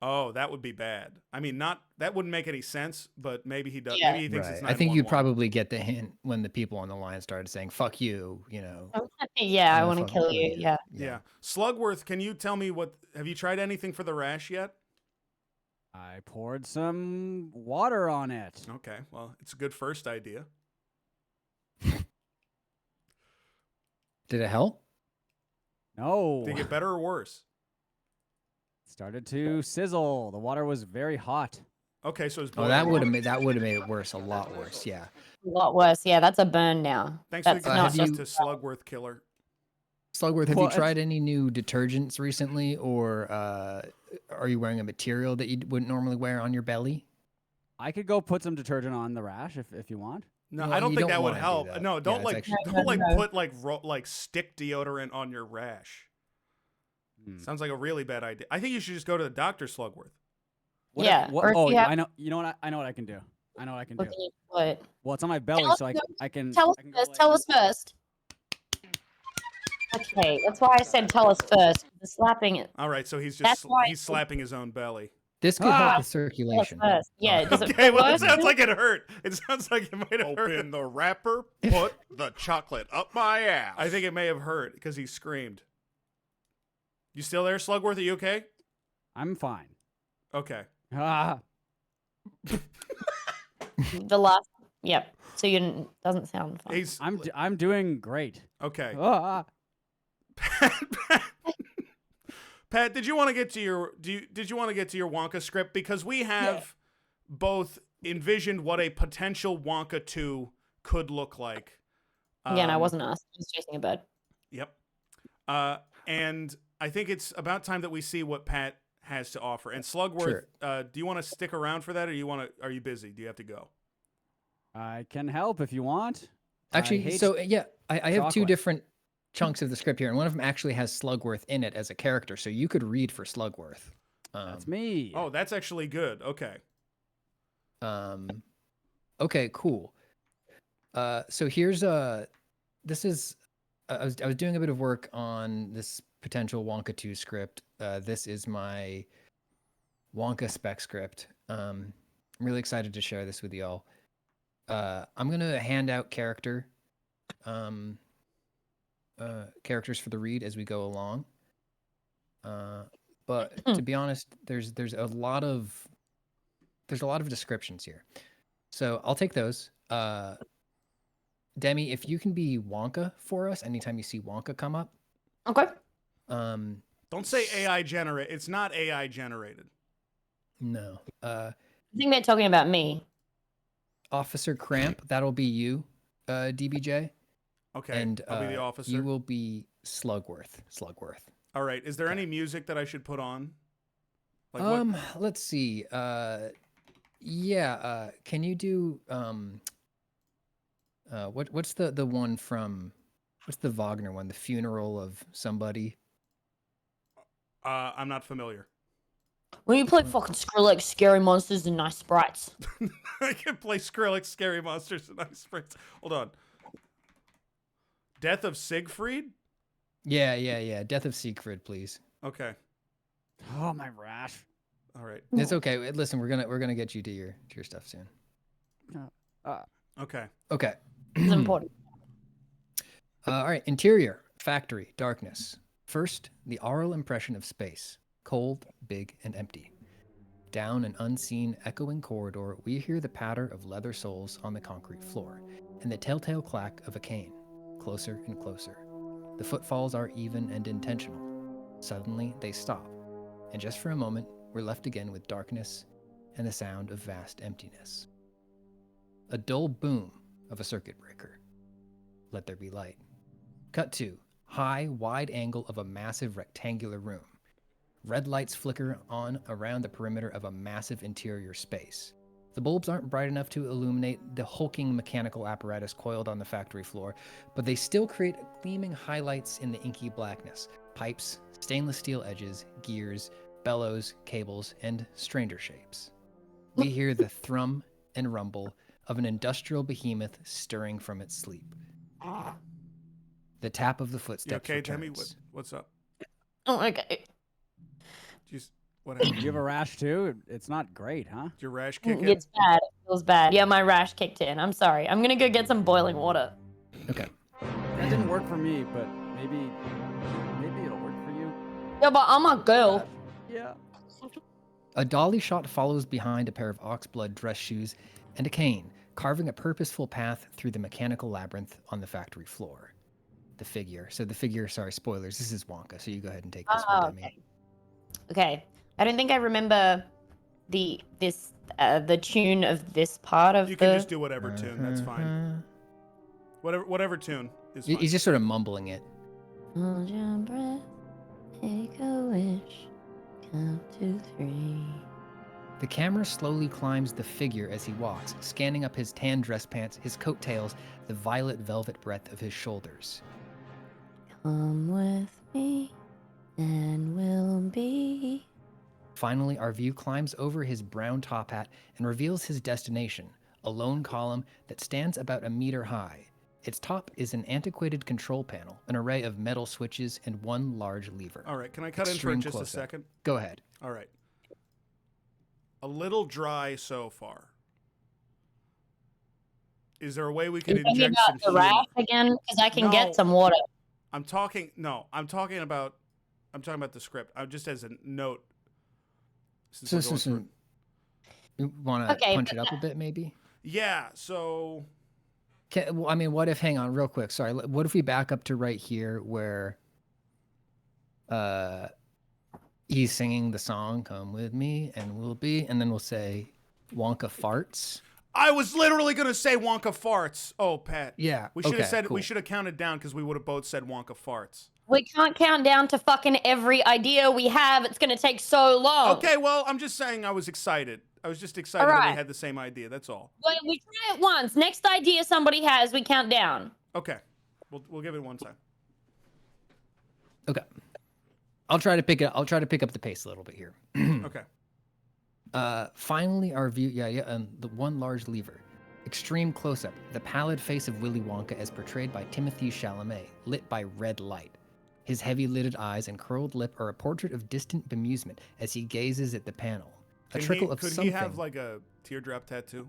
Oh, that would be bad. I mean, that wouldn't make any sense, but maybe he does. Yeah. Maybe he thinks it's 911. I think you probably get the hint when the people on the line started saying "fuck you," you know. Yeah, I I'm want to gonna kill fucking you. Yeah. Yeah. Slugworth, can you tell me have you tried anything for the rash yet? I poured some water on it. Okay, well, it's a good first idea. Did it help? No. Did it get better or worse? Started to sizzle. The water was very hot. Okay, so it's Oh, that would have made it worse, a lot worse. Yeah. A lot worse. Yeah, that's a burn now. Thanks That's for the not gift just to Slugworth Killer. Slugworth, have Well, you tried any new detergents recently, or are you wearing a material that you wouldn't normally wear on your belly? I could go put some detergent on the rash if you want. No, Well, I don't you think don't that would wanna do help. that. No, Yeah, don't it's like actually- put like stick deodorant on your rash. Sounds like a really bad idea. I think you should just go to the doctor, Slugworth. What Yeah, if- or if oh, you have- I know. You know what? I know what I can do. I know what I can do. What? Well, it's on my belly, Tell us so I first. can. Tell us I can go first. like- Tell us first. Okay, that's why I said tell us first. The slapping it. All right, so he's That's just why- he's slapping his own belly. This could help with Tell us circulation. first. Yeah. Does it Okay, feel well, it worse? sounds like it hurt. It sounds like it might have hurt. Open the wrapper, put the chocolate up my ass. I think it may have hurt because he screamed. You still there, Slugworth? Are you okay? I'm fine. Okay. Ah. The last. Yep. So you doesn't sound fun. I'm doing great. Okay. Ah. Pat, did you want to get to your did you want to get to your Wonka script, because we have both envisioned what a potential Wonka 2 could look like. Again, I wasn't asked. I was chasing a bird. Yep. And I think it's about time that we see what Pat has to offer. And Slugworth, do you want to stick around for that, or are you busy? Do you have to go? I can help if you want. Actually, so yeah, I have two chocolate. different chunks of the script here, and one of them actually has Slugworth in it as a character, so you could read for Slugworth. That's me. Oh, that's actually good. Okay. Okay, cool. So here's this is I was doing a bit of work on this potential Wonka 2 script. This is my Wonka spec script. I'm really excited to share this with y'all. I'm gonna hand out characters for the read as we go along. But to be honest, there's a lot of descriptions here. So I'll take those. Demi, if you can be Wonka for us anytime you see Wonka come up. Okay. Don't say AI generated. It's not AI generated. No. I think they're talking about me. Officer Cramp, that'll be you, DBJ. Okay, And I'll be the officer. you will be Slugworth. All right. Is there any music that I should put on? Let's see. Yeah. Can you do what's the one from? What's the Wagner one? The Funeral of Somebody. I'm not familiar. When you play fucking Skrillex, Scary Monsters, and Nice Sprites. I can play Skrillex, Scary Monsters, and Nice Sprites. Hold on. Death of Siegfried? Yeah. Death of Siegfried, please. Okay. Oh, my rash. All right. It's okay. Listen, we're gonna get you to your stuff soon. Okay. Okay. It's important. All right. Interior, factory, darkness. First, the aural impression of space. Cold, big, and empty. Down an unseen, echoing corridor, we hear the patter of leather soles on the concrete floor, and the telltale clack of a cane. Closer and closer. The footfalls are even and intentional. Suddenly, they stop, and just for a moment, we're left again with darkness and the sound of vast emptiness. A dull boom of a circuit breaker. Let there be light. Cut to high, wide angle of a massive rectangular room. Red lights flicker on around the perimeter of a massive interior space. The bulbs aren't bright enough to illuminate the hulking mechanical apparatus coiled on the factory floor, but they still create gleaming highlights in the inky blackness. Pipes, stainless steel edges, gears, bellows, cables, and stranger shapes. We hear the thrum and rumble of an industrial behemoth stirring from its sleep. The tap of the footsteps You okay, returns. Tammy? What's up? Oh, okay. Just what happened? You have a rash too? It's not great, huh? Did your rash kick in? It's bad. It feels bad. Yeah, my rash kicked in. I'm sorry. I'm gonna go get some boiling water. Okay. That didn't work for me, but maybe it'll work for you. Yeah, but I'm a girl. Yeah. A dolly shot follows behind a pair of oxblood dress shoes and a cane, carving a purposeful path through the mechanical labyrinth on the factory floor. The figure. Sorry, spoilers. This is Wonka, so you go ahead and take this one, Demi. Okay. I don't think I remember the tune of this part of You the... can just do whatever tune. That's fine. Whatever tune is fine. He's just sort of mumbling it. Hold your breath, take a wish, count to 3. The camera slowly climbs the figure as he walks, scanning up his tan dress pants, his coattails, the violet velvet breadth of his shoulders. Come with me, and we'll be... Finally, our view climbs over his brown top hat and reveals his destination, a lone column that stands about a meter high. Its top is an antiquated control panel, an array of metal switches, and one large lever. All right, can I cut in for just a second? Go ahead. All right. A little dry so far. Is there a way we can inject some the humor? rash again? Because I can get some water. I'm talking about the script. Just as a note. So, you want to punch it up a bit, maybe? Yeah, so... what if, hang on real quick, sorry, what if we back up to right here where he's singing the song, Come With Me, and We'll Be, and then we'll say, Wonka farts? I was literally going to say Wonka farts. Oh, Pat. Yeah, We should have said, cool. we should have counted down because we would have both said Wonka farts. We can't count down to fucking every idea we have. It's going to take so long. Okay, well, I'm just saying I was excited. I was just excited that we had the same idea. That's all. Well, we try it once. Next idea somebody has, we count down. Okay. We'll give it one time. Okay. I'll try to pick up the pace a little bit here. Okay. Finally, our view, the one large lever. Extreme close-up, the pallid face of Willy Wonka as portrayed by Timothée Chalamet, lit by red light. His heavy-lidded eyes and curled lip are a portrait of distant bemusement as he gazes at the panel. Could he have like a teardrop tattoo?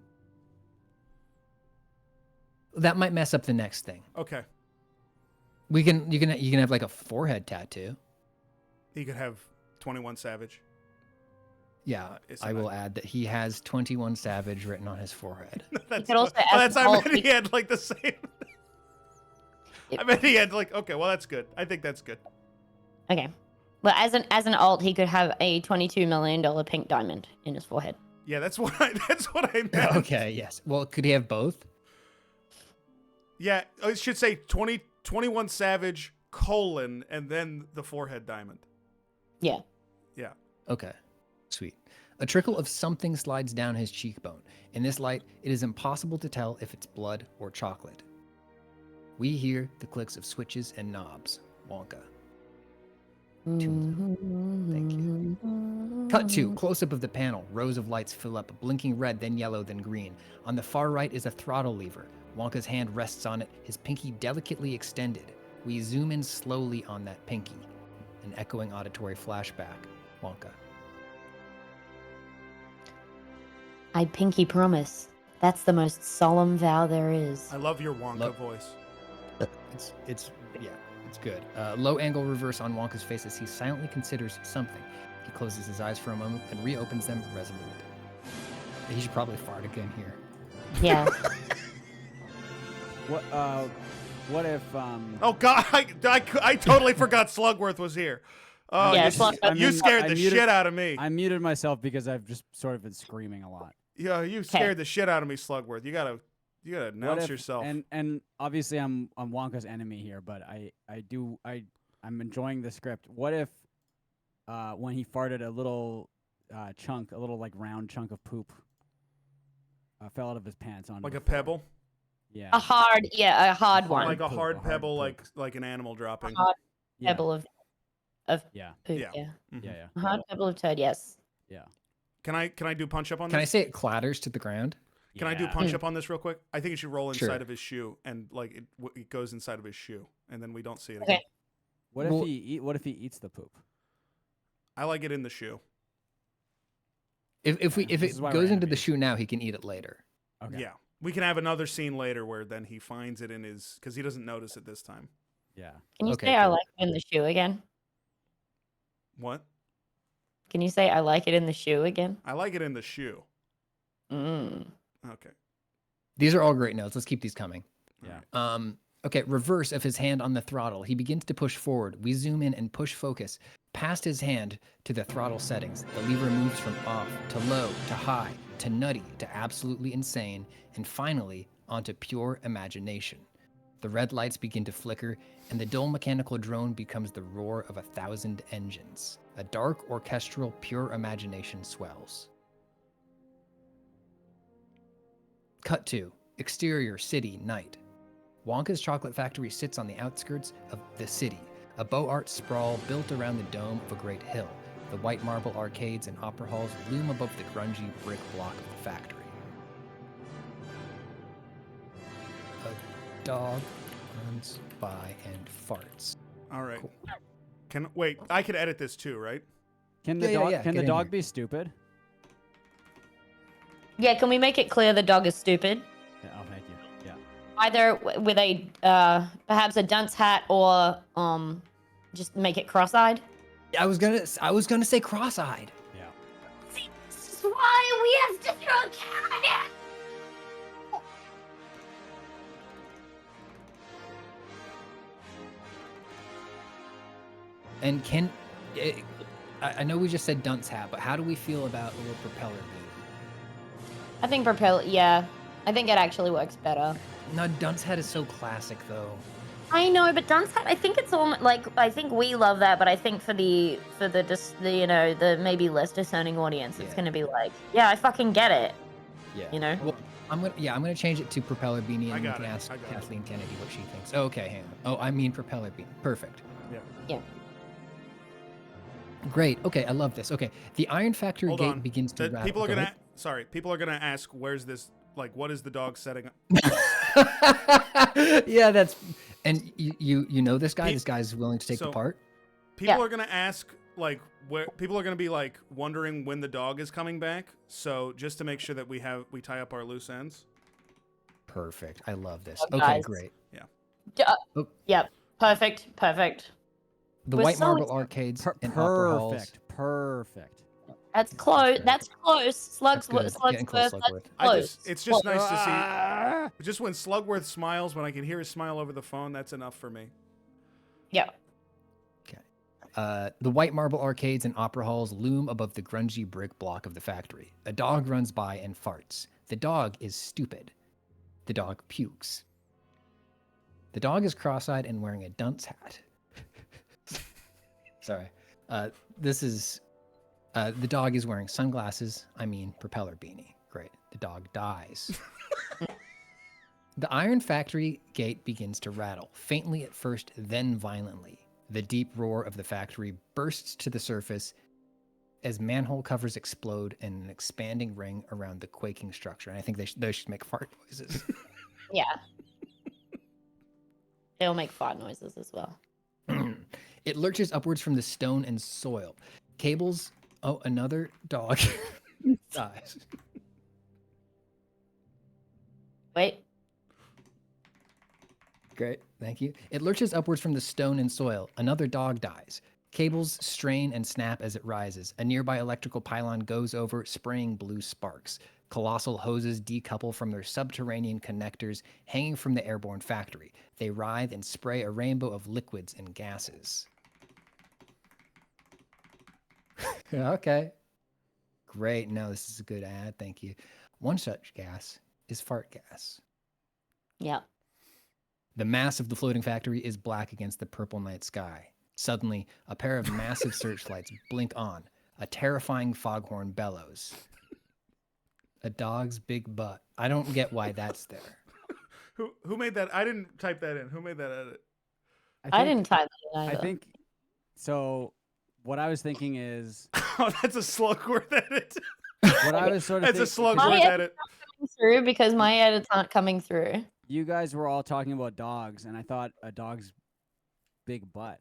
That might mess up the next thing. Okay. You can have like a forehead tattoo. He could have 21 Savage. Yeah, I will add that he has 21 Savage written on his forehead. I meant he had like the same. I meant he had like, okay, well that's good. I think that's good. Okay. Well, as an alt, he could have a $22 million pink diamond in his forehead. Yeah, that's what I meant. Okay, yes. Well, could he have both? Yeah, it should say 21 Savage, and then the forehead diamond. Yeah. Yeah. Okay. Sweet. A trickle of something slides down his cheekbone. In this light, it is impossible to tell if it's blood or chocolate. We hear the clicks of switches and knobs. Wonka. Thank you. Cut to close-up of the panel. Rows of lights fill up, blinking red, then yellow, then green. On the far right is a throttle lever. Wonka's hand rests on it, his pinky delicately extended. We zoom in slowly on that pinky. An echoing auditory flashback. Wonka. I pinky promise. That's the most solemn vow there is. I love your Wonka voice. It's good. Low angle reverse on Wonka's face as he silently considers something. He closes his eyes for a moment, then reopens them resolute. He should probably fart again here. Yeah. What if Oh God, I totally forgot Slugworth was here. Oh, Yeah, you scared the shit out of me. I muted myself because I've just sort of been screaming a lot. Yeah, you scared the shit out of me, Slugworth. You gotta announce yourself. And obviously I'm Wonka's enemy here, but I'm enjoying the script. What if when he farted a little chunk, a little like round chunk of poop fell out of his pants on like a pebble? Yeah. A hard one. Like a hard pebble, like an animal dropping. A hard pebble of poop. Yeah. Yeah. A hard pebble of turd, yes. Yeah. Can I do punch up on this? Can I say it clatters to the ground? Can I do punch up on this real quick? I think it should roll inside Sure. of his shoe, and like it goes inside of his shoe, and then we don't see it Okay. again. What if he eats the poop? I like it in the shoe. If it This is why goes we're into the shoe now, he can eat it later. Okay. Yeah, we can have another scene later where then he finds it in his because he doesn't notice it this time. Yeah. Can you Okay, say I cool. like it in the shoe again? What? Can you say I like it in the shoe again? I like it in the shoe. Okay. These are all great notes. Let's keep these coming. Yeah. Okay, reverse of his hand on the throttle. He begins to push forward. We zoom in and push focus past his hand to the throttle settings. The lever moves from off to low to high to nutty to absolutely insane and finally onto pure imagination. The red lights begin to flicker and the dull mechanical drone becomes the roar of 1,000 engines. A dark orchestral pure imagination swells. Cut to exterior city night. Wonka's chocolate factory sits on the outskirts of the city, a beaux art sprawl built around the dome of a great hill. The white marble arcades and opera halls loom above the grungy brick block of the factory. A dog runs by and farts. All right. Wait? I could edit this too, right? Can the Yeah, Can get the in dog here. be stupid? Yeah, can we make it clear the dog is stupid? Yeah. Oh, thank you. Yeah. Either with a perhaps a dunce hat or just make it cross-eyed. I was gonna say cross-eyed. Yeah. This is why we have to throw Canada. And I know we just said dunce hat, but how do we feel about a little propeller beanie? I think propeller. Yeah, I think it actually works better. No, dunce hat is so classic though. I know, but dunce hat. I think it's all like I think we love that, but I think for the the maybe less discerning audience, it's gonna be like, yeah, I fucking get it. Yeah. You know. Well, I'm gonna change it to propeller beanie, I and we got can it, ask I got it. Kathleen Kennedy what she thinks. Okay, hang on. Oh, I mean propeller beanie. Perfect. Yeah. Great. Okay, I love this. Okay, the Iron Factory Hold gate on. begins to rattle. People are Go gonna. ahead. Sorry. People are gonna ask, "Where's this? Like, what is the dog setting up?" Yeah, that's. And you know this guy. This guy's willing to take the So, part. People are gonna ask, like, where people are gonna be like wondering when the dog is coming back. So just to make sure that we tie up our loose ends. Perfect. I love this. Oh, Okay, guys. great. Oh. Yep. Perfect. The We're white so marble excited. arcades and opera halls. Perfect. That's close. That's close. That's good. Getting close, That's Slugworth. close. It's just nice to see. Just when Slugworth smiles, when I can hear his smile over the phone, that's enough for me. Yeah. The white marble arcades and opera halls loom above the grungy brick block of the factory. A dog runs by and farts. The dog is stupid. The dog pukes. The dog is cross-eyed and wearing a dunce hat. Sorry. The dog is wearing sunglasses. I mean, propeller beanie. Great. The dog dies. The Iron Factory gate begins to rattle, faintly at first, then violently. The deep roar of the factory bursts to the surface as manhole covers explode in an expanding ring around the quaking structure. And I think they should make fart noises. Yeah. They'll make fart noises as well. It lurches upwards from the stone and soil. Cables. Oh, another dog dies. Wait. Great, thank you. It lurches upwards from the stone and soil. Another dog dies. Cables strain and snap as it rises. A nearby electrical pylon goes over, spraying blue sparks. Colossal hoses decouple from their subterranean connectors hanging from the airborne factory. They writhe and spray a rainbow of liquids and gases. Okay. Great. No, this is a good ad. Thank you. One such gas is fart gas. Yep. The mass of the floating factory is black against the purple night sky. Suddenly, a pair of massive searchlights blink on. A terrifying foghorn bellows. A dog's big butt. I don't get why that's there. Who made that? I didn't type that in. Who made that edit? I didn't type that I either. think so. What I was thinking is, Oh, that's a Slugworth edit. what I was sort of That's a thinking, Slugworth My edit. edits aren't coming through because my edits aren't coming through. you guys were all talking about dogs, and I thought a dog's big butt.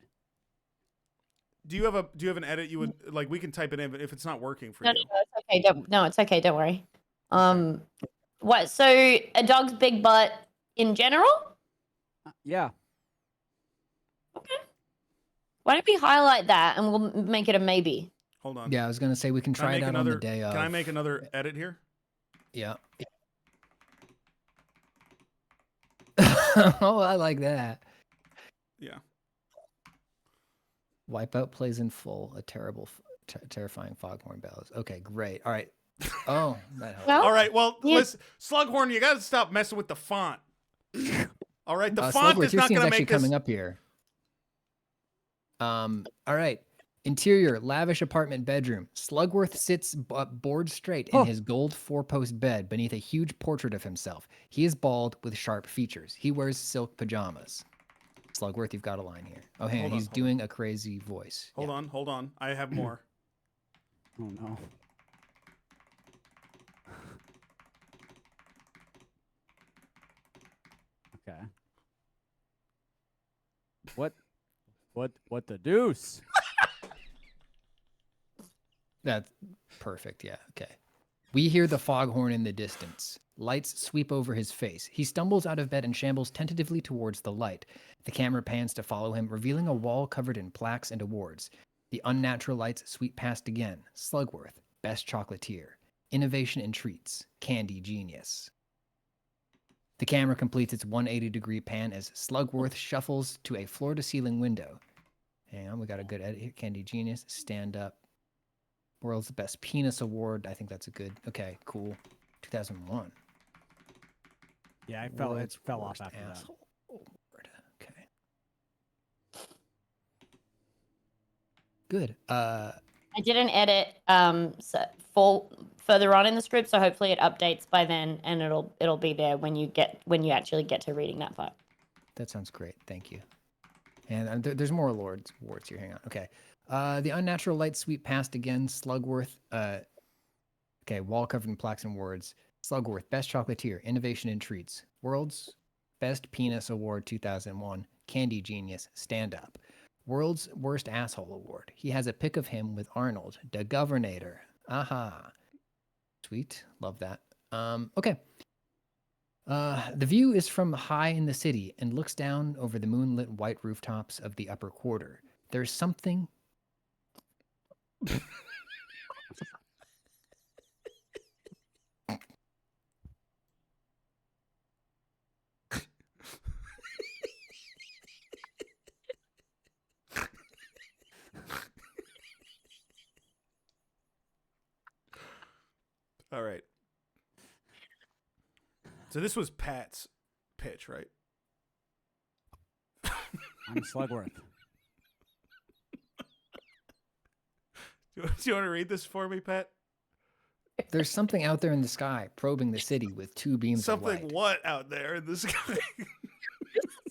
Do you have an edit you would like? We can type it in, but if it's not working for No, you, no, it's okay. No, it's okay. Don't worry. What? So a dog's big butt in general? Yeah. Why don't we highlight that and we'll make it a maybe? hold on. Yeah, I was going to say we can Can I try it make out on the day of. Can I make another edit here? Yeah. Oh, I like that. Yeah. Wipeout plays in full. A terrifying foghorn bellows. Okay, great. All right. Oh, that helps. All right. Well, yeah. listen, Slughorn, you got to stop messing with the font. All right, the font Slugworth, is your not scene's going to actually make this. coming up here. All right. Interior, lavish apartment bedroom. Slugworth sits board straight in his gold 4-post bed beneath a huge portrait of himself. He is bald with sharp features. He wears silk pajamas. Slugworth, you've got a line here. Oh, hang on. He's doing a crazy voice. Hold on. I have more. Oh no. Okay. What the deuce? That's perfect. Yeah. Okay. We hear the foghorn in the distance. Lights sweep over his face. He stumbles out of bed and shambles tentatively towards the light. The camera pans to follow him, revealing a wall covered in plaques and awards. The unnatural lights sweep past again. Slugworth, Best Chocolatier. Innovation in Treats. Candy Genius. The camera completes its 180-degree pan as Slugworth shuffles to a floor-to-ceiling window. Hang on, we got a good edit here. Candy Genius, stand up. World's Best Penis Award. I think that's a good. Okay, cool. 2001. Yeah, it fell World's off Worst after that. Asshole Award. Okay. Good. I did an edit further on in the script, so hopefully it updates by then, and it'll be there when you actually get to reading that part. That sounds great. Thank you. And there's more awards here. Hang on. Okay. The unnatural light sweep past again. Slugworth. Okay. Wall covered in plaques and words. Slugworth, Best Chocolatier, Innovation in Treats. World's Best Penis Award 2001. Candy Genius, Stand Up. World's Worst Asshole Award. He has a pic of him with Arnold, the Governator. Aha. Sweet. Love that. Okay. The view is from high in the city and looks down over the moonlit white rooftops of the upper quarter. There's something... All right. So this was Pat's pitch, right? I'm Slugworth. Do you want to read this for me, Pat? There's something out there in the sky, probing the city with two beams of light. Something what out there in the sky?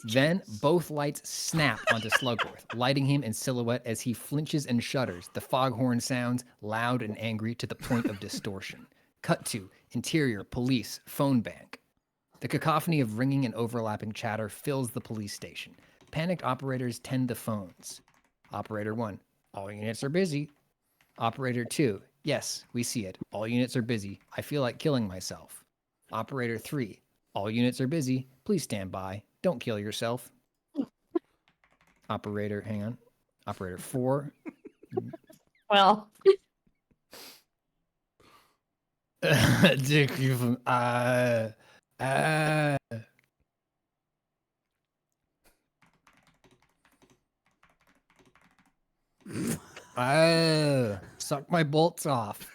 Then both lights snap onto Slugworth, lighting him in silhouette as he flinches and shudders. The foghorn sounds loud and angry to the point of distortion. Cut to interior police phone bank. The cacophony of ringing and overlapping chatter fills the police station. Panicked operators tend the phones. Operator 1, all units are busy. Operator 2, yes, we see it. All units are busy. I feel like killing myself. Operator 3, all units are busy. Please stand by. Don't kill yourself. Operator, hang on. Operator 4. Well. Dick, you from suck my bolts off.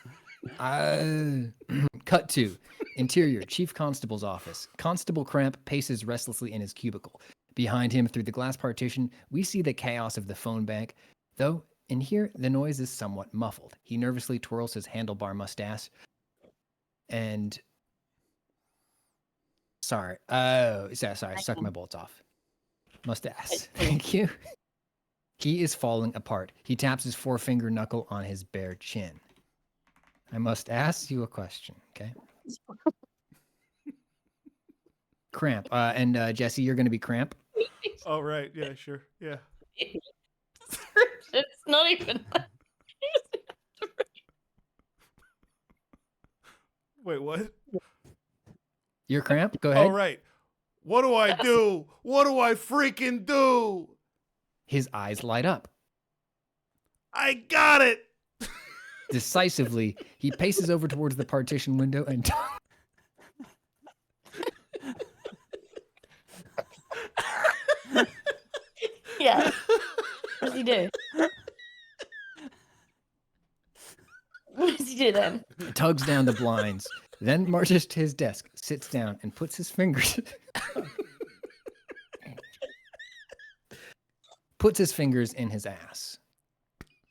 Cut to interior Chief Constable's office. Constable Cramp paces restlessly in his cubicle. Behind him, through the glass partition, we see the chaos of the phone bank, though in here the noise is somewhat muffled. He nervously twirls his handlebar mustache and sorry, suck my bolts off. Mustache. Thank you. He is falling apart. He taps his forefinger knuckle on his bare chin. I must ask you a question, okay? Cramp. And Jesse, you're going to be Cramp. Oh, right. Yeah, sure. Yeah. It's not even. Wait, what? You're Cramp? Go ahead. All right. What do I do? What do I freaking do? His eyes light up. I got it. Decisively, he paces over towards the partition window and Yeah. What does he do? What does he do then? tugs down the blinds, then marches to his desk, sits down, and puts his fingers in his ass.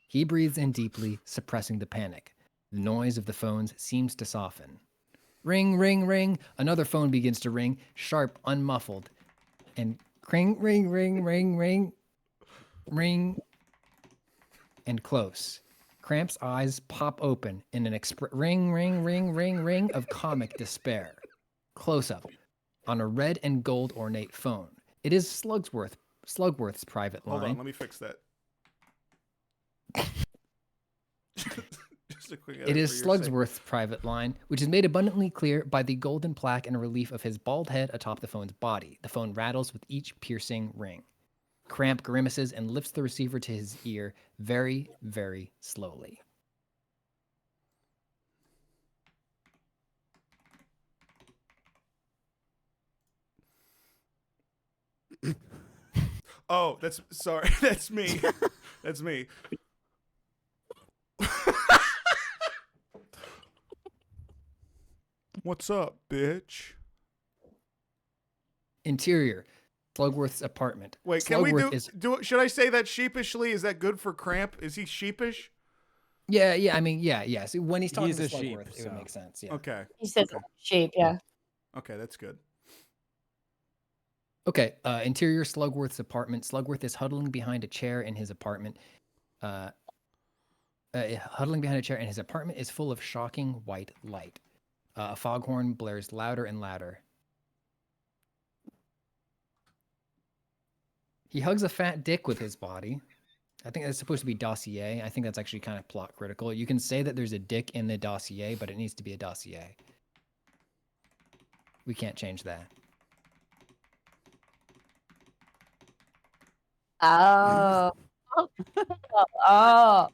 He breathes in deeply, suppressing the panic. The noise of the phones seems to soften. Ring, ring, ring. Another phone begins to ring, sharp, unmuffled. And ring, ring, ring, ring, ring, ring, and close. Cramp's eyes pop open in an ring, ring, ring, ring, ring of comic despair. Close up on a red and gold ornate phone. It is Slugworth's private line. Hold on, let me fix that. Just a quick edit It is for your sake. Slugsworth's private line, which is made abundantly clear by the golden plaque and relief of his bald head atop the phone's body. The phone rattles with each piercing ring. Cramp grimaces and lifts the receiver to his ear very, very slowly. Oh, sorry. That's me. That's me. What's up, bitch? Interior, Slugworth's apartment. Wait, can we do should I say that sheepishly? Is that good for Cramp? Is he sheepish? Yeah. I mean, yeah. So when he's talking He's to a sheep, Slugworth, it would make sense. Yeah. Okay. He says sheep, yeah. Okay, that's good. Okay, interior Slugworth's apartment. Slugworth is huddling behind a chair in his apartment. Huddling behind a chair in his apartment is full of shocking white light. A foghorn blares louder and louder. He hugs a fat dick with his body. I think that's supposed to be dossier. I think that's actually kind of plot critical. You can say that there's a dick in the dossier, but it needs to be a dossier. We can't change that. Oh. Oh.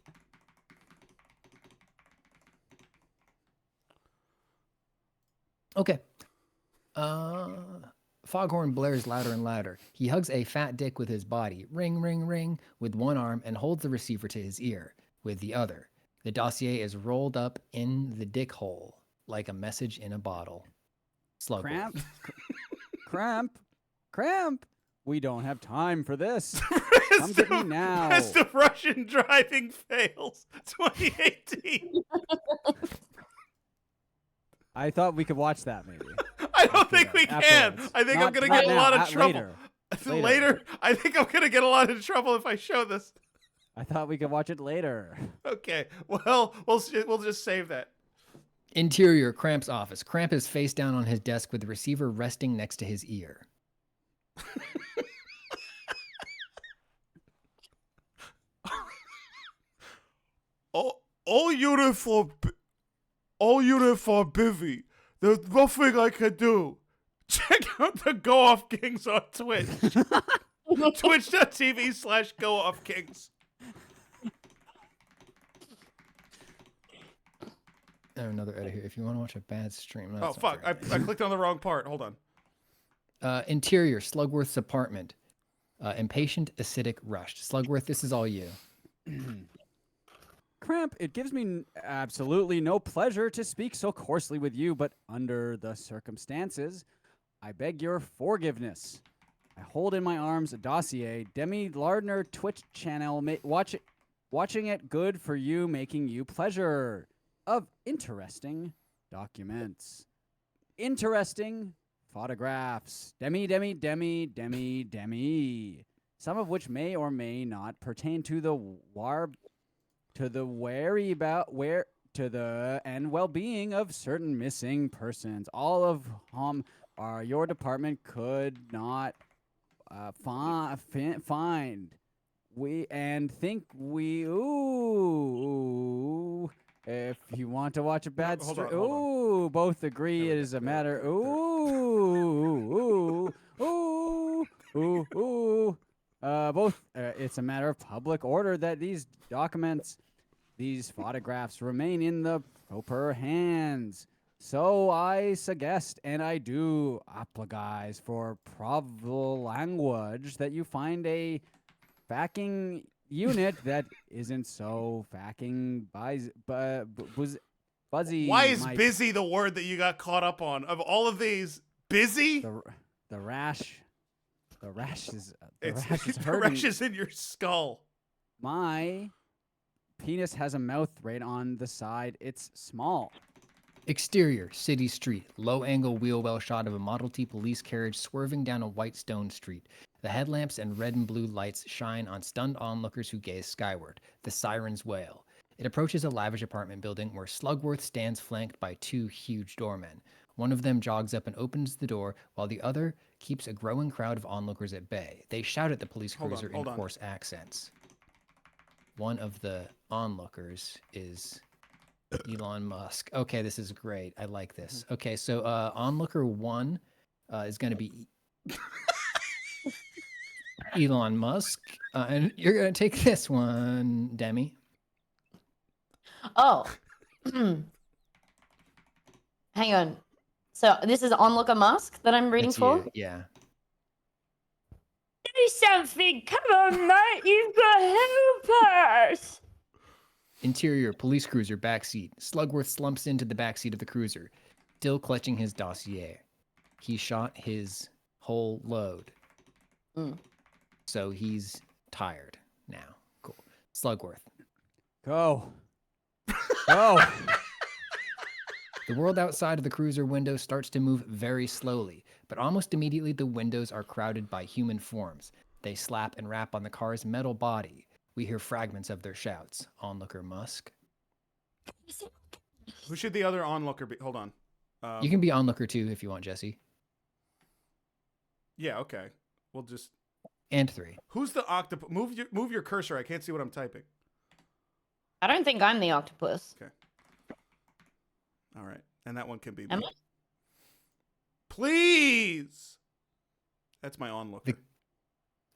Okay. Foghorn blares louder and louder. He hugs a fat dick with his body, ring, ring, ring, with one arm and holds the receiver to his ear with the other. The dossier is rolled up in the dick hole like a message in a bottle. Slugworth. Cramp. We don't have time for this. Come get me now. Best of Russian driving fails 2018. I thought we could watch that maybe. I don't think we can. I think I'm going to get in a lot of trouble. Later. I think I'm gonna get a lot of trouble if I show this. I thought we could watch it later. Okay. Well, we'll just save that. Interior, Cramp's office. Cramp is face down on his desk with the receiver resting next to his ear. All unit for Bivvy. There's nothing I can do. Check out the Go Off Kings on Twitch. Twitch.tv/GoOffKings. Another edit here. If you want to watch a bad stream. No, Oh, fuck. I clicked on the wrong part. Hold on. Interior, Slugworth's apartment. Impatient, acidic, rushed. Slugworth, this is all you. Cramp, it gives me absolutely no pleasure to speak so coarsely with you, but under the circumstances, I beg your forgiveness. I hold in my arms a dossier, Demi Lardner Twitch channel, watching it good for you, making you pleasure of interesting documents. Interesting photographs. Demi. Some of which may or may not pertain to the and well-being of certain missing persons, all of whom your department could not find. If you want to watch a bad stream, both agree it is a matter. It's a matter of public order that these documents, these photographs, remain in the proper hands. So I suggest, and I do apologize for proper language, that you find a backing unit that isn't so fucking buzzy. Why is busy the word that you got caught up on? Of all of these, busy? The rash is The hurting. rash is in your skull. My penis has a mouth right on the side. It's small. Exterior, city street. Low-angle wheel well shot of a Model T police carriage swerving down a white stone street. The headlamps and red and blue lights shine on stunned onlookers who gaze skyward. The sirens wail. It approaches a lavish apartment building where Slugworth stands flanked by two huge doormen. One of them jogs up and opens the door, while the other keeps a growing crowd of onlookers at bay. They shout at the police cruiser in coarse accents. One of the onlookers is Elon Musk. Okay, this is great. I like this. Okay, so onlooker 1 is going to be Elon Musk, and you're going to take this one, Demi. Oh. Hang on. So this is Onlooker Musk that I'm reading That's for? you, yeah. Do something. Come on, mate. You've got help us. Interior, police cruiser, backseat. Slugworth slumps into the backseat of the cruiser, still clutching his dossier. He shot his whole load. So he's tired now. Cool. Slugworth. Go. Go. The world outside of the cruiser window starts to move very slowly, but almost immediately the windows are crowded by human forms. They slap and rap on the car's metal body. We hear fragments of their shouts. Onlooker Musk. Who should the other onlooker be? Hold on. You can be onlooker too if you want, Jesse. Yeah, okay. We'll just... And 3. Who's the octopus? Move your cursor. I can't see what I'm typing. I don't think I'm the octopus. Okay. All right. And that one can be Am me. I? Please! That's my onlooker.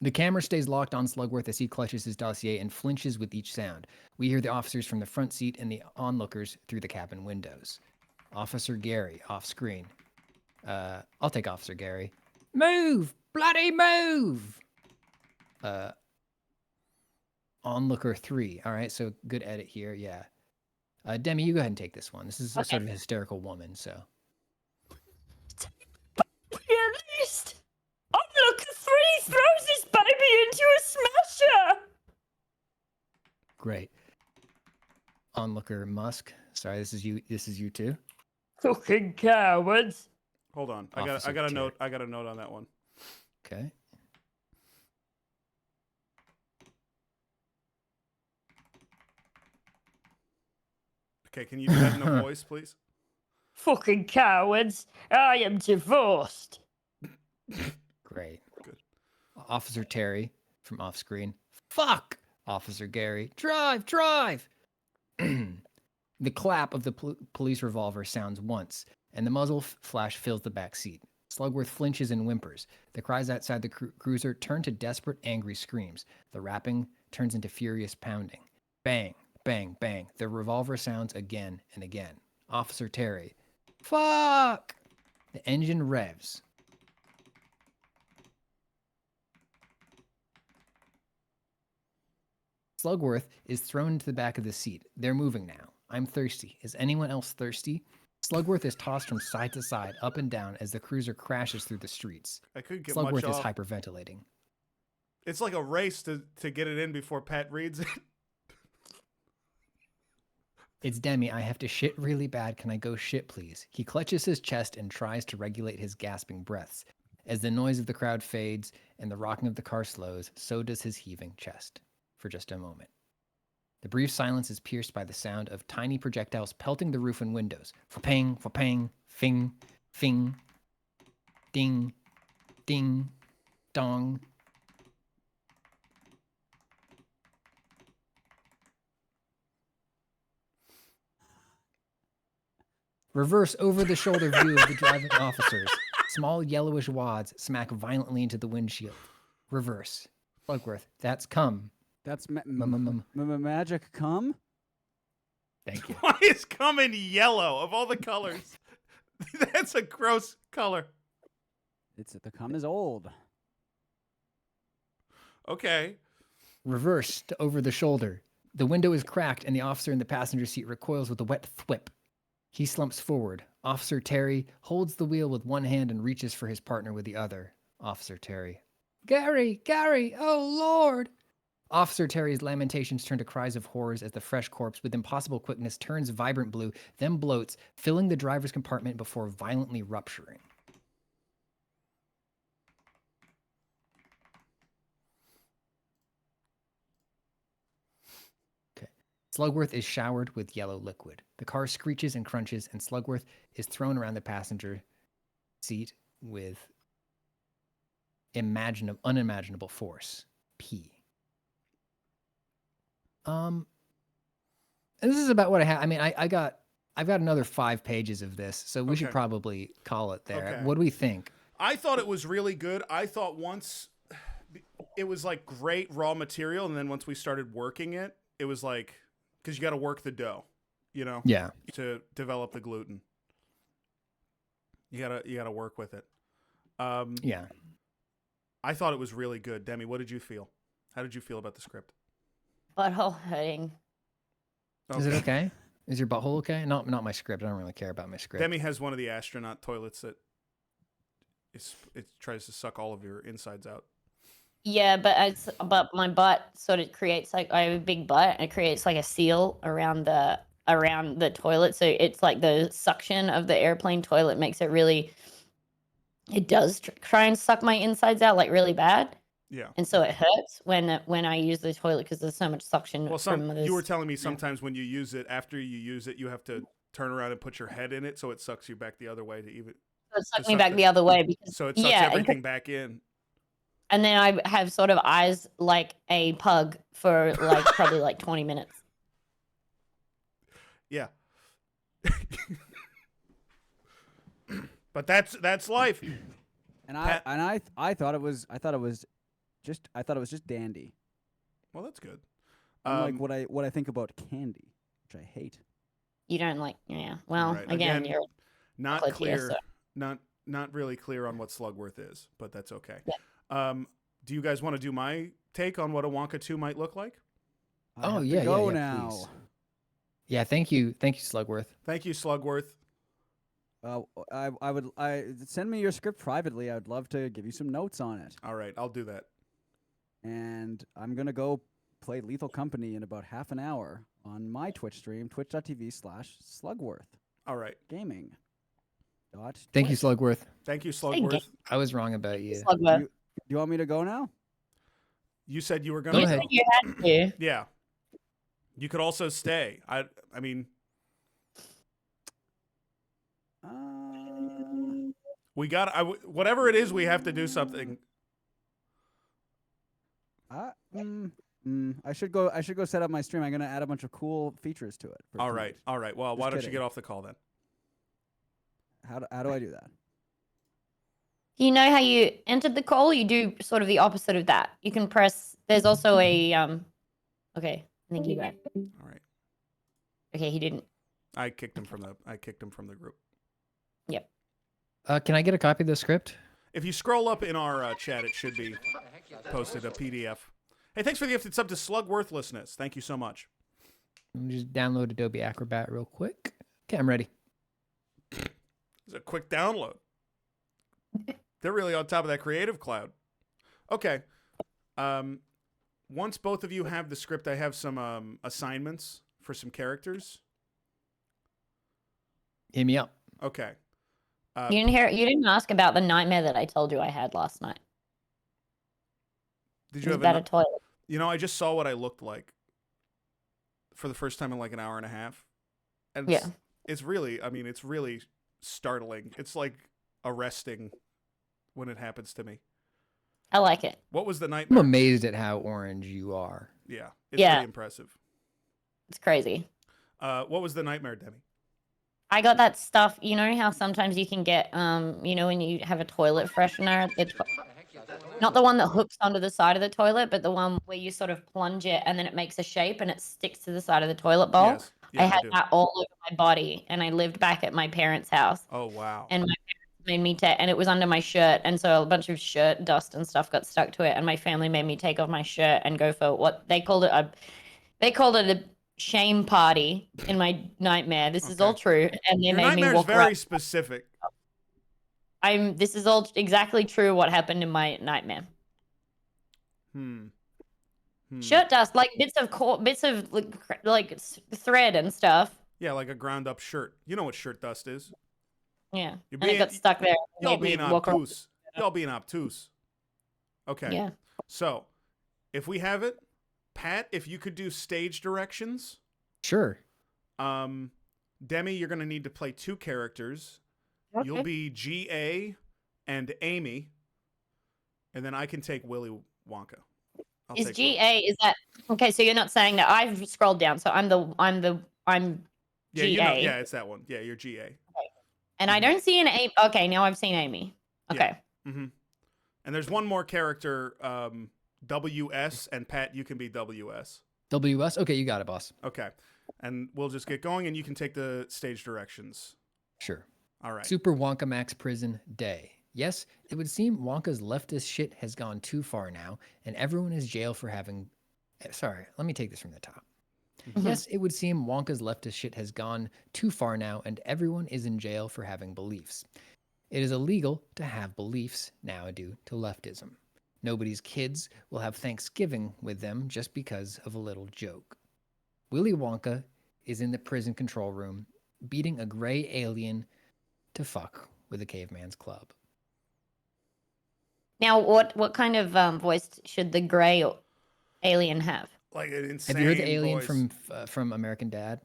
The camera stays locked on Slugworth as he clutches his dossier and flinches with each sound. We hear the officers from the front seat and the onlookers through the cabin windows. Officer Gary, off screen. I'll take Officer Gary. Move! Bloody move! Onlooker 3. All right, so good edit here, yeah. Demi, you go ahead and take this one. This is a sort of a hysterical woman, so. Released! Onlooker 3 throws his baby into a smasher! Great. Onlooker Musk. Sorry, this is you too. Fucking cowards. Hold on. I got a note on that one. Okay. Okay, can you do that in a voice, please? Fucking cowards! I am divorced. Great. Good. Officer Terry from off screen. Fuck! Officer Gary. Drive, drive! The clap of the police revolver sounds once, and the muzzle flash fills the back seat. Slugworth flinches and whimpers. The cries outside the cruiser turn to desperate, angry screams. The rapping turns into furious pounding. Bang, bang, bang. The revolver sounds again and again. Officer Terry. Fuck! The engine revs. Slugworth is thrown into the back of the seat. They're moving now. I'm thirsty. Is anyone else thirsty? Slugworth is tossed from side to side, up and down, as the cruiser crashes through the streets. I couldn't get Slugworth much is off. hyperventilating. It's like a race to get it in before Pat reads it. It's Demi. I have to shit really bad. Can I go shit, please? He clutches his chest and tries to regulate his gasping breaths. As the noise of the crowd fades and the rocking of the car slows, so does his heaving chest. For just a moment. The brief silence is pierced by the sound of tiny projectiles pelting the roof and windows. Fa-pang, fa-pang, fing, fing, ding, ding, dong. Reverse over-the-shoulder view of the driving officers. Small yellowish wads smack violently into the windshield. Reverse. Slugworth, that's cum. That's magic cum? Thank you. Why is cum in yellow of all the colors? That's a gross color. The cum is old. Okay. Reverse to over the shoulder. The window is cracked and the officer in the passenger seat recoils with a wet thwip. He slumps forward. Officer Terry holds the wheel with one hand and reaches for his partner with the other. Officer Terry. Gary! Gary! Oh, Lord! Officer Terry's lamentations turn to cries of horrors as the fresh corpse, with impossible quickness, turns vibrant blue, then bloats, filling the driver's compartment before violently rupturing. Okay. Slugworth is showered with yellow liquid. The car screeches and crunches, and Slugworth is thrown around the passenger seat with unimaginable force. P. And this is about what I have. I mean, I've got another 5 pages of this, so we should probably call it there. Okay. What do we think? I thought it was really good. I thought once it was like great raw material, and then once we started working it, it was like, because you got to work the dough, you know? Yeah. To develop the gluten. You gotta work with it. Yeah. I thought it was really good. Demi, what did you feel? How did you feel about the script? Butthole hurting. Okay. Is it okay? Is your butthole okay? Not my script. I don't really care about my script. Demi has one of the astronaut toilets that it tries to suck all of your insides out. Yeah, but my butt sort of creates like, I have a big butt, and it creates like a seal around the toilet. So it's like the suction of the airplane toilet makes it really. It does try and suck my insides out like really bad. Yeah. And so it hurts when I use the toilet because there's so much suction. Well, from this. You were telling me sometimes when you use it, after you use it, you have to turn around and put your head in it, so it sucks you back the other way to even. So it sucks me back the other way because So it sucks everything back in. And then I have sort of eyes like a pug for like probably like 20 minutes. Yeah. But that's life. And I thought it was just dandy. Well, that's good. Like what I think about candy, which I hate. You don't like, yeah. Well, Right. again, you're not chocolatier, clear, so. not really clear on what Slugworth is, but that's okay. Yeah. Do you guys want to do my take on what a Wonka 2 might look like? Oh yeah, go yeah, now. please. Yeah, thank you, Slugworth. Thank you, Slugworth. I send me your script privately. I would love to give you some notes on it. All right, I'll do that. And I'm gonna go play Lethal Company in about half an hour on my Twitch stream, twitch.tv/Slugworth. All right. Gaming. Thank you, Slugworth. Thank you, Slugworth. I was wrong about you. Do you want me to go now? You said you were going Go to ahead. You had to. Yeah. You could also stay. I mean, We got whatever it is. We have to do something. I should go set up my stream. I'm gonna add a bunch of cool features to it. All right. Well, why don't you get off the call then? How do I do that? You know how you entered the call? You do sort of the opposite of that. You can press. There's also a Okay, I think he went. All right. Okay, he didn't. I kicked him from the group. Yep. Can I get a copy of the script? If you scroll up in our chat, it should be posted a PDF. Hey, thanks for the gifted sub to Slug Worthlessness. Thank you so much. Let me just download Adobe Acrobat real quick. Okay, I'm ready. It's a quick download. They're really on top of that Creative Cloud. Okay. Once both of you have the script, I have some assignments for some characters. Hit me up. Okay. You didn't ask about the nightmare that I told you I had last night. Did you have a toilet? You know, I just saw what I looked like for the first time in like an hour and a half. And it's really startling. It's like arresting when it happens to me. I like it. What was the nightmare? I'm amazed at how orange you are. Yeah, it's pretty impressive. It's crazy. What was the nightmare, Demi? I got that stuff. You know how sometimes you can get, when you have a toilet freshener, not the one that hooks onto the side of the toilet, but the one where you sort of plunge it and then it makes a shape and it sticks to the side of the toilet bowl. Yes. Yeah, I had that all over my body, and I lived back at my parents' house. Oh wow! And my parents made me and it was under my shirt, and so a bunch of shirt dust and stuff got stuck to it, and my family made me take off my shirt and go for what they called it a shame party in my nightmare. This is all true, and they made me walk very around. specific. This is all exactly true what happened in my nightmare. Shirt dust, like bits of like thread and stuff. Yeah, like a ground up shirt. You know what shirt dust is? Yeah, and it got stuck there. Y'all being obtuse. Y'all being obtuse. Okay. Yeah. So, if we have it, Pat, if you could do stage directions. Sure. Demi, you're gonna need to play 2 characters. Okay. You'll be GA and Amy, and then I can take Willy Wonka. Is GA is that okay? So you're not saying that I've scrolled down. So I'm Yeah, GA. yeah, it's that one. Yeah, you're GA. Okay. And I don't see an Amy. Okay, now I've seen Amy. Okay. Yeah. Mm-hmm. And there's one more character, WS, and Pat, you can be WS. WS? Okay, you got it, boss. Okay. And we'll just get going, and you can take the stage directions. Sure. All right. Super Wonka Max Prison Day. Yes, it would seem Wonka's leftist shit has gone too far now, and everyone is jail for having... Sorry, let me take this from the top. Yes, it would seem Wonka's leftist shit has gone too far now, and everyone is in jail for having beliefs. It is illegal to have beliefs now due to leftism. Nobody's kids will have Thanksgiving with them just because of a little joke. Willy Wonka is in the prison control room, beating a gray alien to fuck with a caveman's club. Now, what kind of voice should the gray alien have? Like an insane Have you heard the alien voice. from American Dad?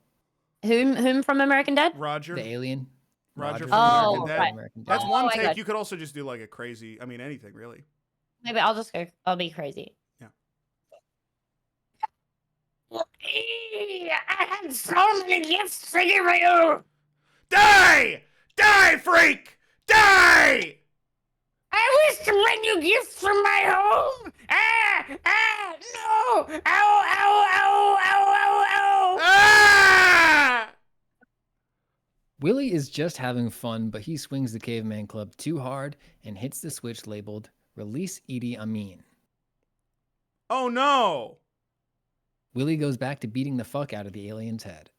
Whom from American Dad? Roger. The alien. Roger from Oh, American Dad. right. American Dad. That's one I take. got You could also just do like a crazy, anything really. Maybe I'll just go. I'll be crazy. Yeah. I had so many gifts for you. Die! Die, freak! Die! I wish to bring you gifts from my home. No! Ow, ow, ow, ow, ow, ow. Ah! Willie is just having fun, but he swings the caveman club too hard and hits the switch labeled Release Idi Amin. Oh no! Willie goes back to beating the fuck out of the alien's head.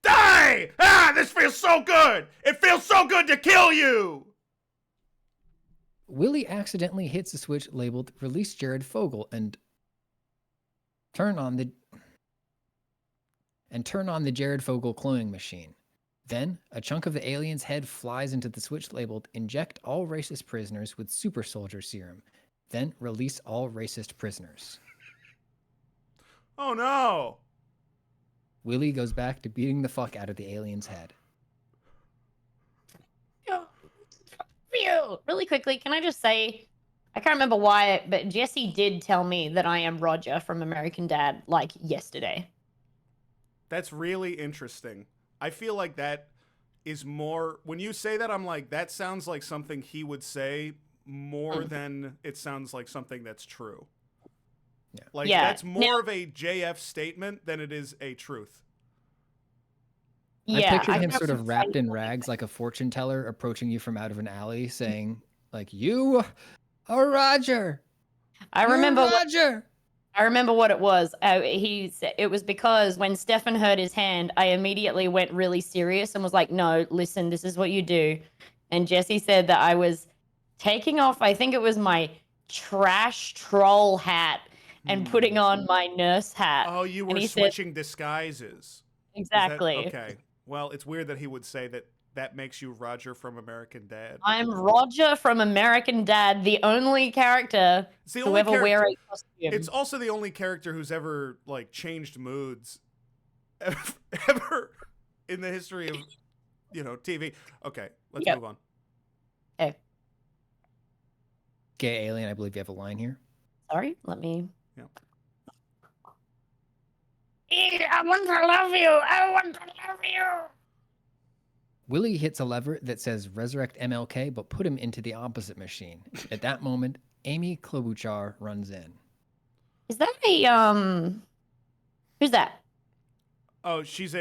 Die! Ah, this feels so good! It feels so good to kill you! Willie accidentally hits the switch labeled Release Jared Fogle and turn on the Jared Fogle cloning machine. Then, a chunk of the alien's head flies into the switch labeled Inject all racist prisoners with super soldier serum. Then, release all racist prisoners. Oh no! Willie goes back to beating the fuck out of the alien's head. You. Oh, really quickly, can I just say, I can't remember why, but Jesse did tell me that I am Roger from American Dad, like, yesterday. That's really interesting. I feel like that is more... When you say that, I'm like, that sounds like something he would say more than it sounds like something that's true. Yeah. Like, that's more of a JF statement than it is a truth. I pictured him sort of wrapped in rags like a fortune teller approaching you from out of an alley saying, like, you are Roger. I You're remember Roger. I remember what it was. It was because when Stefan hurt his hand, I immediately went really serious and was like, no, listen, this is what you do. And Jesse said that I was taking off, I think it was my trash troll hat and putting on my nurse hat. Oh, you were and he switching disguises. Exactly. Okay. Well, it's weird that he would say that that makes you Roger from American Dad. I'm Roger from American Dad, the only character to ever wear a costume. It's also the only character who's ever, like, changed moods ever in the history of, TV. Okay, let's move on. Okay. Gay alien, I believe you have a line here. Sorry, let me... Yeah. I want to love you. I want to love you. Willie hits a lever that says resurrect MLK, but put him into the opposite machine. At that moment, Amy Klobuchar runs in. Is that a, who's that? Oh, she's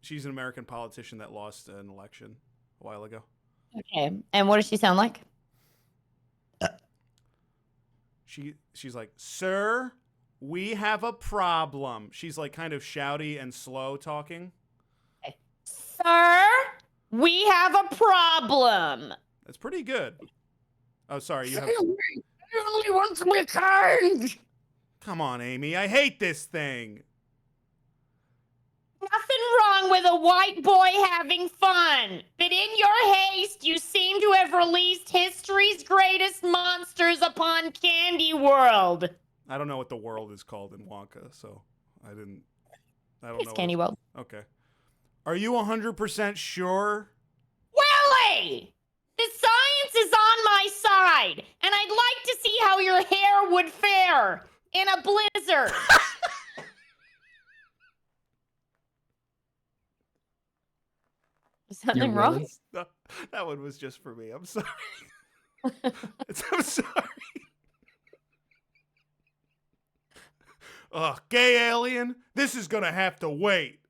she's an American politician that lost an election a while ago. Okay, and what does she sound like? She's like, sir, we have a problem. She's like kind of shouty and slow talking. Okay. Sir, we have a problem. That's pretty good. Oh, sorry, you have... I only want to be kind. Come on, Amy. I hate this thing. Nothing wrong with a white boy having fun, but in your haste, you seem to have released history's greatest monsters upon Candy World. I don't know what the world is called in Wonka, so I don't know. It's Candy World. Okay. Are you 100% sure? Willie! The science is on my side, and I'd like to see how your hair would fare in a blizzard. Is something wrong? No, that one was just for me. I'm sorry. I'm sorry. Ugh, gay alien, this is gonna have to wait.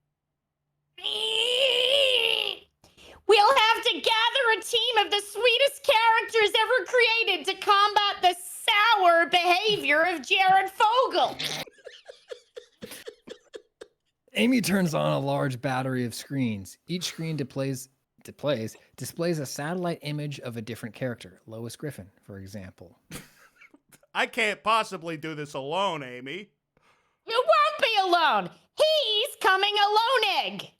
We'll have to gather a team of the sweetest characters ever created to combat the sour behavior of Jared Fogle. Amy turns on a large battery of screens. Each screen displays a satellite image of a different character. Lois Griffin, for example. I can't possibly do this alone, Amy. You won't be alone. He's coming alone egg.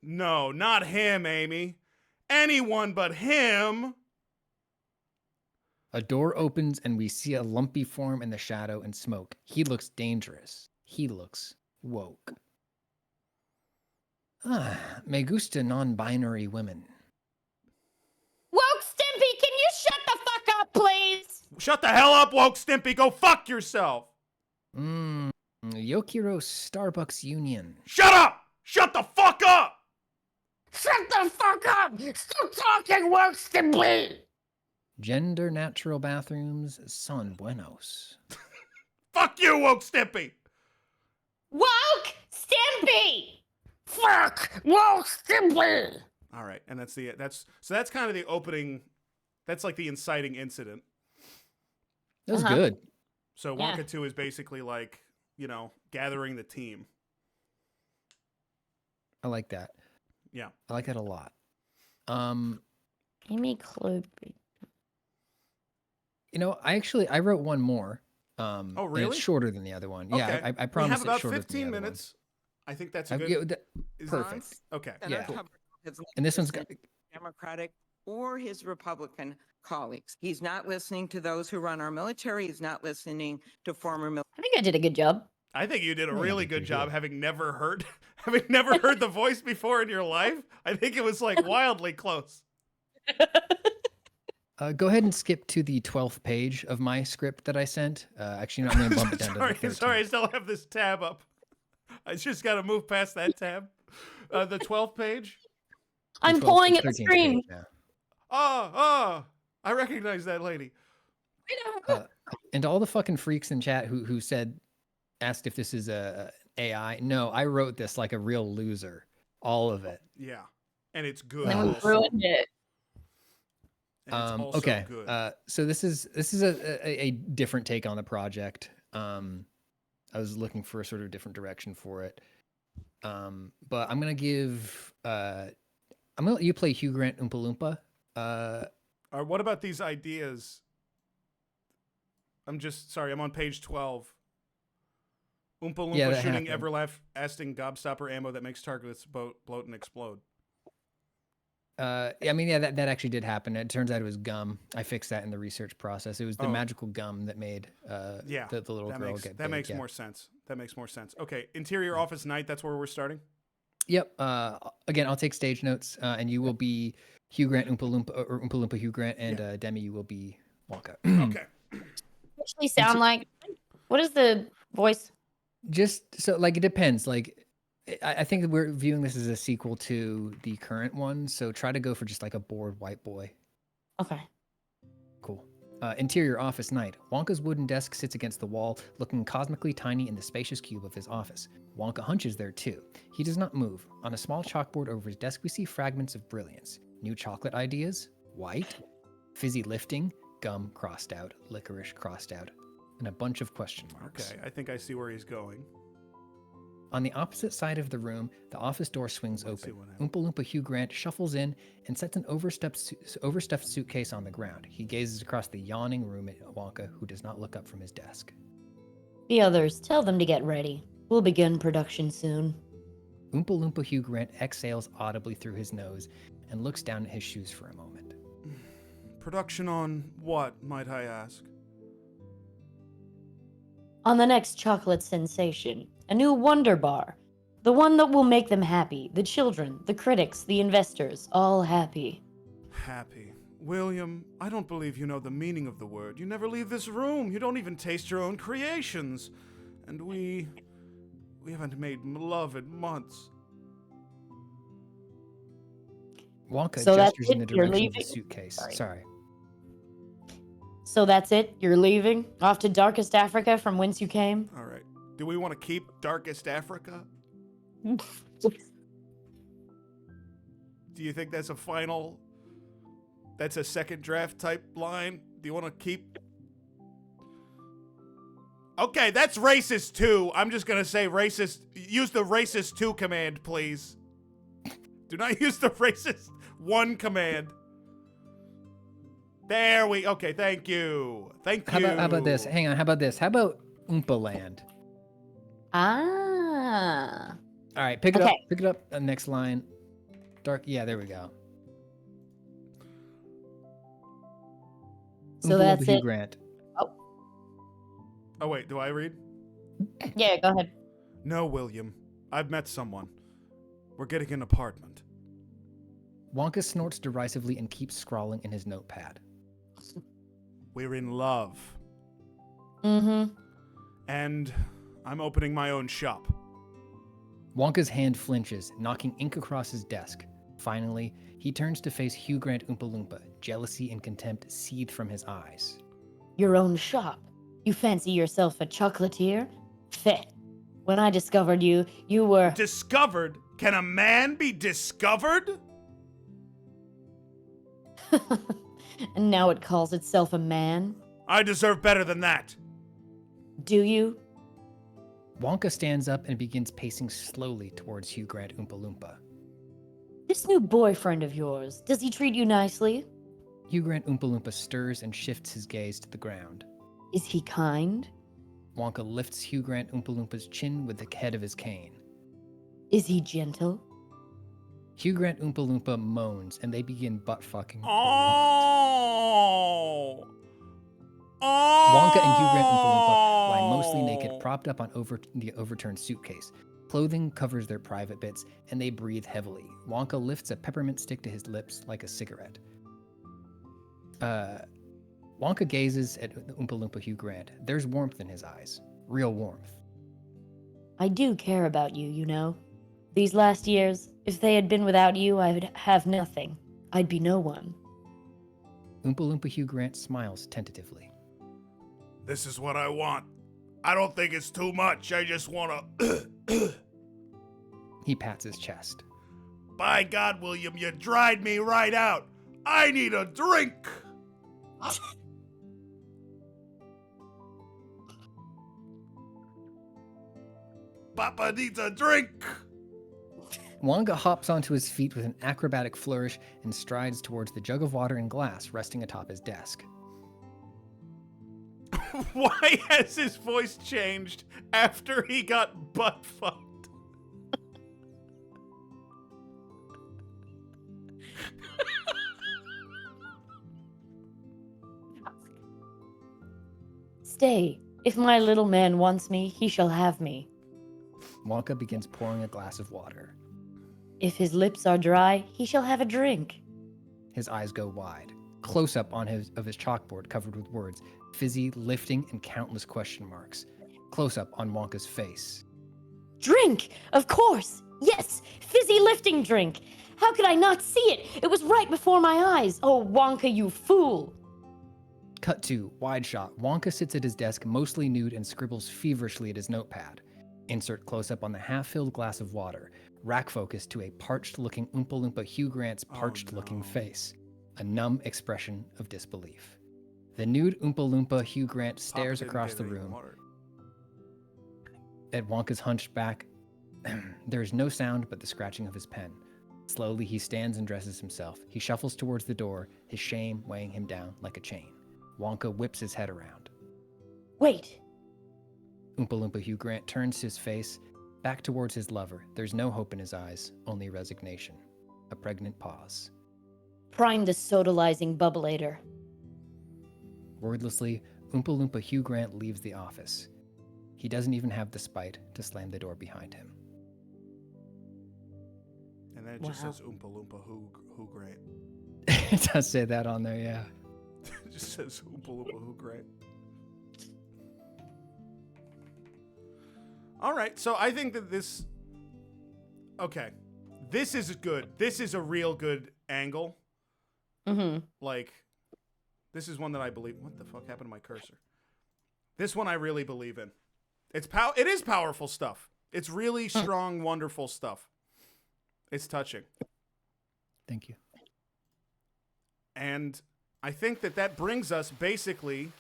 No, not him, Amy. Anyone but him. A door opens and we see a lumpy form in the shadow and smoke. He looks dangerous. He looks woke. Me gusta non-binary women. Woke Stimpy, can you shut the fuck up, please? Shut the hell up, Woke Stimpy. Go fuck yourself. Yokiro Starbucks Union. Shut up! Shut the fuck up! Shut the fuck up! Stop talking, Woke Stimpy! Gender natural bathrooms, son buenos. Fuck you, Woke Stimpy! Woke Stimpy! Fuck Woke Stimpy! All right, and that's kind of the opening. That's like the inciting incident. That was good. So Wonka 2 is basically like, gathering the team. I like that. Yeah. I like that a lot. Amy Klobuchar. I wrote one more. Oh, and really? it's shorter than the other one. Yeah, Okay. I promise We have about it's shorter 15 than the other minutes. I think that's a one. good... Perfect. Okay. Yeah. Cool. And this one's got... Democratic or his Republican colleagues. He's not listening to those who run our military. He's not listening to former military. I think I did a good job. I think you did a really good job having never heard the voice before in your life. I think it was like wildly close. Go ahead and skip to the 12th page of my script that I sent. Actually, I'm going to bump it down to the 13th. Sorry, I still have this tab up. I just got to move past that tab. The 12th page? I'm pulling at the screen. I recognize that lady. And all the fucking freaks in chat who asked if this is a AI. No, I wrote this like a real loser. All of it. Yeah. And it's good. And then we ruined it. And it's also okay. good. So this is a different take on the project. I was looking for a sort of different direction for it. But I'm gonna let you play Hugh Grant Oompa Loompa. What about these ideas? I'm on page 12. Oompa Loompa shooting everlasting gobstopper ammo that makes targets bloat and explode. That actually did happen. It turns out it was gum. I fixed that in the research process. It was the magical gum that made the little girl get big. That makes more sense. That makes more sense. Okay, interior office night. That's where we're starting. Yep. Again, I'll take stage notes, and you will be Hugh Grant Oompa Loompa, or Oompa Loompa Hugh Grant, and Demi, you will be Wonka. Okay. Actually, sound like. What is the voice? Just so it depends. I think we're viewing this as a sequel to the current one, so try to go for just like a bored white boy. Okay. Cool. Interior office night. Wonka's wooden desk sits against the wall, looking cosmically tiny in the spacious cube of his office. Wonka hunches there too. He does not move. On a small chalkboard over his desk, we see fragments of brilliance. New chocolate ideas, white, fizzy lifting, gum crossed out, licorice crossed out, and a bunch of question marks. Okay, I think I see where he's going. On the opposite side of the room, the office door swings open. Oompa Loompa Hugh Grant shuffles in and sets an overstuffed suitcase on the ground. He gazes across the yawning room at Wonka, who does not look up from his desk. The others, tell them to get ready. We'll begin production soon. Oompa Loompa Hugh Grant exhales audibly through his nose and looks down at his shoes for a moment. Production on what, might I ask? On the next chocolate sensation, a new Wonder Bar. The one that will make them happy. The children, the critics, the investors, all happy. Happy. William, I don't believe you know the meaning of the word. You never leave this room. You don't even taste your own creations. And we haven't made love in months. Wonka So that's gestures in the it? You're direction of the leaving? suitcase. Sorry. Sorry. So that's it? You're leaving? Off to darkest Africa from whence you came? All right. Do we want to keep Darkest Africa? Do you think that's a second draft type line? Do you want to keep? Okay, that's racist too. I'm just going to say racist. Use the racist 2 command, please. Do not use the racist 1 command. Okay, thank you. Thank you. How about this? Hang on, how about this? How about Oompa Land? Ah. All right, pick it up. Pick it up. Next line. Dark. Yeah, there we go. So that's Hugh it. Grant. Oh, wait, do I read? Yeah, go ahead. No, William. I've met someone. We're getting an apartment. Wonka snorts derisively and keeps scrawling in his notepad. We're in love. Mm-hmm. And I'm opening my own shop. Wonka's hand flinches, knocking ink across his desk. Finally, he turns to face Hugh Grant Oompa Loompa. Jealousy and contempt seethe from his eyes. Your own shop. You fancy yourself a chocolatier? Feh. When I discovered you, you were... Discovered? Can a man be discovered? And now it calls itself a man? I deserve better than that. Do you? Wonka stands up and begins pacing slowly towards Hugh Grant Oompa Loompa. This new boyfriend of yours, does he treat you nicely? Hugh Grant Oompa Loompa stirs and shifts his gaze to the ground. Is he kind? Wonka lifts Hugh Grant Oompa Loompa's chin with the head of his cane. Is he gentle? Hugh Grant Oompa Loompa moans and they begin butt-fucking. Oh! Wonka and Hugh Grant Oompa Loompa lie mostly naked, propped up on the overturned suitcase. Clothing covers their private bits, and they breathe heavily. Wonka lifts a peppermint stick to his lips like a cigarette. Wonka gazes at Oompa Loompa Hugh Grant. There's warmth in his eyes. Real warmth. I do care about you, you know. These last years, if they had been without you, I would have nothing. I'd be no one. Oompa Loompa Hugh Grant smiles tentatively. This is what I want. I don't think it's too much. I just want to... He pats his chest. By God, William, you dried me right out. I need a drink. Papa needs a drink. Wonka hops onto his feet with an acrobatic flourish and strides towards the jug of water and glass resting atop his desk. Why has his voice changed after he got butt fucked? Stay. If my little man wants me, he shall have me. Wonka begins pouring a glass of water. If his lips are dry, he shall have a drink. His eyes go wide. Close up on his chalkboard covered with words, fizzy, lifting, and countless question marks. Close up on Wonka's face. Drink! Of course! Yes! Fizzy lifting drink! How could I not see it? It was right before my eyes! Oh, Wonka, you fool! Cut to, wide shot. Wonka sits at his desk, mostly nude, and scribbles feverishly at his notepad. Insert close-up on the half-filled glass of water. Rack focus to a parched-looking Oompa Loompa Hugh Grant's parched-looking face. A numb expression of disbelief. The nude Oompa Loompa Hugh Grant stares across the room at Wonka's hunched back. There is no sound but the scratching of his pen. Slowly, he stands and dresses himself. He shuffles towards the door, his shame weighing him down like a chain. Wonka whips his head around. Wait! Oompa Loompa Hugh Grant turns his face back towards his lover. There's no hope in his eyes, only resignation. A pregnant pause. Prime the sodalizing bubbleator. Wordlessly, Oompa Loompa Hugh Grant leaves the office. He doesn't even have the spite to slam the door behind him. And then it just says Oompa Loompa Who Grant. It does say that on there, yeah. It just says Oompa Loompa Who Grant. All right, so I think that this... Okay. This is good. This is a real good angle. Mm-hmm. Like, this is one that I believe... What the fuck happened to my cursor? This one I really believe in. It is powerful stuff. It's really strong, wonderful stuff. It's touching. Thank you. And I think that brings us basically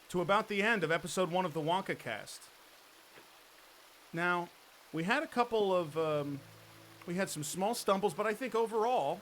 to about the end of episode 1 of the Wonkacast. Now, we had a couple of... we had some small stumbles, but I think overall...